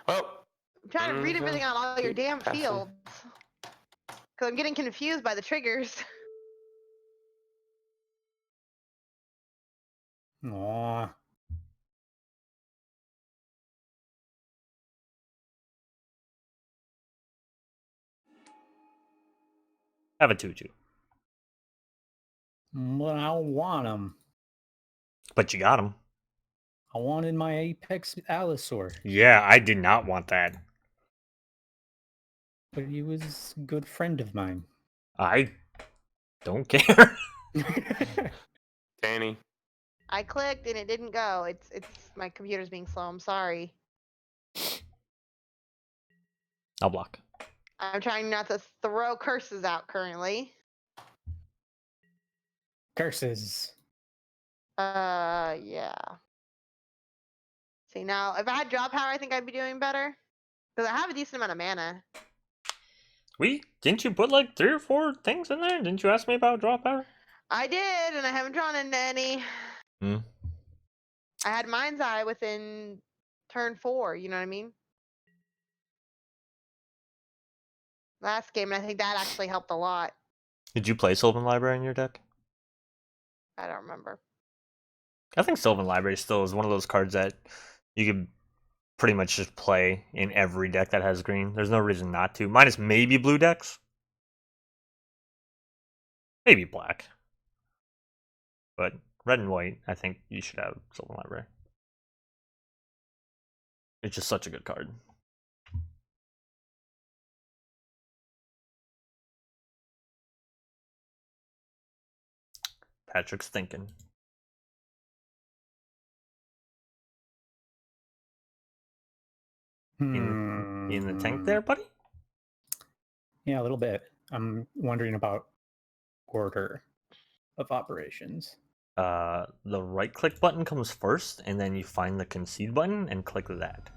Well, I'm trying to read everything on all your damn passing. fields. Because I'm getting confused by the triggers. Aw. Have a 2-2. But I don't want him. But you got him. I wanted my Apex Allosaur, Yeah, I did not want that. but he was a good friend of mine. I don't care. Danny. I clicked and it didn't go. It's my computer's being slow. I'm sorry. I'll block. I'm trying not to throw curses out currently. Curses. Yeah. See, now if I had draw power, I think I'd be doing better because I have a decent amount of mana. Didn't you put like 3 or 4 things in there? Didn't you ask me about draw power? I did, and I haven't drawn into any. Hmm. I had Mind's Eye within turn 4. You know what I mean? Last game, and I think that actually helped a lot. Did you play Sylvan Library in your deck? I don't remember. I think Sylvan Library still is one of those cards that you could pretty much just play in every deck that has green. There's no reason not to. Minus maybe blue decks. Maybe black. But red and white, I think you should have Sylvan Library. It's just such a good card. Patrick's thinking. In the tank there, buddy? Yeah, a little bit. I'm wondering about order of operations. The right click button comes first, and then you find the concede button and click that.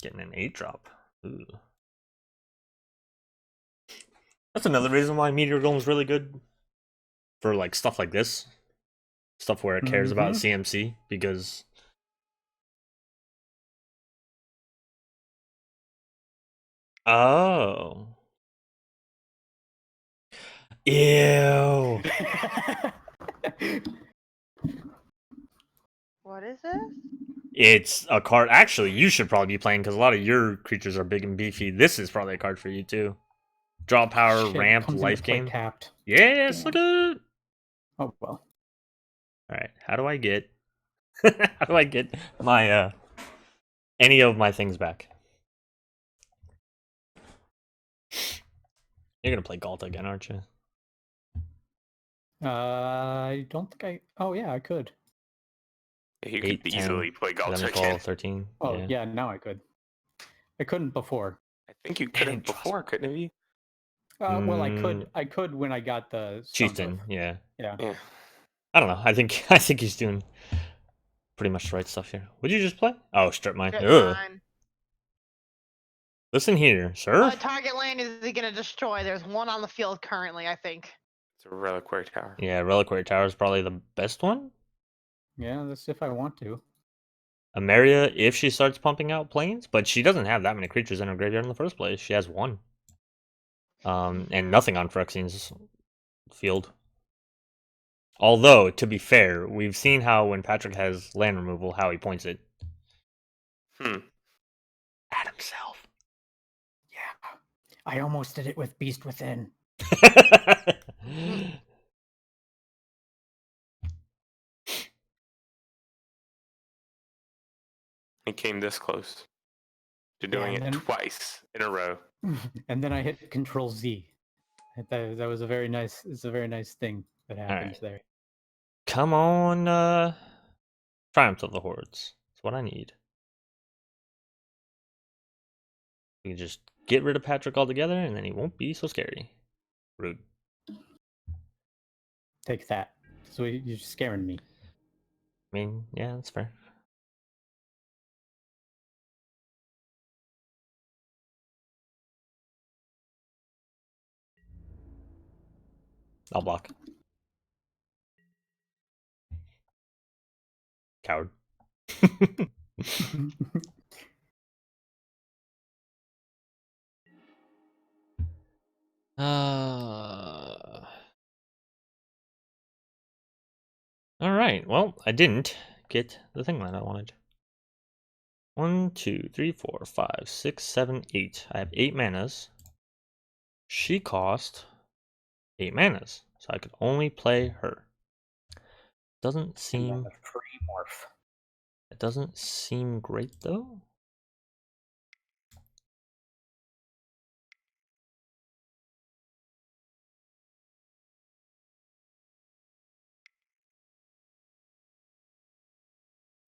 Getting an 8-drop. Ooh. That's another reason why Meteor Golem is really good for like stuff like this. Stuff where it cares about CMC, because oh. Ew. What is this? It's a card. Actually, you should probably be playing because a lot of your creatures are big and beefy. This is probably a card for you too. Draw power, Shit, ramp, comes into life play gain. tapped. Yes, Damn. look at it. Oh well. All right, how do I get? How do I get my any of my things back? You're gonna play Ghalta again, aren't you? I don't think I. Oh yeah, I could. You 8, could 10, easily play Ghalta 11, again. 12, 13. Oh Yeah. yeah, now I could. I couldn't before. I think you could Dang, have trust before, couldn't you? Well, I could. I could when I got the Sons Chieftain, of- yeah. Yeah. Yeah. I don't know. I think he's doing pretty much the right stuff here. Would you just play? Oh, strip mine. Strip Ugh. mine. Listen here, sir. What target land is he gonna destroy? There's one on the field currently, I think. It's a reliquary tower. Yeah, Reliquary Tower is probably the best one. Yeah, that's if I want to. Ameria, if she starts pumping out planes, but she doesn't have that many creatures in her graveyard in the first place. She has 1. And nothing on Phyrexian's field. Although, to be fair, we've seen how when Patrick has land removal, how he points it. At himself. Yeah. I almost did it with Beast Within. He came this close to doing and it then- twice in a row. And then I hit Control Z. That was a very nice. It's a very nice thing that happens there. Come on, Triumph of the Hordes. That's what I need. We can just get rid of Patrick altogether, and then he won't be so scary. Rude. Take that. So you're scaring me. I mean, yeah, that's fair. I'll block. Coward. Alright, well, I didn't get the thing that I wanted. 1, 2, 3, 4, 5, 6, 7, 8. I have 8 manas. She cost 8 manas, so I could only play her. Doesn't seem... free morph. It doesn't seem great, though.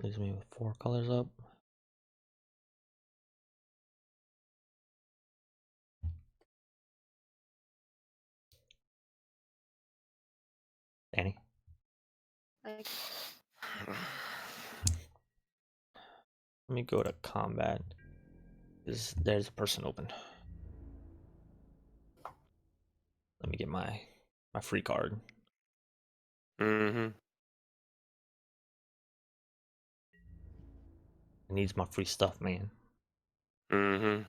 Leaves me with 4 colors up. Danny. Like, Let me go to combat. There's a person open. Let me get my free card. Mm-hmm. It needs my free stuff, man. Mm-hmm.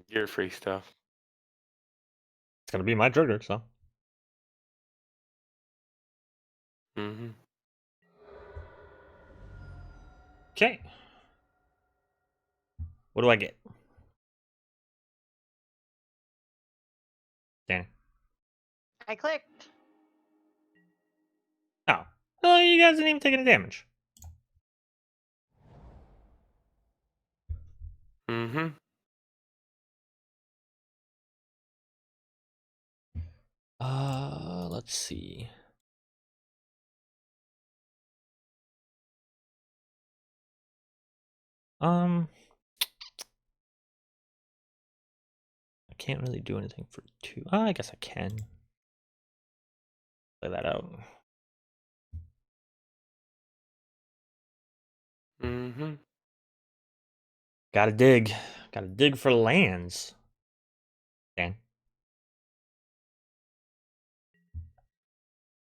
Your free stuff. It's gonna be my trigger, so. Mm-hmm. Okay. What do I get? Danny. I clicked. Oh. Well, you guys didn't even take any damage. Mm-hmm. Let's see. I can't really do anything for 2. I guess I can. Play that out. Mm-hmm. Gotta dig. Gotta dig for lands. Dan.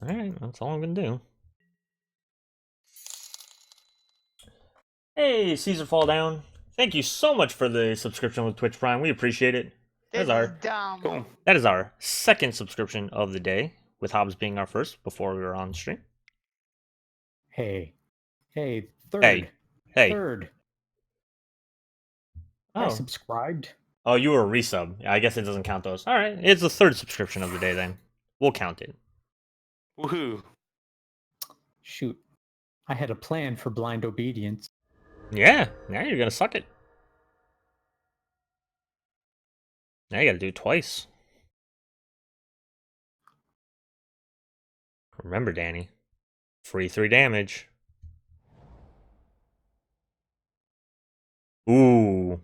Alright, that's all I'm gonna do. Hey, Caesar Fall Down. Thank you so much for the subscription with Twitch Prime. We appreciate it. This is dumb. Cool. That is our second subscription of the day, with Hobbs being our first before we were on stream. Hey, third. Hey. Third. I Oh. subscribed. Oh, you were a resub. I guess it doesn't count those. Alright, it's the third subscription of the day then. We'll count it. Woohoo. Shoot. I had a plan for blind obedience. Yeah, now you're gonna suck it. Now you gotta do it twice. Remember, Danny. Free 3 damage. Ooh.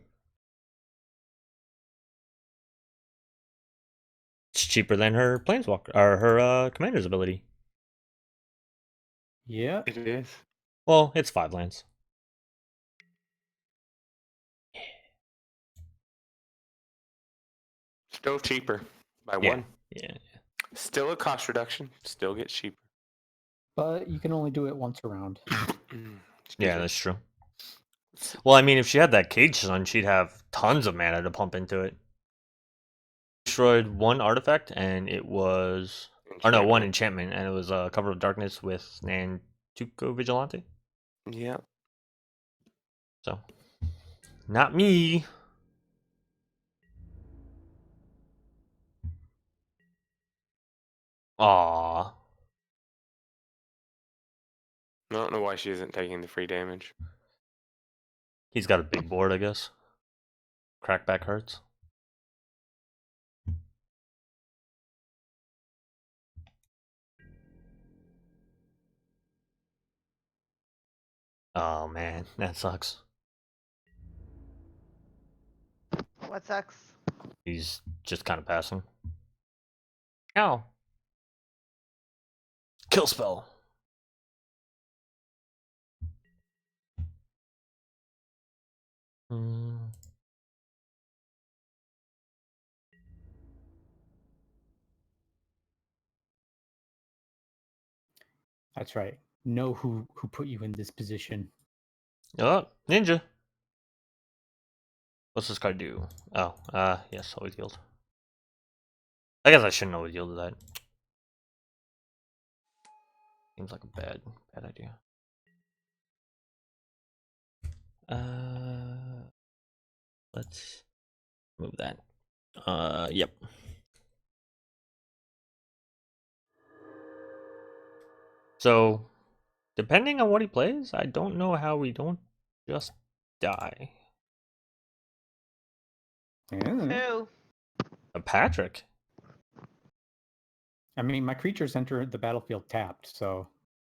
It's cheaper than her planeswalker or her commander's ability. Yeah. It is. Well, it's 5 lands. Still cheaper by Yeah. 1. Yeah. Still a cost reduction. Still gets cheaper. But you can only do it once around. Yeah, that's true. Well, I mean, if she had that Cage Sun, she'd have tons of mana to pump into it. Destroyed 1 artifact, and it was... Or no, 1 enchantment, and it was Cover of Darkness with Nantuko Vigilante. Yeah. So, not me. Aww. I don't know why she isn't taking the free damage. He's got a big board, I guess. Crackback hurts. Oh man, that sucks. What sucks? He's just kind of passing. Ow. Kill spell. That's right. Know who put you in this position. Oh, ninja. What's this card do? Oh, yes, always healed. I guess I shouldn't have yielded that. Seems like a bad idea. Let's move that. Yep. So, depending on what he plays, I don't know how we don't just die. Yeah. Who? Patrick. I mean, my creatures enter the battlefield tapped, so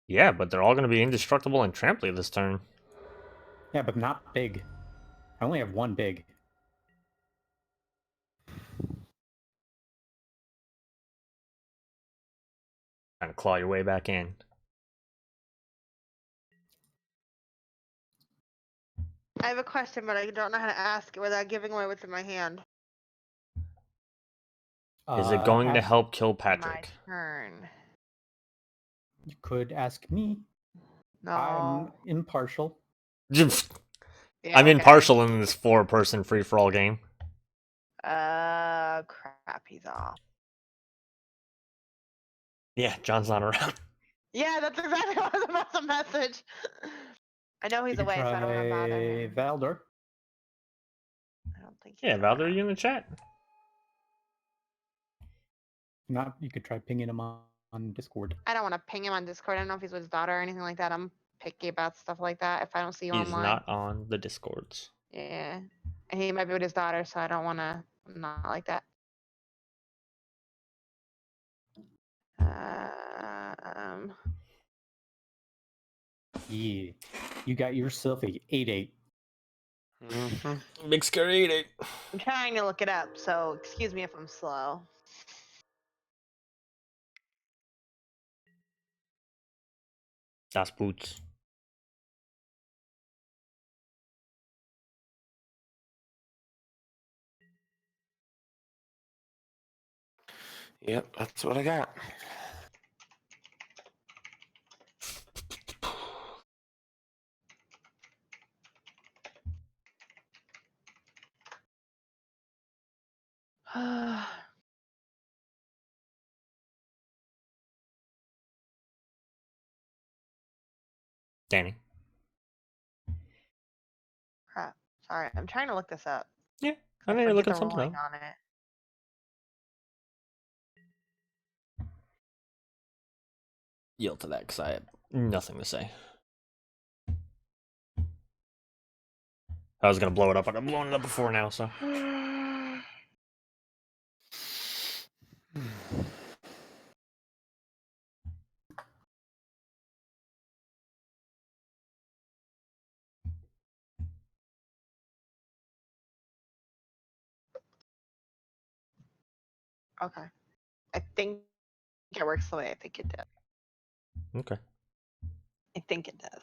Yeah, but they're all going to be indestructible and tramply this turn. yeah, but not big. I only have one big. Trying to claw your way back in. I have a question, but I don't know how to ask it without giving away what's in my hand. Is it going to Ask- help kill My Patrick? turn. You could ask me. No. I'm impartial. Yeah, I'm okay. impartial in this 4-person free-for-all game. Crap, he's off. Yeah, John's not around. Yeah, that's exactly what I was about to message. I know he's You could away, so I don't want to bother try him. Valdor. I don't think he's Yeah, Valder, around. you in the chat? Not. You could try pinging him on Discord. I don't want to ping him on Discord. I don't know if he's with his daughter or anything like that. I'm picky about stuff like that. If I don't see you He's online. not on the Discords. Yeah. And he might be with his daughter, so I don't want to. Not like that. Yeah, you got yourself a 8/8. Big scary 8-8. I'm trying to look it up, so excuse me if I'm slow. Das Boots. Yep, that's what I got. Danny. Crap. Sorry, I'm trying to look this up. Yeah, I I know you're forget looking the something ruling up. on it. Yield to that because I have nothing to say. I was gonna blow it up, but I've blown it up before now, so. Okay. I think it works the way I think it does. Okay. I think it does.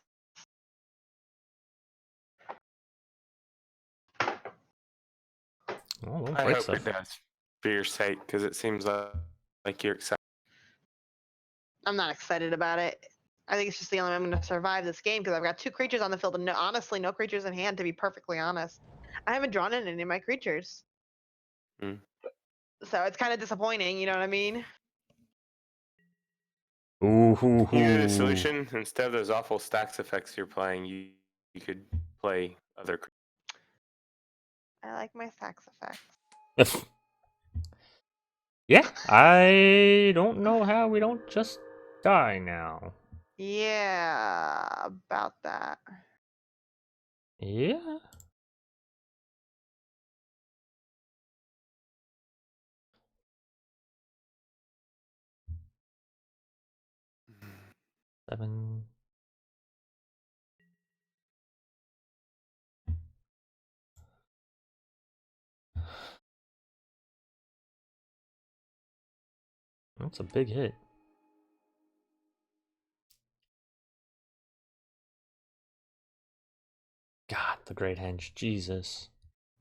Well, don't I break hope stuff. it does for your sake, because it seems like you're excited. I'm not excited about it. I think it's just the only way I'm going to survive this game because I've got 2 creatures on the field and honestly, no creatures in hand, to be perfectly honest. I haven't drawn in any of my creatures. Hmm. So it's kind of disappointing, you know what I mean? Ooh, hoo, You know the hoo. solution? Instead of those awful stacks effects you're playing, you could play other. I like my sax effects. Yeah, I don't know how we don't just die now. Yeah, about that. Yeah. Seven. That's a big hit. God, the Great Henge. Jesus.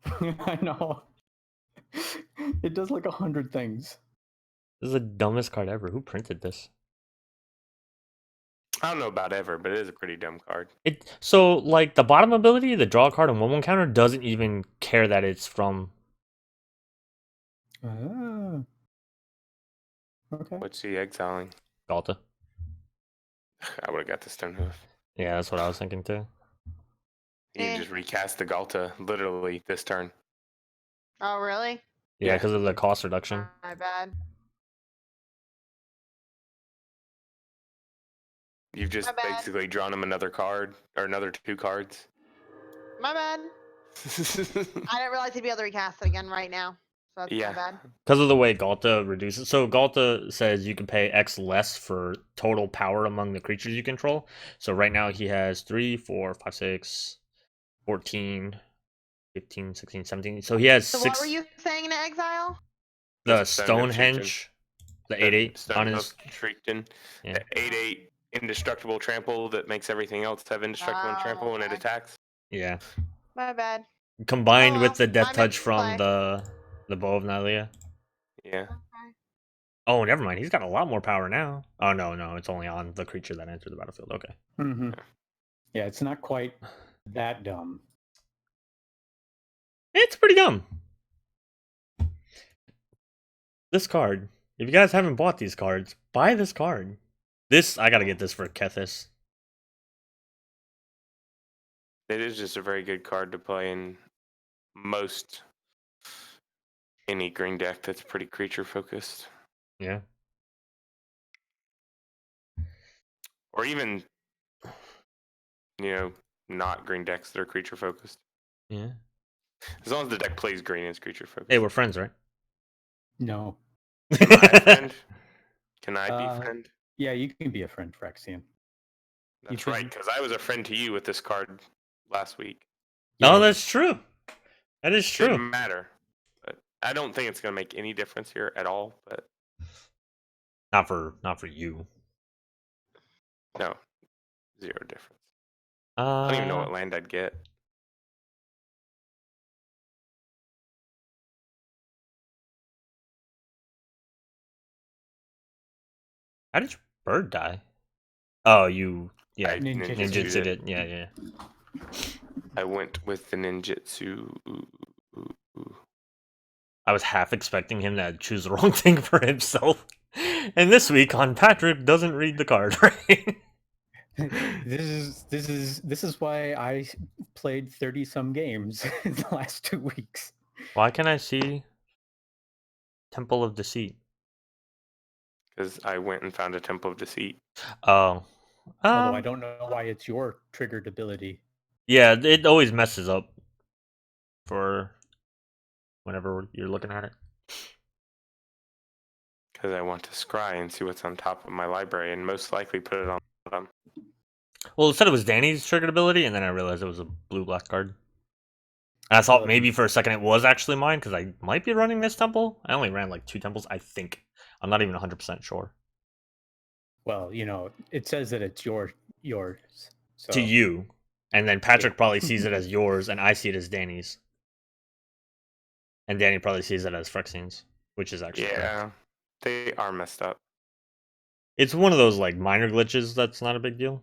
I know. It does like 100 things. This is the dumbest card ever. Who printed this? I don't know about ever, but it is a pretty dumb card. So like the bottom ability, the draw card and 1/1 counter doesn't even care that it's from. Ah. Okay. What's he exiling? Ghalta. I would have got the Stone Hoof. Yeah, that's what I was thinking too. You can just recast the Ghalta literally this turn. Oh, really? Yeah, Yeah. because of the cost reduction. My bad. You've just My bad. basically drawn him another card or another 2 cards. My bad. I didn't realize he'd be able to recast it again right now. So that's Yeah. my bad. Because of the way Ghalta reduces. So Ghalta says you can pay X less for total power among the creatures you control. So right now he has 3, 4, 5, 6, 14, 15, 16, 17. So he has So 6. what were you saying in Exile? The The Stone Hoof Stonehenge, the 8/8 Stone on Hoof his. Shriekton. Yeah. The 8/8 indestructible trample that makes everything else have indestructible and trample when it okay. attacks. Yeah. My bad. Combined Oh, with the well, death my touch from misplay. the bow of Nylea. Yeah. Okay. Oh, never mind. He's got a lot more power now. Oh no, it's only on the creature that entered the battlefield. Okay. Mm-hmm. Yeah, it's not quite that dumb. It's pretty dumb. This card. If you guys haven't bought these cards, buy this card. This I gotta get this for Kethis. It is just a very good card to play in most any green deck that's pretty creature focused. Yeah. Or even, not green decks that are creature focused. Yeah. As long as the deck plays green, it's creature focused. Hey, we're friends, right? No. Am I a friend? Can I be friend? Yeah, you can be a friend, Phyrexian. That's could- right, because I was a friend to you with this card last week. Oh, Yeah, that's true. That is true. Shouldn't matter. But I don't think it's going to make any difference here at all. But Not for you. no, 0 difference. I don't even know what land I'd get. How did your bird die? Oh, you I ninjutsu'd ninjutsu'd it. Yeah. I went with the ninjutsu. I was half expecting him to choose the wrong thing for himself. And this week on Patrick doesn't read the card, right? this is why I played 30 some games in the last 2 weeks. Why can I see Temple of Deceit? Because I went and found a Temple of Deceit. Oh. Although I don't know why it's your triggered ability. Yeah, it always messes up for whenever you're looking at it. Because I want to scry and see what's on top of my library and most likely put it on bottom. Well, it said it was Danny's triggered ability, and then I realized it was a blue-black card. And I thought Well, maybe for a second it was actually mine, because I might be running this temple. I only ran like 2 temples, I think. I'm not even 100% sure. Well, it says that it's yours. So To you. And then Patrick Yeah. probably sees it as yours, and I see it as Danny's. And Danny probably sees it as Phyrexian's, which is actually correct. Yeah, they are messed up. It's one of those like minor glitches that's not a big deal.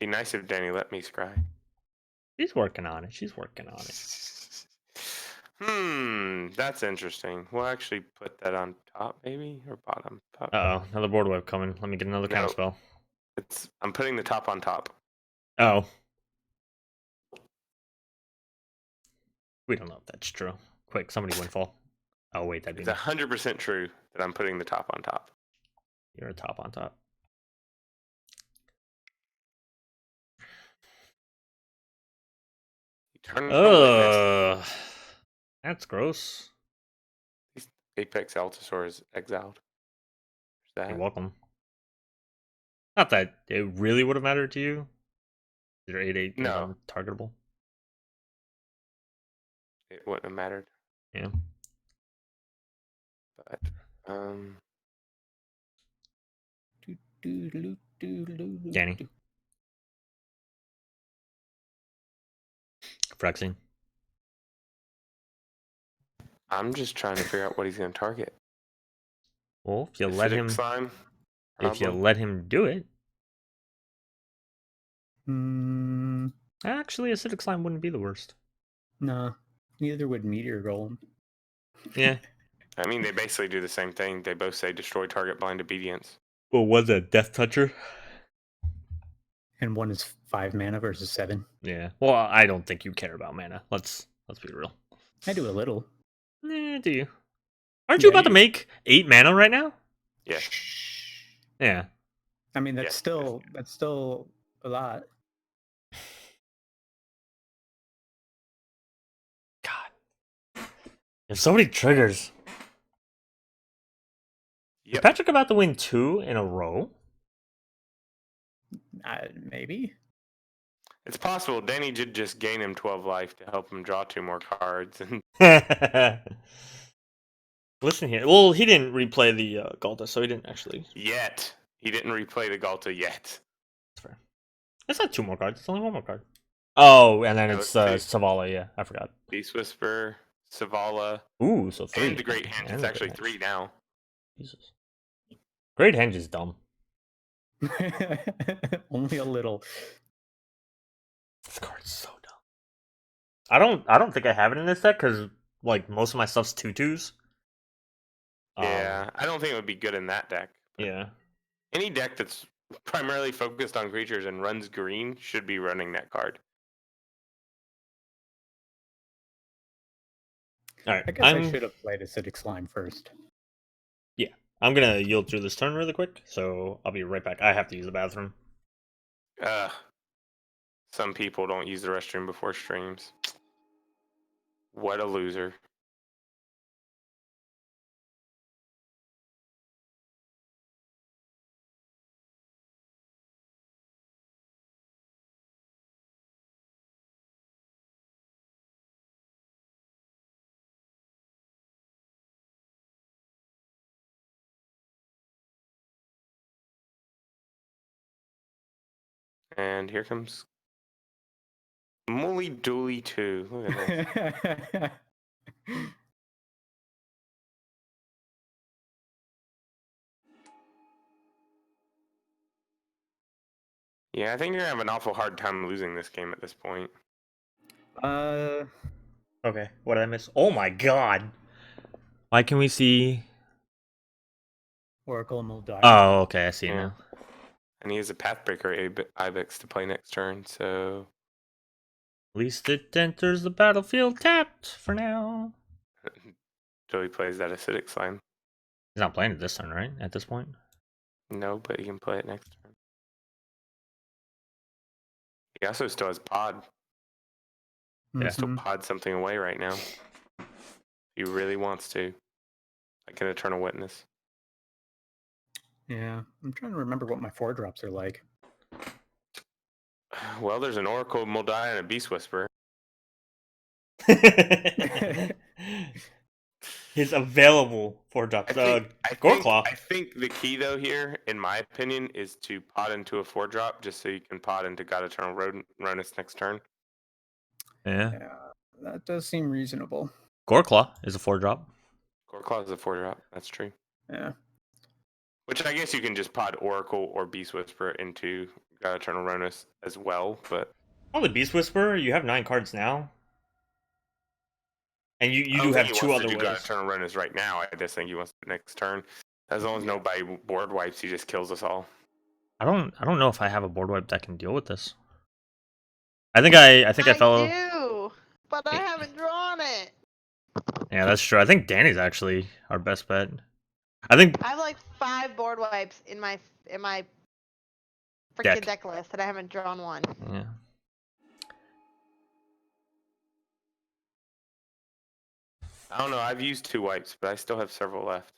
Be nice if Danny let me scry. She's working on it. She's working on it. That's interesting. We'll actually put that on top, maybe, or bottom. Top. Uh-oh, another board wave coming. Let me get another counter spell. I'm putting the top on top. Oh. We don't know if that's true. Quick, somebody windfall. Oh, wait, that'd be It's 100% true that I'm putting the top on top. You're a top on top. Eternal Witness. That's gross. Apex Altasaur is exiled. There's You're that. welcome. Not that it really would have mattered to you. Your 8/8 No. targetable. It wouldn't have mattered. Yeah. But Danny. Phyrexian. I'm just trying to figure out what he's going to target. Well, if you let Acidic him, slime. if you Probably. let him do it, Hmm. actually, acidic slime wouldn't be the worst. No, neither would Meteor Golem. Yeah. I mean, they basically do the same thing. They both say destroy target blind obedience. Well, was a Death Toucher? And one is 5 mana versus 7. Yeah. Well, I don't think you care about mana. Let's be real. I do a little. Do you? Aren't you Yeah, about to you- make 8 mana right now? Yeah. Yeah. I mean, Yes, that's still a lot. God. There's so many triggers. Is Yep. Patrick about to win 2 in a row? Maybe. It's possible. Danny did just gain him 12 life to help him draw 2 more cards. And Listen here. Well, he didn't replay the Ghalta, so he didn't actually. yet. He didn't replay the Ghalta yet. That's fair. It's not 2 more cards. It's only 1 more card. Oh, and then No, it's it's 2. Savala. Yeah, I forgot. Beast Whisper, Savala, Ooh, so 3. and the Great Henge. And It's the actually Great 3 now. Jesus. Great Henge is dumb. Only a little. This card's so dumb. I don't think I have it in this deck because like most of my stuff's 2/2s. Yeah, I don't think it would be good in that deck. Yeah. Any deck that's primarily focused on creatures and runs green should be running that card. All right. I guess I should have played Acidic Slime first. I'm gonna yield through this turn really quick, so I'll be right back. I have to use the bathroom. Some people don't use the restroom before streams. What a loser. And here comes Molly Dooley 2. Look at this. Yeah, I think you're gonna have an awful hard time losing this game at this point. Okay, what did I miss? Oh my god! Why can we see? Oracle Moldar. Oh, okay, I see it Yeah. now. And he has a Pathbreaker Ibex to play next turn, so At least it enters the battlefield tapped for now. Joey plays that Acidic Slime. He's not playing it this turn, right? At this point. No, but he can play it next turn. He also still has Pod. Yeah. Still pod something away right now. He really wants to. Like an Eternal Witness. Yeah, I'm trying to remember what my 4-drops are like. Well, there's an Oracle Moldai and a Beast Whisperer. His available 4-drops. Goreclaw. I think the key, though, here, in my opinion, is to pod into a 4-drop just so you can pod into God Eternal Rodus next turn. Yeah. Yeah, that does seem reasonable. Goreclaw is a 4-drop. Goreclaw is a 4-drop. That's true. Yeah. Which I guess you can just pod Oracle or Beast Whisperer into God Eternal Rodus as well, but... Oh, the Beast Whisperer, you have 9 cards now. And you I do don't have think he 2 wants other to do God ways. Eternal Rodus right now. I just think he wants to next turn. As long as nobody board wipes, he just kills us all. I don't know if I have a board wipe that can deal with this. I think I fell. do, but I haven't drawn it. Yeah, that's true. I think Danny's actually our best bet. I think I have like 5 board wipes in my freaking deck list, and I haven't drawn one. Yeah. I don't know. I've used 2 wipes, but I still have several left.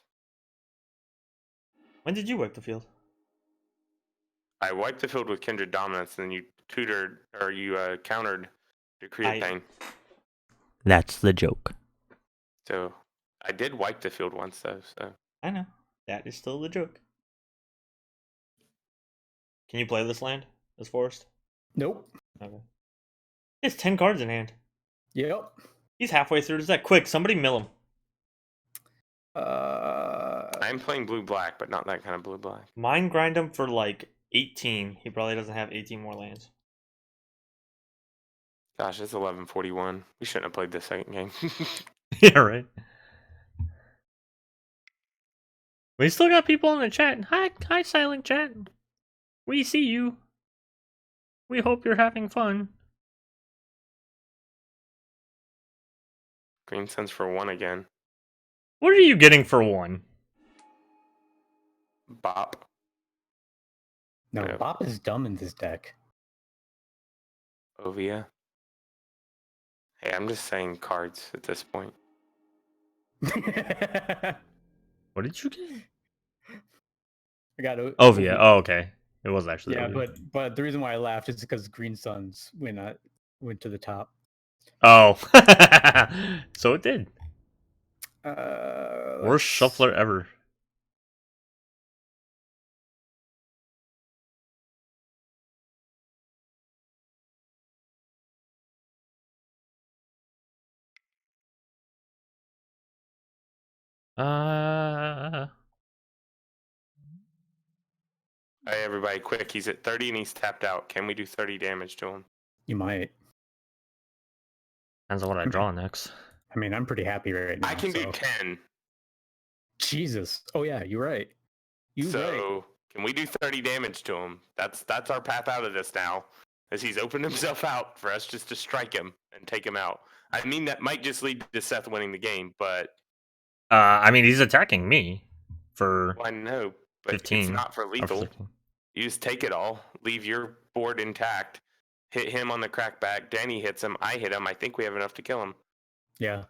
When did you wipe the field? I wiped the field with Kindred Dominance, and then you tutored, or you countered Decree of Pain. That's the joke. So I did wipe the field once, though. So I know. That is still the joke. Can you play this land, this forest? Nope. Okay. He has 10 cards in hand. Yep. He's halfway through his deck. Quick, somebody mill him. I'm playing blue-black, but not that kind of blue-black. Mind grind him for like 18. He probably doesn't have 18 more lands. Gosh, it's 11:41. We shouldn't have played the second game. Yeah, right. We still got people in the chat. Hi, silent chat. We see you. We hope you're having fun. Green Sun's for 1 again. What are you getting for 1? Bop. No, Yeah. Bop is dumb in this deck. Ovia. Hey, I'm just saying cards at this point. I What did you get? got Ovia. Oh, okay. It was actually yeah, Ovia. but the reason why I laughed is because Green Suns went to the top. Oh. So it did. Worst Let's- shuffler ever. Hey, everybody, quick. He's at 30 and he's tapped out. Can we do 30 damage to him? You might. Depends on what I draw next. I mean, I'm pretty happy right now. I can do so- 10. Jesus. Oh yeah, you're right. You're right. So can we do 30 damage to him? That's our path out of this now, as he's opened himself out for us just to strike him and take him out. I mean, that might just lead to Seth winning the game, but I mean, he's attacking me for well, I know, but 15. it's not for or lethal. 15. You just take it all, leave your board intact, hit him on the crackback. Danny hits him. I hit him. I think we have enough to kill him. Yeah.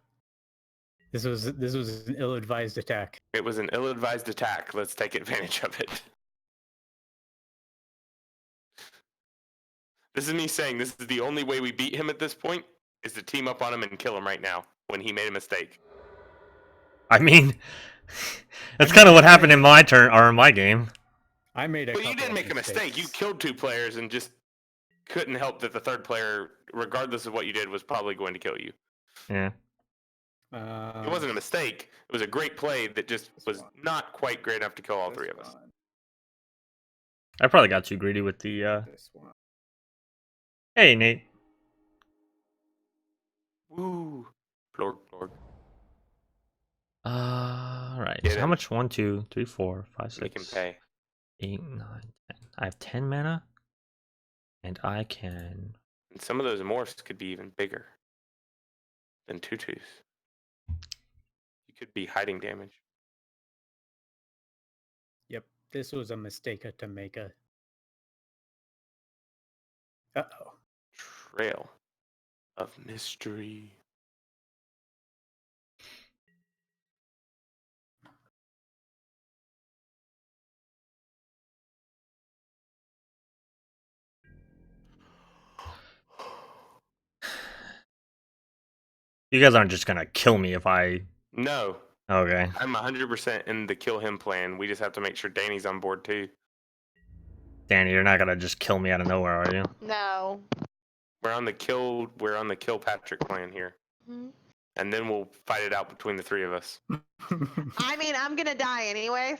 This was an ill-advised attack. It was an ill-advised attack. Let's take advantage of it. This is me saying this is the only way we beat him at this point is to team up on him and kill him right now when he made a mistake. I mean, that's kind of what happened in my turn or in my game. I made a Well, you couple didn't of make a mistake. You mistakes. killed 2 players and just couldn't help that the third player, regardless of what you did, was probably going to kill you. Yeah. It wasn't a mistake. It was a great play that just was not quite great enough to kill all 3 of us. I probably got too greedy with the. This one. Hey, Nate. Woo. Plorg, plorg. All right. Get So how him. much? 1, 2, 3, 4, 5, Make him 6, pay. 8, 9, 10. I have 10 mana, and I can. And some of those morphs could be even bigger than tutus. You could be hiding damage. Yep. This was a mistake to make a. Uh-oh. Trail of mystery. You guys aren't just gonna kill me if I. No, Okay. I'm 100% in the kill him plan. We just have to make sure Danny's on board too. Danny, you're not gonna just kill me out of nowhere, are you? No. We're on the kill Patrick plan here. Mhm. And then we'll fight it out between the 3 of us. I mean, I'm gonna die anyway.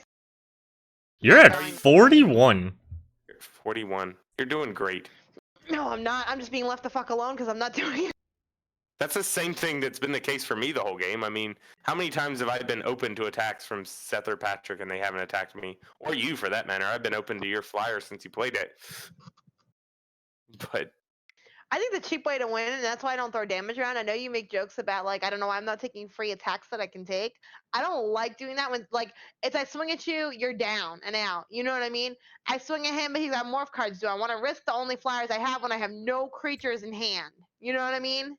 You're at Fine. 41. You're at 41. You're doing great. No, I'm not. I'm just being left the fuck alone because I'm not doing it. That's the same thing that's been the case for me the whole game. I mean, how many times have I been open to attacks from Seth or Patrick and they haven't attacked me? Or you, for that matter. I've been open to your flyer since you played it. But I think the cheap way to win, and that's why I don't throw damage around. I know you make jokes about like, I don't know why I'm not taking free attacks that I can take. I don't like doing that when like it's I swing at you, you're down and out. You know what I mean? I swing at him, but he's got morph cards. Do I want to risk the only flyers I have when I have no creatures in hand? You know what I mean?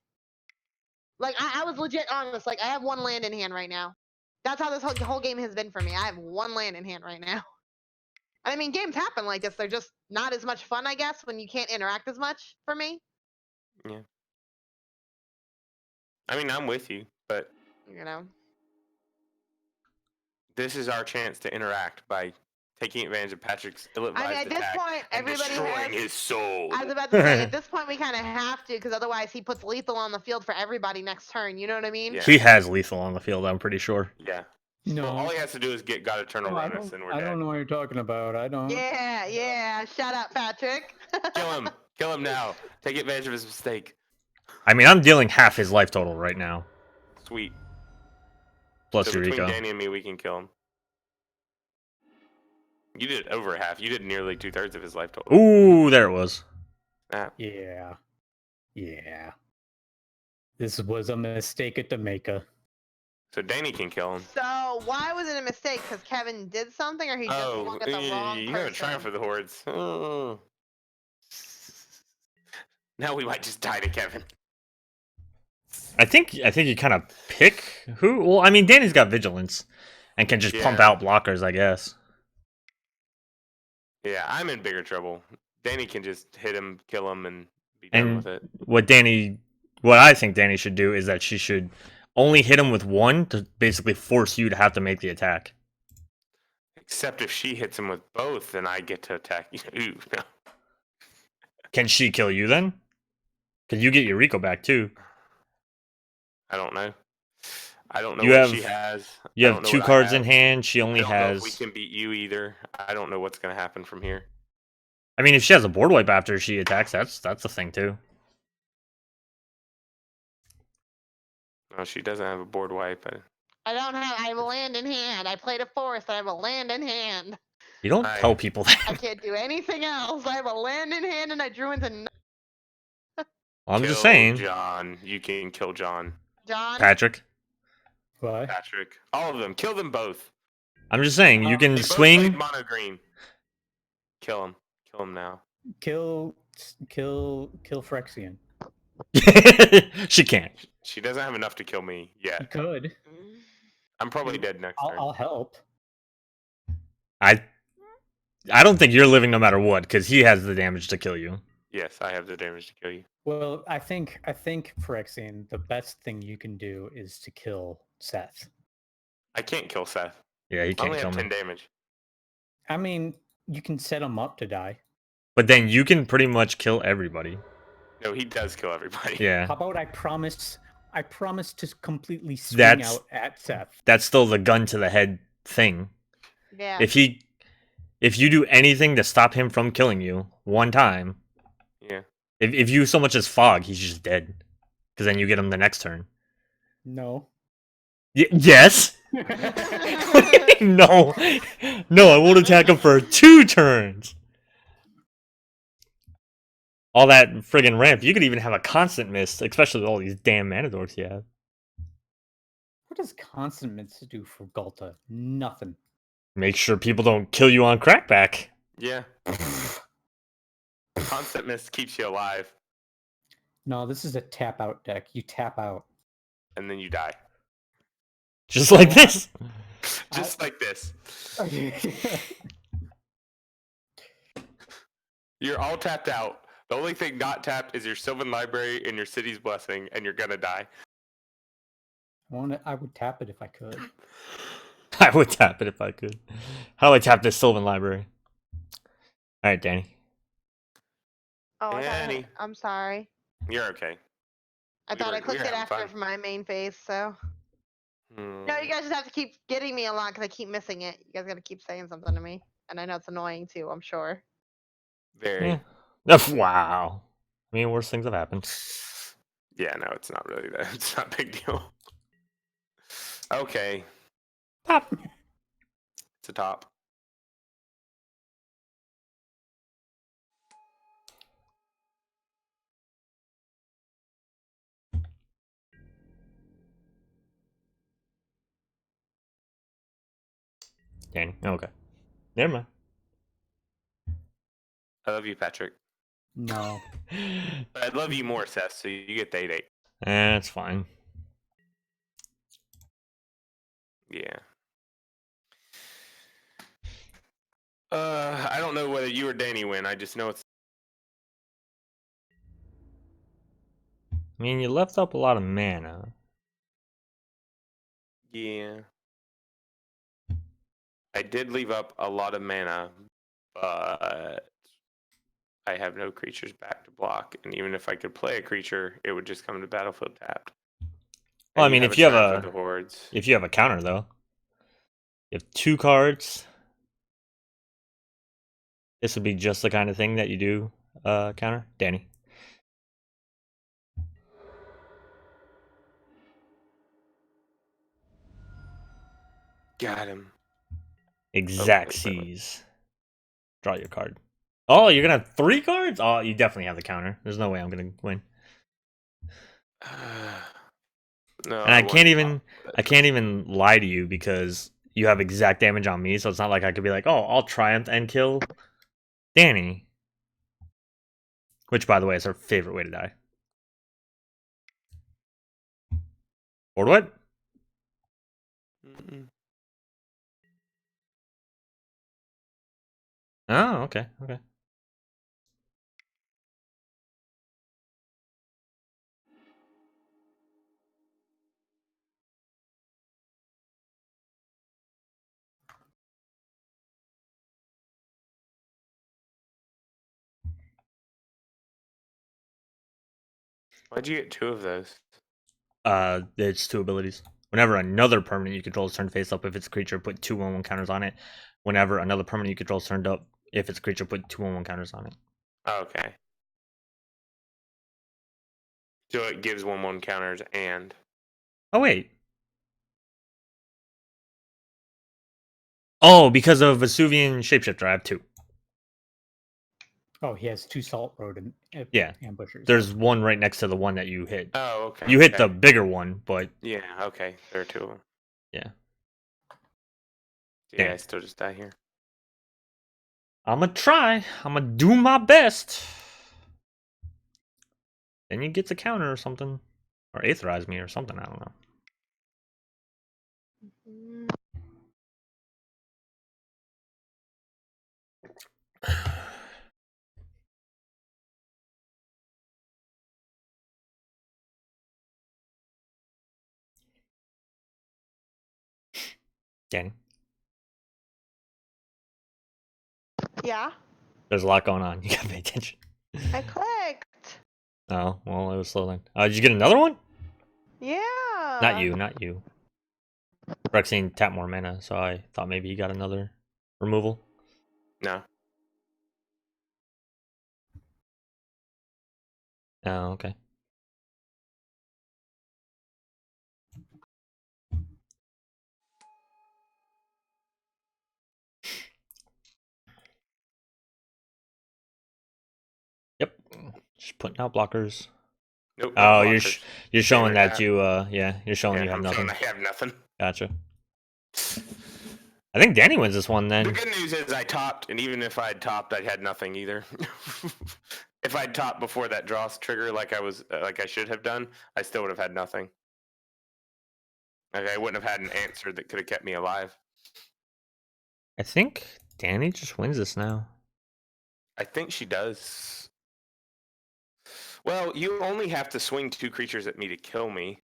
Like I was legit honest. Like I have 1 land in hand right now. That's how this whole game has been for me. I have 1 land in hand right now. I mean, games happen like this. They're just not as much fun, I guess, when you can't interact as much for me. yeah. I mean, I'm with you, but You know. this is our chance to interact by taking advantage of Patrick's ill-advised I mean, at this attack point, and everybody destroying has. his soul. I was about to say, at this point, we kind of have to, because otherwise he puts lethal on the field for everybody next turn. You know what I mean? Yeah. He has lethal on the field, I'm pretty sure. Yeah. No. Well, all he has to do is get God Eternal No, I on us, don't, and we're I dead. don't know what you're talking about. I don't. Yeah, yeah. Shut up, Patrick. Kill him. Kill him now. Take advantage of his mistake. I mean, I'm dealing half his life total right now. Sweet. Plus So between Yuriko. Danny and me, we can kill him. You did over half. You did nearly 2/3 of his life total. Ooh, there it was. Snap. Yeah. Yeah. This was a mistake at Jamaica. So Danny can kill him. So why was it a mistake? Because Kevin did something, or he just Oh, looked at the wrong you person? have a triumph for the hordes. Oh. Now we might just die to Kevin. I think you kind of pick who. Well, I mean, Danny's got vigilance and can just pump Yeah. out blockers, I guess. Yeah, I'm in bigger trouble. Danny can just hit him, kill him, and be done And with it. what I think Danny should do is that she should only hit him with one to basically force you to have to make the attack. Except if she hits him with both, then I get to attack you. Ooh, no. Can she kill you then? Because you get Yuriko back too. I don't know. I don't know You what have- she has. You I have don't know 2 what I cards in have. hand. She I only don't know if we has. can beat you either. I don't know what's going to happen from here. I mean, if she has a board wipe after she attacks, that's a thing too. No, she doesn't have a board wipe. I don't have. I have a land in hand. I played a forest. I have a land in hand. You don't tell people I that. can't do anything else. I have a land in hand, and I drew into I'm just Kill saying, John. You can kill John. John. Patrick. What? Patrick. All of them. Kill them both. I'm just saying you can They both played swing. mono green. Kill him. Kill him now. Kill Phyrexian. She can't. She doesn't have enough to kill me You yet. could. I'm probably dead next turn. I'll help. I don't think you're living no matter what because he has the damage to kill you. Yes, I have the damage to kill you. Well, I think Phyrexian, the best thing you can do is to kill Seth. I can't kill Seth. Yeah, he I can't only kill have me. 10 damage. I mean, you can set him up to die. But then you can pretty much kill everybody. No, he does kill everybody. Yeah, How about I promise to completely swing That's- out at Seth. that's still the gun to the head thing. Yeah. If you do anything to stop him from killing you one time, Yeah. if you so much as fog, he's just dead. Because then you get him the next turn. No. Yes. No, I won't attack him for 2 turns. All that friggin' ramp. You could even have a constant miss, especially with all these damn mana dorks you have. What does constant miss do for Ghalta? Nothing. Make sure people don't kill you on crackback. Yeah. Constant miss keeps you alive, No, this is a tap out deck. You tap out. and then you die. Just like this. Just like this. You're all tapped out. The only thing not tapped is your Sylvan Library and your City's Blessing, and you're gonna die. I would tap it if I could. I would tap it if I could. How do I tap this Sylvan Library? Alright, Danny. Oh, I thought Danny. I'm sorry. You're okay. I We thought were- I clicked we were it having after fun. for my main phase. So no, you guys just have to keep getting me a lot because I keep missing it. You guys got to keep saying something to me, and I know it's annoying too. I'm sure. Very. Yeah. Wow. I mean, worse things have happened. Yeah, no, it's not really that. It's not a big deal. Okay, Pop. it's a top. Danny. Okay. Never mind. I love you, Patrick. No. But I love you more, Seth, so you get the 8-8. That's fine. Yeah. I don't know whether you or Danny win. I just know it's. I mean, you left up a lot of mana. Yeah. I did leave up a lot of mana, but I have no creatures back to block. And even if I could play a creature, it would just come to battlefield tapped. Well, I And mean, if you have Triumph a of the hordes. if you have a counter though, you have 2 cards. This would be just the kind of thing that you do counter, Danny. Got him. Exact wait, wait. Xyz. Draw your card. Oh, you're gonna have 3 cards? Oh, you definitely have the counter. There's no way I'm gonna win. No, And I can't want even lie to you because you have exact damage on me, so it's not like I could be like, oh, I'll triumph and kill Danny. Which, by the way, is her favorite way to die. Or what? Mm-mm. Oh, okay, okay. Why'd you get 2 of those? It's 2 abilities. Whenever another permanent you control is turned face up, if it's a creature, put 2 1/1 counters on it. Whenever another permanent you control is turned up, if it's a creature, put 2 1/1 counters on it. Okay. So it gives 1/1 counters and. Oh wait. Oh, because of Vesuvian Shapeshifter, I have 2. Oh, he has 2 Salt Road Yeah. ambushers. There's one right next to the one that you hit. Oh, okay. You hit okay. the bigger one, but Yeah, okay. There are 2 of them. yeah. Yeah, Damn. I still just die here. I'ma try. I'ma do my best. Then you get the counter or something. Or Aetherize me or something, I don't know. Danny, Yeah. there's a lot going on. You gotta pay attention. I clicked. Oh, well, it was slow then. Did you get another one? Yeah. Not you, not you. Rexine tapped more mana, so I thought maybe he got another removal. No. Oh, okay. Yep. Just putting out blockers. Nope. no Oh, blockers. you're showing Banner that tap. you yeah, you're showing Yeah, you have I'm nothing. showing I have nothing. Gotcha. I think Danny wins this one The then. good news is I topped, and even if I'd topped, I had nothing either. If I'd topped before that draws trigger, like I should have done, I still would have had nothing. Like I wouldn't have had an answer that could have kept me alive. I think Danny just wins this now. I think she does. Well, you only have to swing 2 creatures at me to kill me,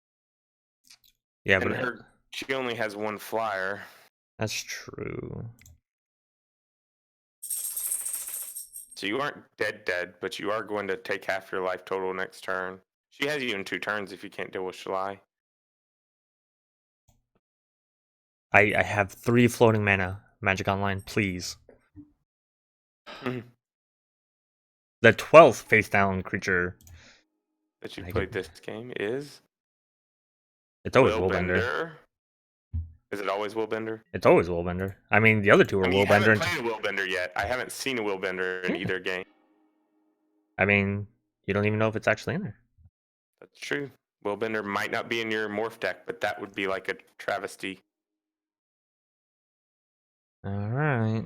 Yeah, and but she only has 1 flyer. that's true. So you aren't dead, but you are going to take half your life total next turn. She has you in 2 turns if you can't deal with Shalai. I have 3 floating mana. Magic Online, please. Mhm. The 12th face down creature. That you I played get- this game is It's always Willbender. Is it always Willbender? It's always Willbender. I mean, the other 2 are I mean, you Willbender. haven't played a Willbender yet. I haven't seen a Willbender in Yeah. either game. I mean, you don't even know if it's actually in there. That's true. Willbender might not be in your morph deck, but that would be like a travesty. All right.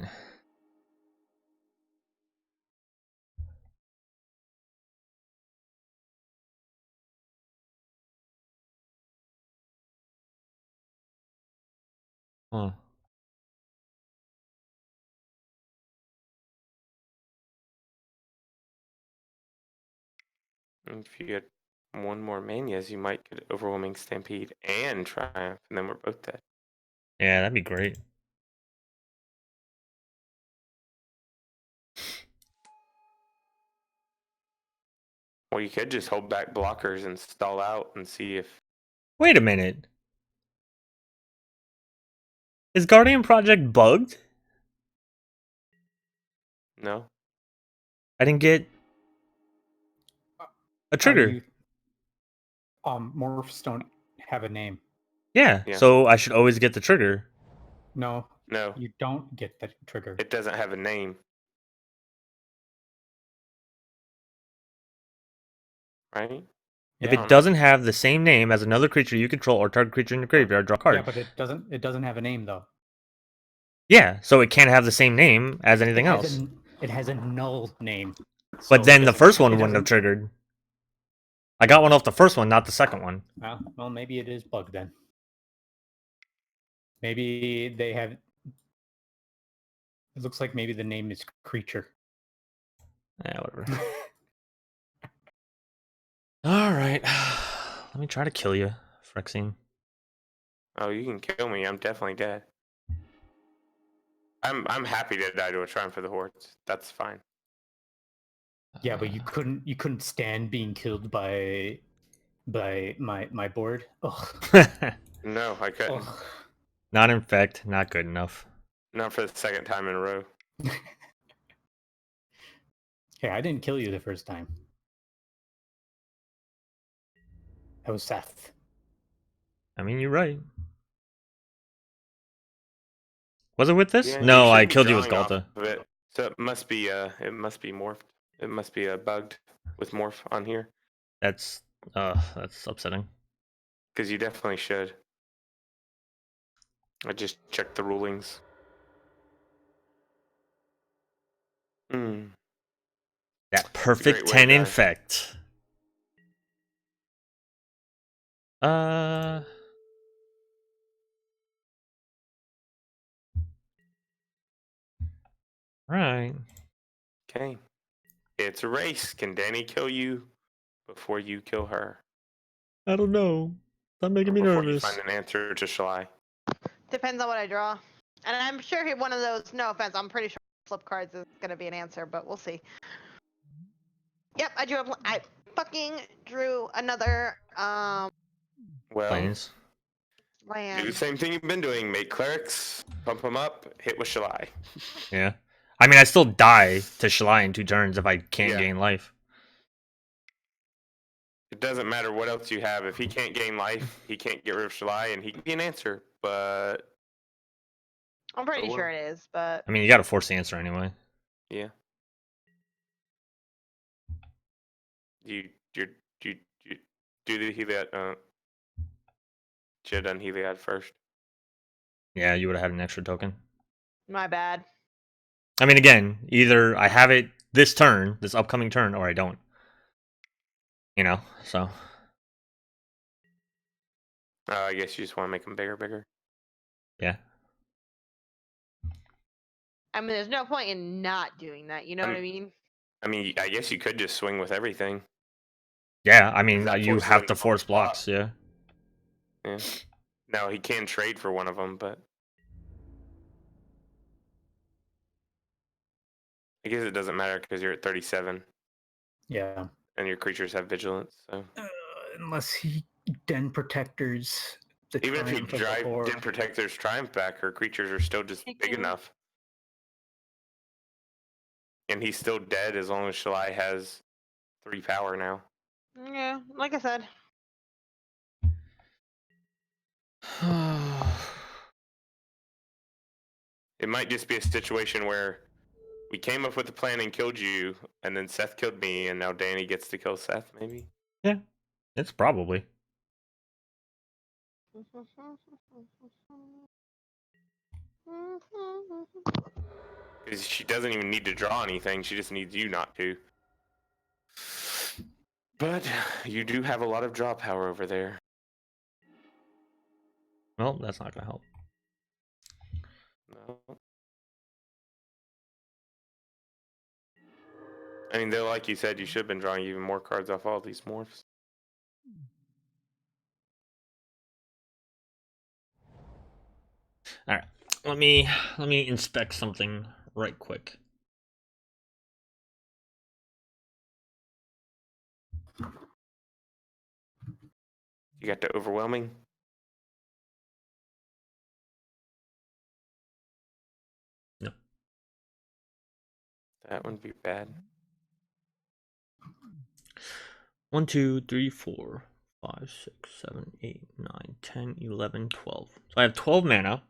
Huh. And if you had 1 more manias, you might get Overwhelming Stampede and Triumph, and then we're both dead. Yeah, that'd be great. Or you could just hold back blockers and stall out and see if. Wait a minute. Is Guardian Project bugged? No. I didn't get a trigger. Morphs don't have a name. Yeah, Yeah. so I should always get the trigger. No, No. you don't get the trigger. It doesn't have a name. right? If Yeah. it doesn't have the same name as another creature you control or target creature in your graveyard, draw a card. Yeah, but it doesn't have a name though. Yeah, so it can't have the same name as anything else. It has a null name. But so it then the doesn't- first one it wouldn't have doesn't- triggered. I got one off the first one, not the second one. Well, maybe it is bugged then. Maybe they have. It looks like maybe the name is creature. Yeah, whatever. All right. Let me try to kill you, Frexine. Oh, you can kill me. I'm definitely dead. I'm happy to die to a Triumph for the Hordes. That's fine. Yeah, but you couldn't stand being killed by my board. Ugh. No, I couldn't. Ugh. Not infect, not good enough. Not for the second time in a row. Hey, I didn't kill you the first time. That was Seth. I mean, you're right. Was it with this? Yeah, No, I shouldn't be killed you with drawing off Ghalta. of it. So it must be morphed. It must be bugged with morph on here. That's upsetting. Because you definitely should. I just checked the rulings. Hmm. That perfect great way to 10 die. infect. Right. Okay. It's a race. Can Danny kill you before you kill her? I don't know. Stop Or making me before you nervous. find an answer to Shalai? Depends on what I draw. And I'm sure one of those, no offense, I'm pretty sure flip cards is going to be an answer, but we'll see. Yep, I fucking drew another Well, Planes. do the land. same thing you've been doing. Make clerics, pump them up, hit with Shalai. Yeah. I mean, I still die to Shalai in 2 turns if I can't Yeah. gain life. It doesn't matter what else you have. If he can't gain life, he can't get rid of Shalai, and he can be an answer. But I'm pretty Oh, sure well. it is, but I mean, you gotta force the answer anyway. yeah, you you do the Heliod. Should have done Heliod first. Yeah, you would have had an extra token. my bad. I mean, again, either I have it this turn, this upcoming turn, or I don't. You know, so. I guess you just want to make them bigger. Yeah. I mean, there's no point in not doing that. You know what I mean? I mean, I guess you could just swing with everything. Yeah, I mean, that you forces have him to to force block. blocks, yeah. Yeah. Now he can trade for one of them, but I guess it doesn't matter because you're at 37 Yeah. and your creatures have vigilance. So Unless he den protectors the even if you Triumph of the drive Horde. Den Protector's Triumph back, her creatures are still just big Taking- enough. And he's still dead as long as Shalai has 3 power now. Yeah, like I said. It might just be a situation where we came up with a plan and killed you, and then Seth killed me, and now Danny gets to kill Seth, maybe? Yeah, it's probably. Because she doesn't even need to draw anything, she just needs you not to. But you do have a lot of draw power over there. Well, that's not gonna help. No. I mean, though, like you said, you should have been drawing even more cards off all these morphs. All right, let me inspect something right quick. You got the overwhelming. No. That wouldn't be bad. 1, 2, 3, 4, 5, 6, 7, 8, 9, 10, 11, 12. So I have 12 mana.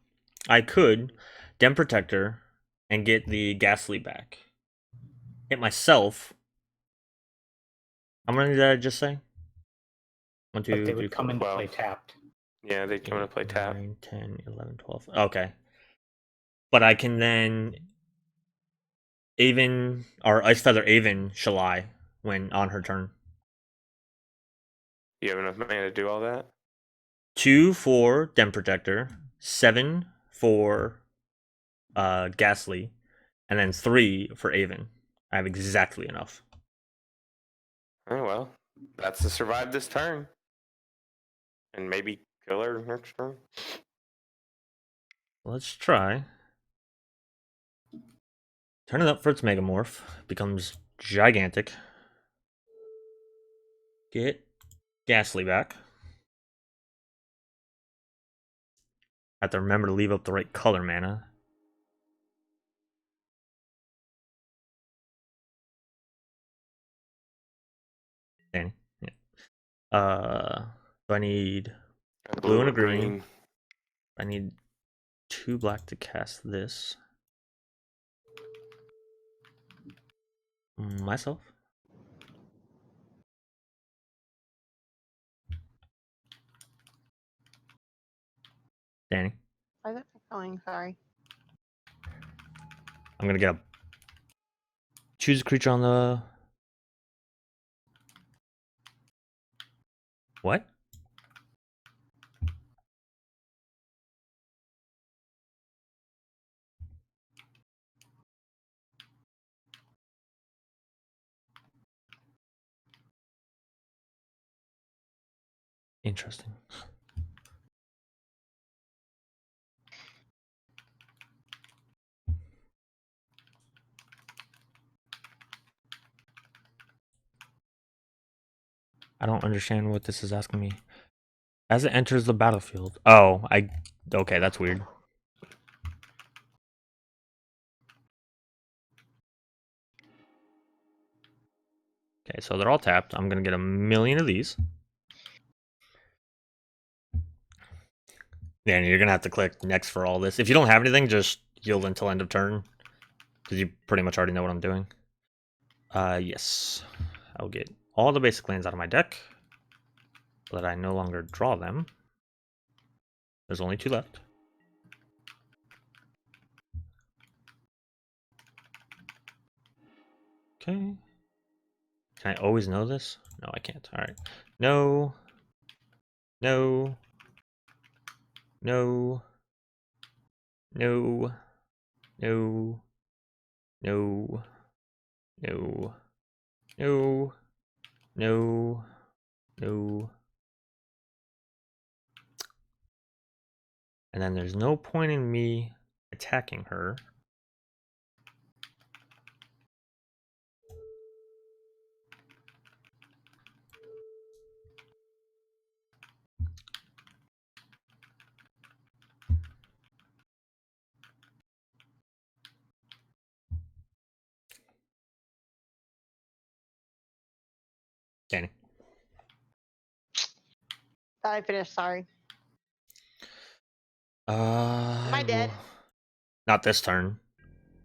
I could Den Protector and get the Ghastly back. Hit myself. How many did I just say? 1, But 2, they 3, would come 4, into 12. play tapped. Yeah, they come 8, to play tap. 9, 10, 11, 12. Okay. But I can then Aven or Ice Feather Aven Shalai when on her turn. You have enough mana to do all that? 2 for Dem Protector, 7 for Ghastly, and then 3 for Aven. I have exactly enough. Oh well, that's to survive this turn, and maybe kill her next turn. Let's try. Turn it up for its Megamorph. Becomes gigantic. Get Ghastly back. Have to remember to leave up the right color mana. Danny. Yeah. So I need blue and a green. I need 2 black to cast this. Myself. Danny. Why is it going? Sorry. I'm gonna get a choose a creature on the what? Interesting. I don't understand what this is asking me. As it enters the battlefield. Oh, okay, that's weird. Okay, so they're all tapped. I'm gonna get 1,000,000 of these. Danny, you're gonna have to click next for all this. If you don't have anything, just yield until end of turn. Because you pretty much already know what I'm doing. Yes. I'll get all the basic lands out of my deck. So that I no longer draw them. There's only 2 left. Okay. Can I always know this? No, I can't. Alright. No. No. No. No. No. No. No. No. No. No. And then there's no point in me attacking her. Danny. Thought I finished. Sorry. Am I I dead? will... Not this turn.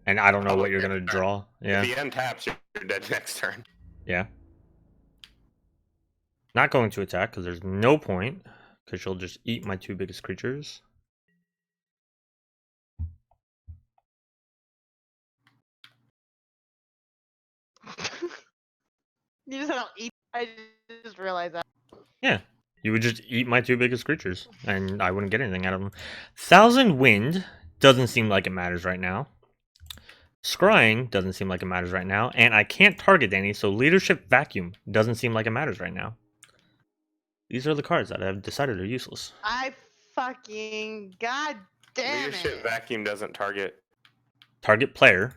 And I don't know what you're gonna draw. Yeah. If the end taps, you're dead next turn. Yeah. Not going to attack because there's no point. Because she'll just eat my 2 biggest creatures. You just don't eat. I just realized that. Yeah. You would just eat my 2 biggest creatures. And I wouldn't get anything out of them. Thousand Wind doesn't seem like it matters right now. Scrying doesn't seem like it matters right now. And I can't target Danny, so Leadership Vacuum doesn't seem like it matters right now. These are the cards that I've decided are useless. I fucking god damn Leadership it. Vacuum doesn't target. Target player.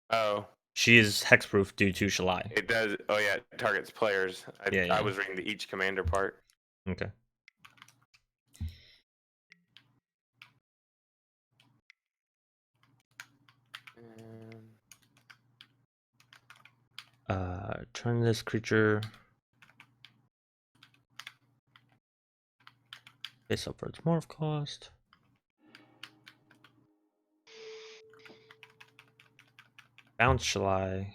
Oh, She is hexproof due to Shalai. it does. Oh yeah, it targets players. Yeah. I was reading the each commander part. Okay. Turn this creature face up for its morph cost. Bounce Shalai.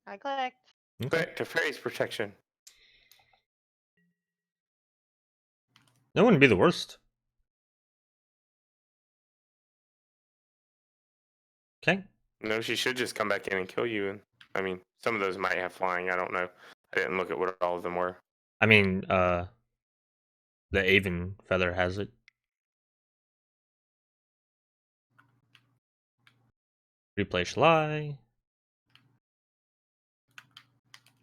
I clicked. Okay. Quick to Fairy's protection. That wouldn't be the worst. Okay. No, she should just come back in and kill you. And I mean, some of those might have flying. I don't know. I didn't look at what all of them were. I mean, the Avon feather has it. Replay Shalai.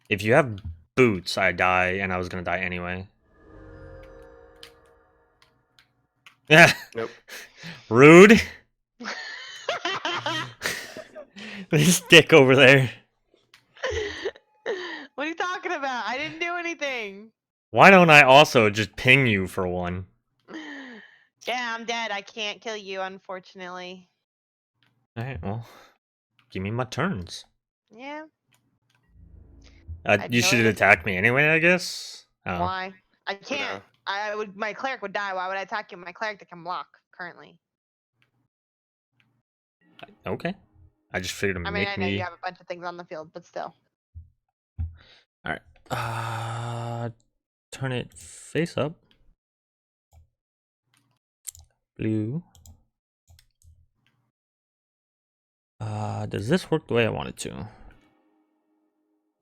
If you have boots, I die, and I was gonna die anyway. Yeah. Nope. Rude. This dick over there. What are you talking about? I didn't do anything. Why don't I also just ping you for one? Yeah, I'm dead. I can't kill you, unfortunately. Alright, well, give me my turns. Yeah. You should attack me anyway, I guess. Oh. Why? I can't. No. I would. My cleric would die. Why would I attack you? My cleric that can block currently. Okay. I just figured to I mean, make I know me. you have a bunch of things on the field, but still. Alright. Turn it face up. Blue. Does this work the way I want it to? It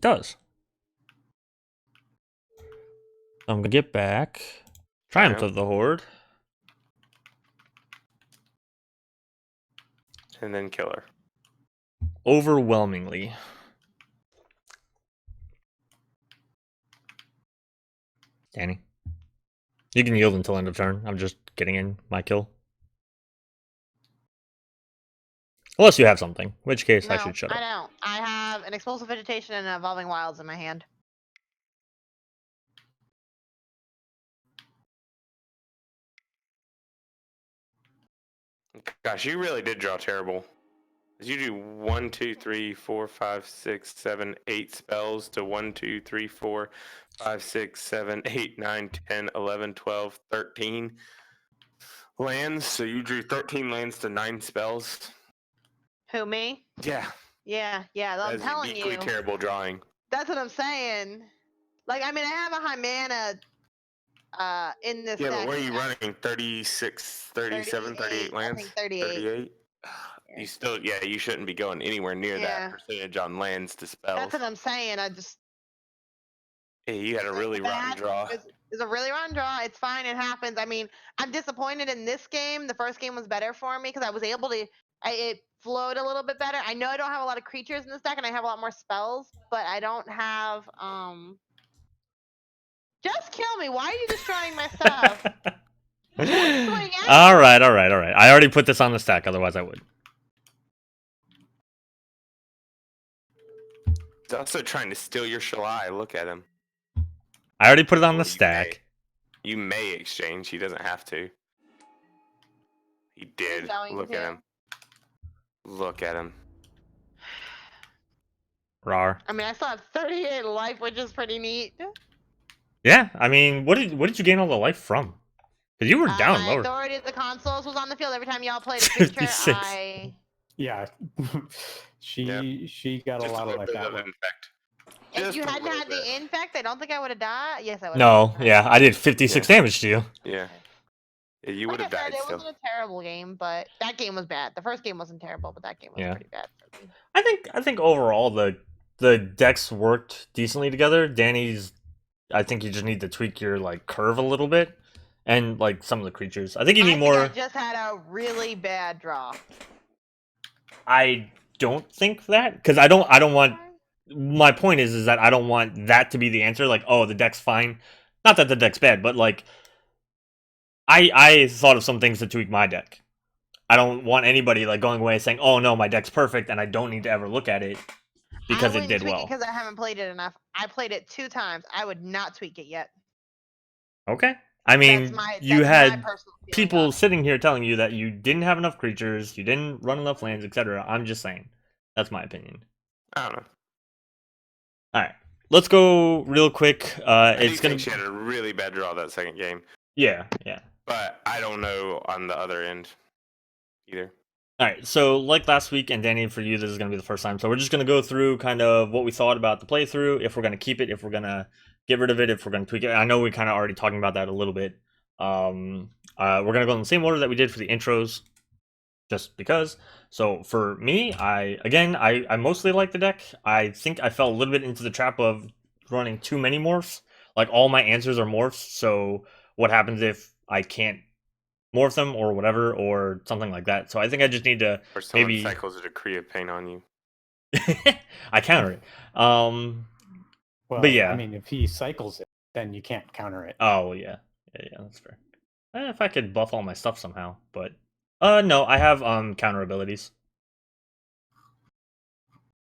does. I'm gonna get back. Triumph of the Horde. And then kill her. Overwhelmingly. Danny. You can yield until end of turn. I'm just getting in my kill. Unless you have something, in which case No, I should shut up. I don't. I have an explosive vegetation and evolving wilds in my hand. Gosh, you really did draw terrible. You do 1, 2, 3, 4, 5, 6, 7, 8 spells to 1, 2, 3, 4, 5, 6, 7, 8, 9, 10, 11, 12, 13 lands. So you drew 13 lands to 9 spells. Who, me? Yeah. Yeah. I'm That's telling uniquely you. terrible drawing. That's what I'm saying. Like, I mean, I have a high mana in this Yeah, deck. but what are you running? 36, 37, 38 lands? I think 38. 38? You still, yeah, you shouldn't be going anywhere near Yeah. that percentage on lands to spells. That's what I'm saying. I just. Hey, you had a really rotten draw. It's a really rotten draw. It's fine. It happens. I mean, I'm disappointed in this game. The first game was better for me because I was able to. It flowed a little bit better. I know I don't have a lot of creatures in this deck, and I have a lot more spells, but I don't have. Just kill me. Why are you destroying my stuff? All right. I already put this on the stack, otherwise I would. He's also trying to steal your Shalai. Look at him. I already put it on the Well, stack. You may exchange. He doesn't have to. He did. Look at him. Look at him. Rar. I mean, I still have 38 life, which is pretty neat. Yeah, I mean, what did you gain all the life from? Because you were down My lower. authority of the consoles was on the field every time y'all played a creature. 56. Yeah, she got Just a lot of little life bit that of way. infect. If Just you a hadn't little had bit. the infect, I don't think I would have died. Yes, I would. No, yeah, I did 56 damage to you. Yeah. Yeah, you Like would have I said, died it still. wasn't a terrible game, but that game was bad. The first game wasn't terrible, but that game was Yeah. pretty bad for me. I think overall the decks worked decently together. Danny's, I think you just need to tweak your like curve a little bit, and like some of the creatures. I think you need more. I just had a really bad draw. I don't think that because I don't want. My point is that I don't want that to be the answer. Like, oh, the deck's fine. Not that the deck's bad, but like, I thought of some things to tweak my deck. I don't want anybody like going away saying, "Oh no, my deck's perfect," and I don't need to ever look at it because it did well. Because I haven't played it enough. I played it 2 times. I would not tweak it yet. Okay. I mean, you that's had my personal feeling people on it. sitting here telling you that you didn't have enough creatures, you didn't run enough lands, etc. I'm just saying. That's my opinion. I don't know. All right. Let's go real quick. It's think gonna. she had a really bad draw that second game. Yeah. But I don't know on the other end either. All right, so like last week, and Danny, for you, this is going to be the first time. So we're just going to go through kind of what we thought about the playthrough, if we're going to keep it, if we're going to get rid of it, if we're going to tweak it. I know we kind of already talking about that a little bit. We're going to go in the same order that we did for the intros, just because. So for me, I mostly like the deck. I think I fell a little bit into the trap of running too many morphs. Like all my answers are morphs. So what happens if I can't morph them or whatever or something like that? So I think I just need to Or someone maybe cycles a decree of pain on you. I counter it. Well, But yeah. I mean, if he cycles it, then you can't counter it. Oh yeah, yeah, that's fair. If I could buff all my stuff somehow, but no, I have counter abilities.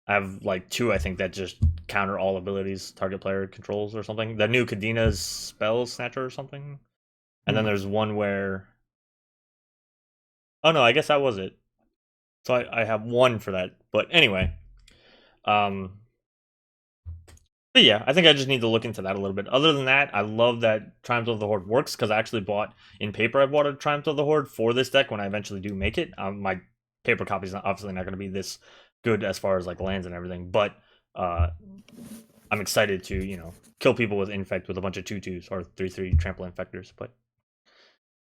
I have like 2, I think, that just counter all abilities target player controls or something. The new Kadena's Spell Snatcher or something. And then there's one where... Oh no, I guess that was it. So I have 1 for that. But anyway. But yeah, I think I just need to look into that a little bit. Other than that, I love that Triumph of the Horde works, because I actually bought, in paper, I bought a Triumph of the Horde for this deck when I eventually do make it. My paper copy is obviously not going to be this good as far as like lands and everything, but I'm excited to, kill people with Infect with a bunch of 2/2s or 3/3 Trample Infectors. But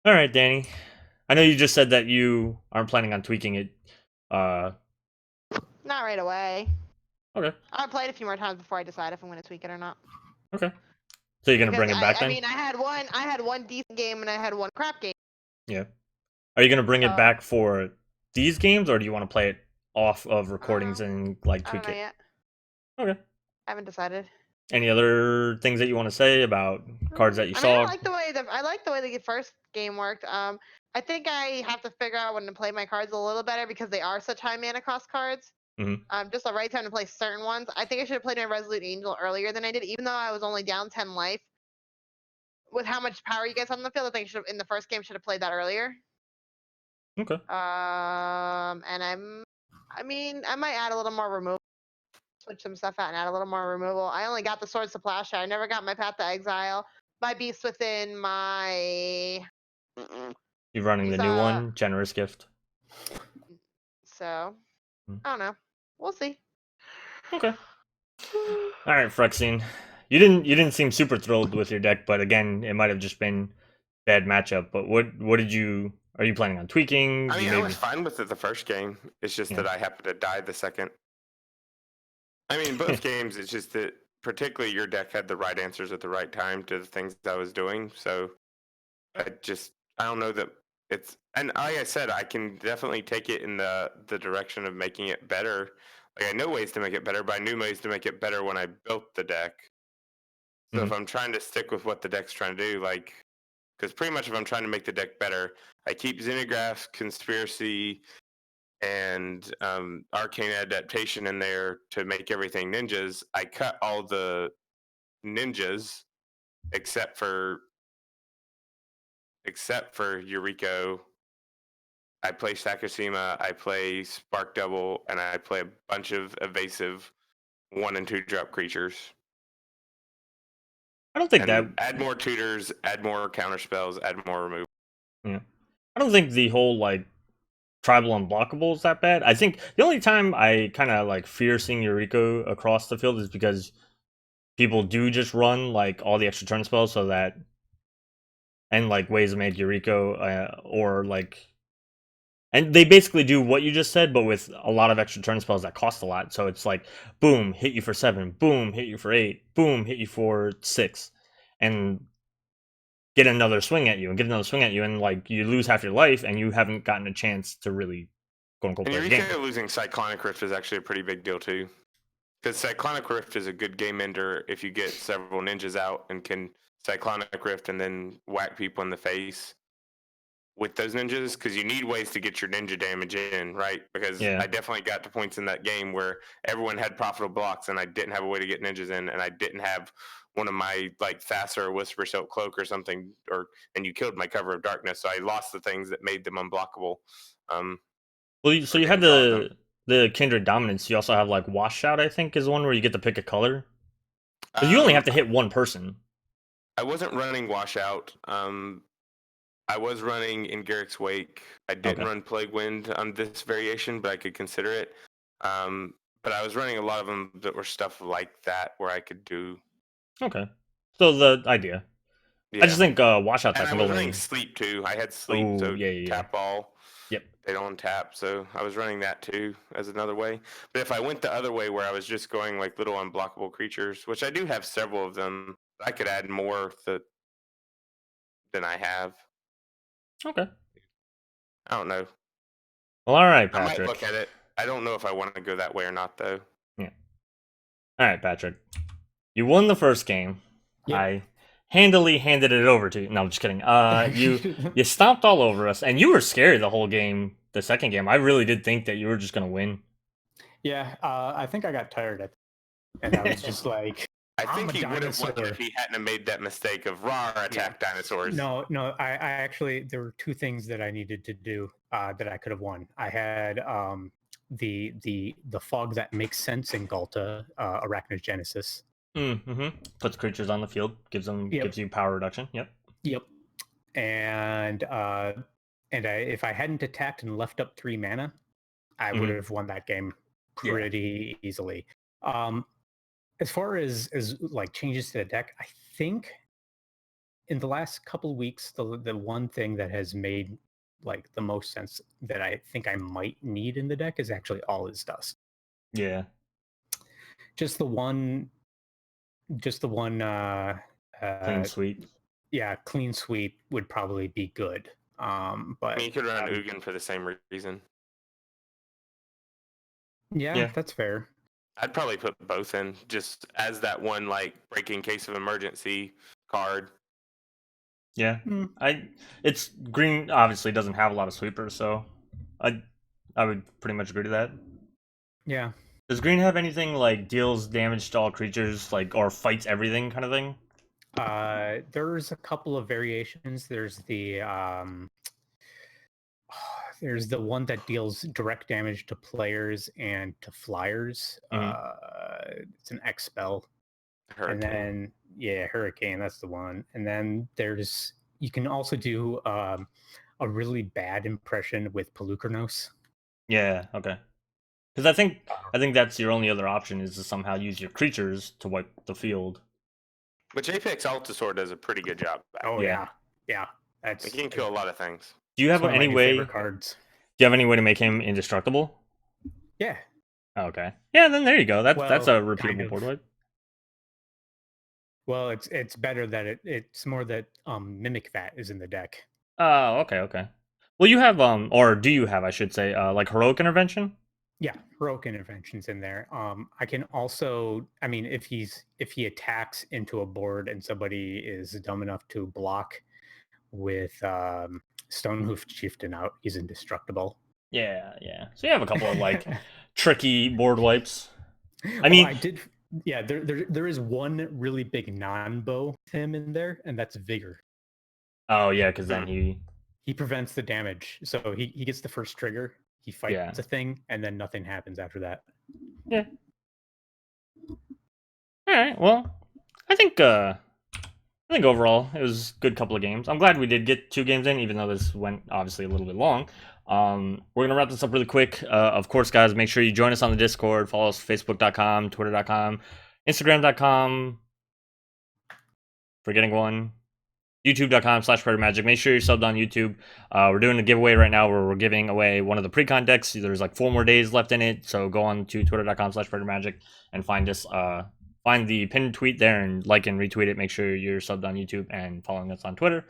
all right, Danny, I know you just said that you aren't planning on tweaking it. Not right away. Okay. I'll play it a few more times before I decide if I'm going to tweak it or not. Okay. So you're gonna bring it back then? I mean, I had one decent game and I had one crap game. Yeah. Are you gonna bring it back for these games, or do you want to play it off of recordings and like I tweak don't know it? yet. Okay. I haven't decided. Any other things that you want to say about cards that you saw? I like the way the first game worked. I think I have to figure out when to play my cards a little better because they are such high mana cost cards. Just the right time to play certain ones. I think I should have played my Resolute Angel earlier than I did, even though I was only down 10 life. With how much power you guys have on the field, I think I should have, in the first game, should have played that earlier. Okay. And I might add a little more removal. Switch some stuff out and add a little more removal. I only got the Swords to Plowshare. I never got my Path to Exile. My Beast Within, my... You're running the new one, Generous Gift. So, I don't know. We'll see. Okay. All right, Frexine. You didn't seem super thrilled with your deck, but again, it might have just been bad matchup. But what did you... Are you planning on tweaking? I mean, I was fine with it the first game. It's just that I happened to die the second. I mean, both games, it's just that particularly your deck had the right answers at the right time to the things I was doing. So I don't know that it's, and like I said, I can definitely take it in the direction of making it better. Like I know ways to make it better, but I knew ways to make it better when I built the deck. So if I'm trying to stick with what the deck's trying to do, like, because pretty much if I'm trying to make the deck better, I keep Xenographs, Conspiracy, and Arcane Adaptation in there to make everything ninjas. I cut all the ninjas except for Yuriko. I play Sakashima, I play Spark Double, and I play a bunch of evasive 1 and 2 drop creatures. I don't think that... Add more tutors, add more counter spells, add more removal. Yeah. I don't think the whole like tribal unblockable is that bad. I think the only time I kind of like fear seeing Yuriko across the field is because people do just run like all the extra turn spells, so that, and like ways to make Yuriko or like, and they basically do what you just said, but with a lot of extra turn spells that cost a lot. So it's like, boom, hit you for 7, boom, hit you for 8, boom, hit you for 6, and get another swing at you, and like you lose half your life, and you haven't gotten a chance to really quote unquote play the game. And losing Cyclonic Rift is actually a pretty big deal too, because Cyclonic Rift is a good game ender if you get several ninjas out and can Cyclonic Rift and then whack people in the face with those ninjas, because you need ways to get your ninja damage in, right? Because I definitely got to points in that game where everyone had profitable blocks and I didn't have a way to get ninjas in, and I didn't have one of my like Thasser or Whisper Silk Cloak or something, and you killed my Cover of Darkness, so I lost the things that made them unblockable. Well, so you had the Kindred Dominance. You also have like Washout, I think, is the one where you get to pick a color. But you only have to hit one person. I wasn't running Washout. I was running in Garrick's Wake. I didn't Okay. run Plague Wind on this variation, but I could consider it. But I was running a lot of them that were stuff like that where I could do. Okay. So the idea. Yeah. I just think washout And types I can was only. running Sleep too. I had Sleep, Oh so yeah. tap ball. Yep. They don't tap, so I was running that too as another way. But if I went the other way where I was just going like little unblockable creatures, which I do have several of them, I could add more than I have. Okay. I don't know. Well, all right, I might Patrick. look at it. I don't know if I want to go that way or not, though. Yeah. All right, Patrick. You won the first game. Yep. I handily handed it over to you. No, I'm just kidding. You stomped all over us, and you were scary the whole game. The second game, I really did think that you were just gonna win. Yeah, I think I got tired at, and I was just like, I I'm think a he would have won dinosaur. if he hadn't have made that mistake of raw attack dinosaurs. No, I actually there were two things that I needed to do that I could have won. I had the fog that makes sense in Ghalta, arachnogenesis. Mm-hmm. Puts creatures on the field, gives you power reduction. Yep. Yep. And if I hadn't attacked and left up 3 mana, I would have won that game pretty easily. As far as like changes to the deck, I think in the last couple weeks, the one thing that has made like the most sense that I think I might need in the deck is actually All Is Dust. Yeah. Just the one Clean sweep. Yeah, clean sweep would probably be good. But I mean, you could run Ugin for the same reason. Yeah, that's fair. I'd probably put both in just as that one like break in case of emergency card. Yeah. It's green obviously doesn't have a lot of sweepers, so I would pretty much agree to that. Yeah. Does green have anything like deals damage to all creatures, like, or fights everything kind of thing? There's a couple of variations. There's the one that deals direct damage to players and to flyers. It's an X spell. Hurricane. And then Hurricane, that's the one. And then you can also do a really bad impression with Pelucranos. Yeah, okay. Because I think that's your only other option is to somehow use your creatures to wipe the field. Which Apex Altasaur does a pretty good job at. Oh yeah. That's He can kill a lot of things. Do you have one of any my way? favorite cards. Do you have any way to make him indestructible? Yeah. Okay. Yeah, then there you go. That's a repeatable kind of. board wipe. Well, it's better that it's more that Mimic Vat is in the deck. Oh, okay. Well, you have or do you have, I should say, like heroic intervention? Yeah, heroic interventions in there. I can also, I mean, if he attacks into a board and somebody is dumb enough to block with Stonehoof Chieftain out, he's indestructible. Yeah. So you have a couple of like tricky board wipes. I mean, I did. Yeah, there is one really big non-bow with him in there, and that's Vigor. Oh yeah, because then he prevents the damage, so he gets the first trigger. He fights a thing, and then nothing happens after that. Yeah. All right. Well, I think overall it was a good couple of games. I'm glad we did get 2 games in, even though this went obviously a little bit long. We're gonna wrap this up really quick. Of course, guys, make sure you join us on the Discord. Follow us Facebook.com, Twitter.com, Instagram.com. Forgetting one. YouTube.com/PredatorMagic. Make sure you're subbed on YouTube. We're doing a giveaway right now where we're giving away one of the pre-con decks. There's like 4 more days left in it, so go on to Twitter.com/PredatorMagic and find us. Find the pinned tweet there and like and retweet it. Make sure you're subbed on YouTube and following us on Twitter.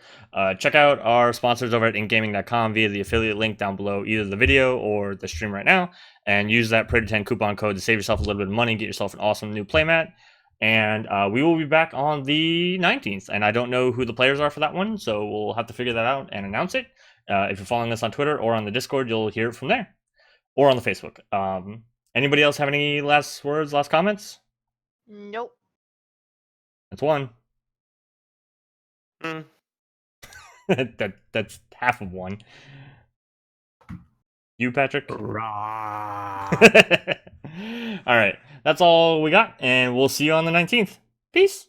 Check out our sponsors over at inkgaming.com via the affiliate link down below, either the video or the stream right now, and use that Praetor10 coupon code to save yourself a little bit of money, get yourself an awesome new playmat. And we will be back on the 19th, and I don't know who the players are for that one, so we'll have to figure that out and announce it. If you're following us on Twitter or on the Discord, you'll hear it from there, or on the Facebook. Anybody else have any last words, last comments? Nope. That's one. That's half of one. You, Patrick? All right. That's all we got, and we'll see you on the 19th. Peace.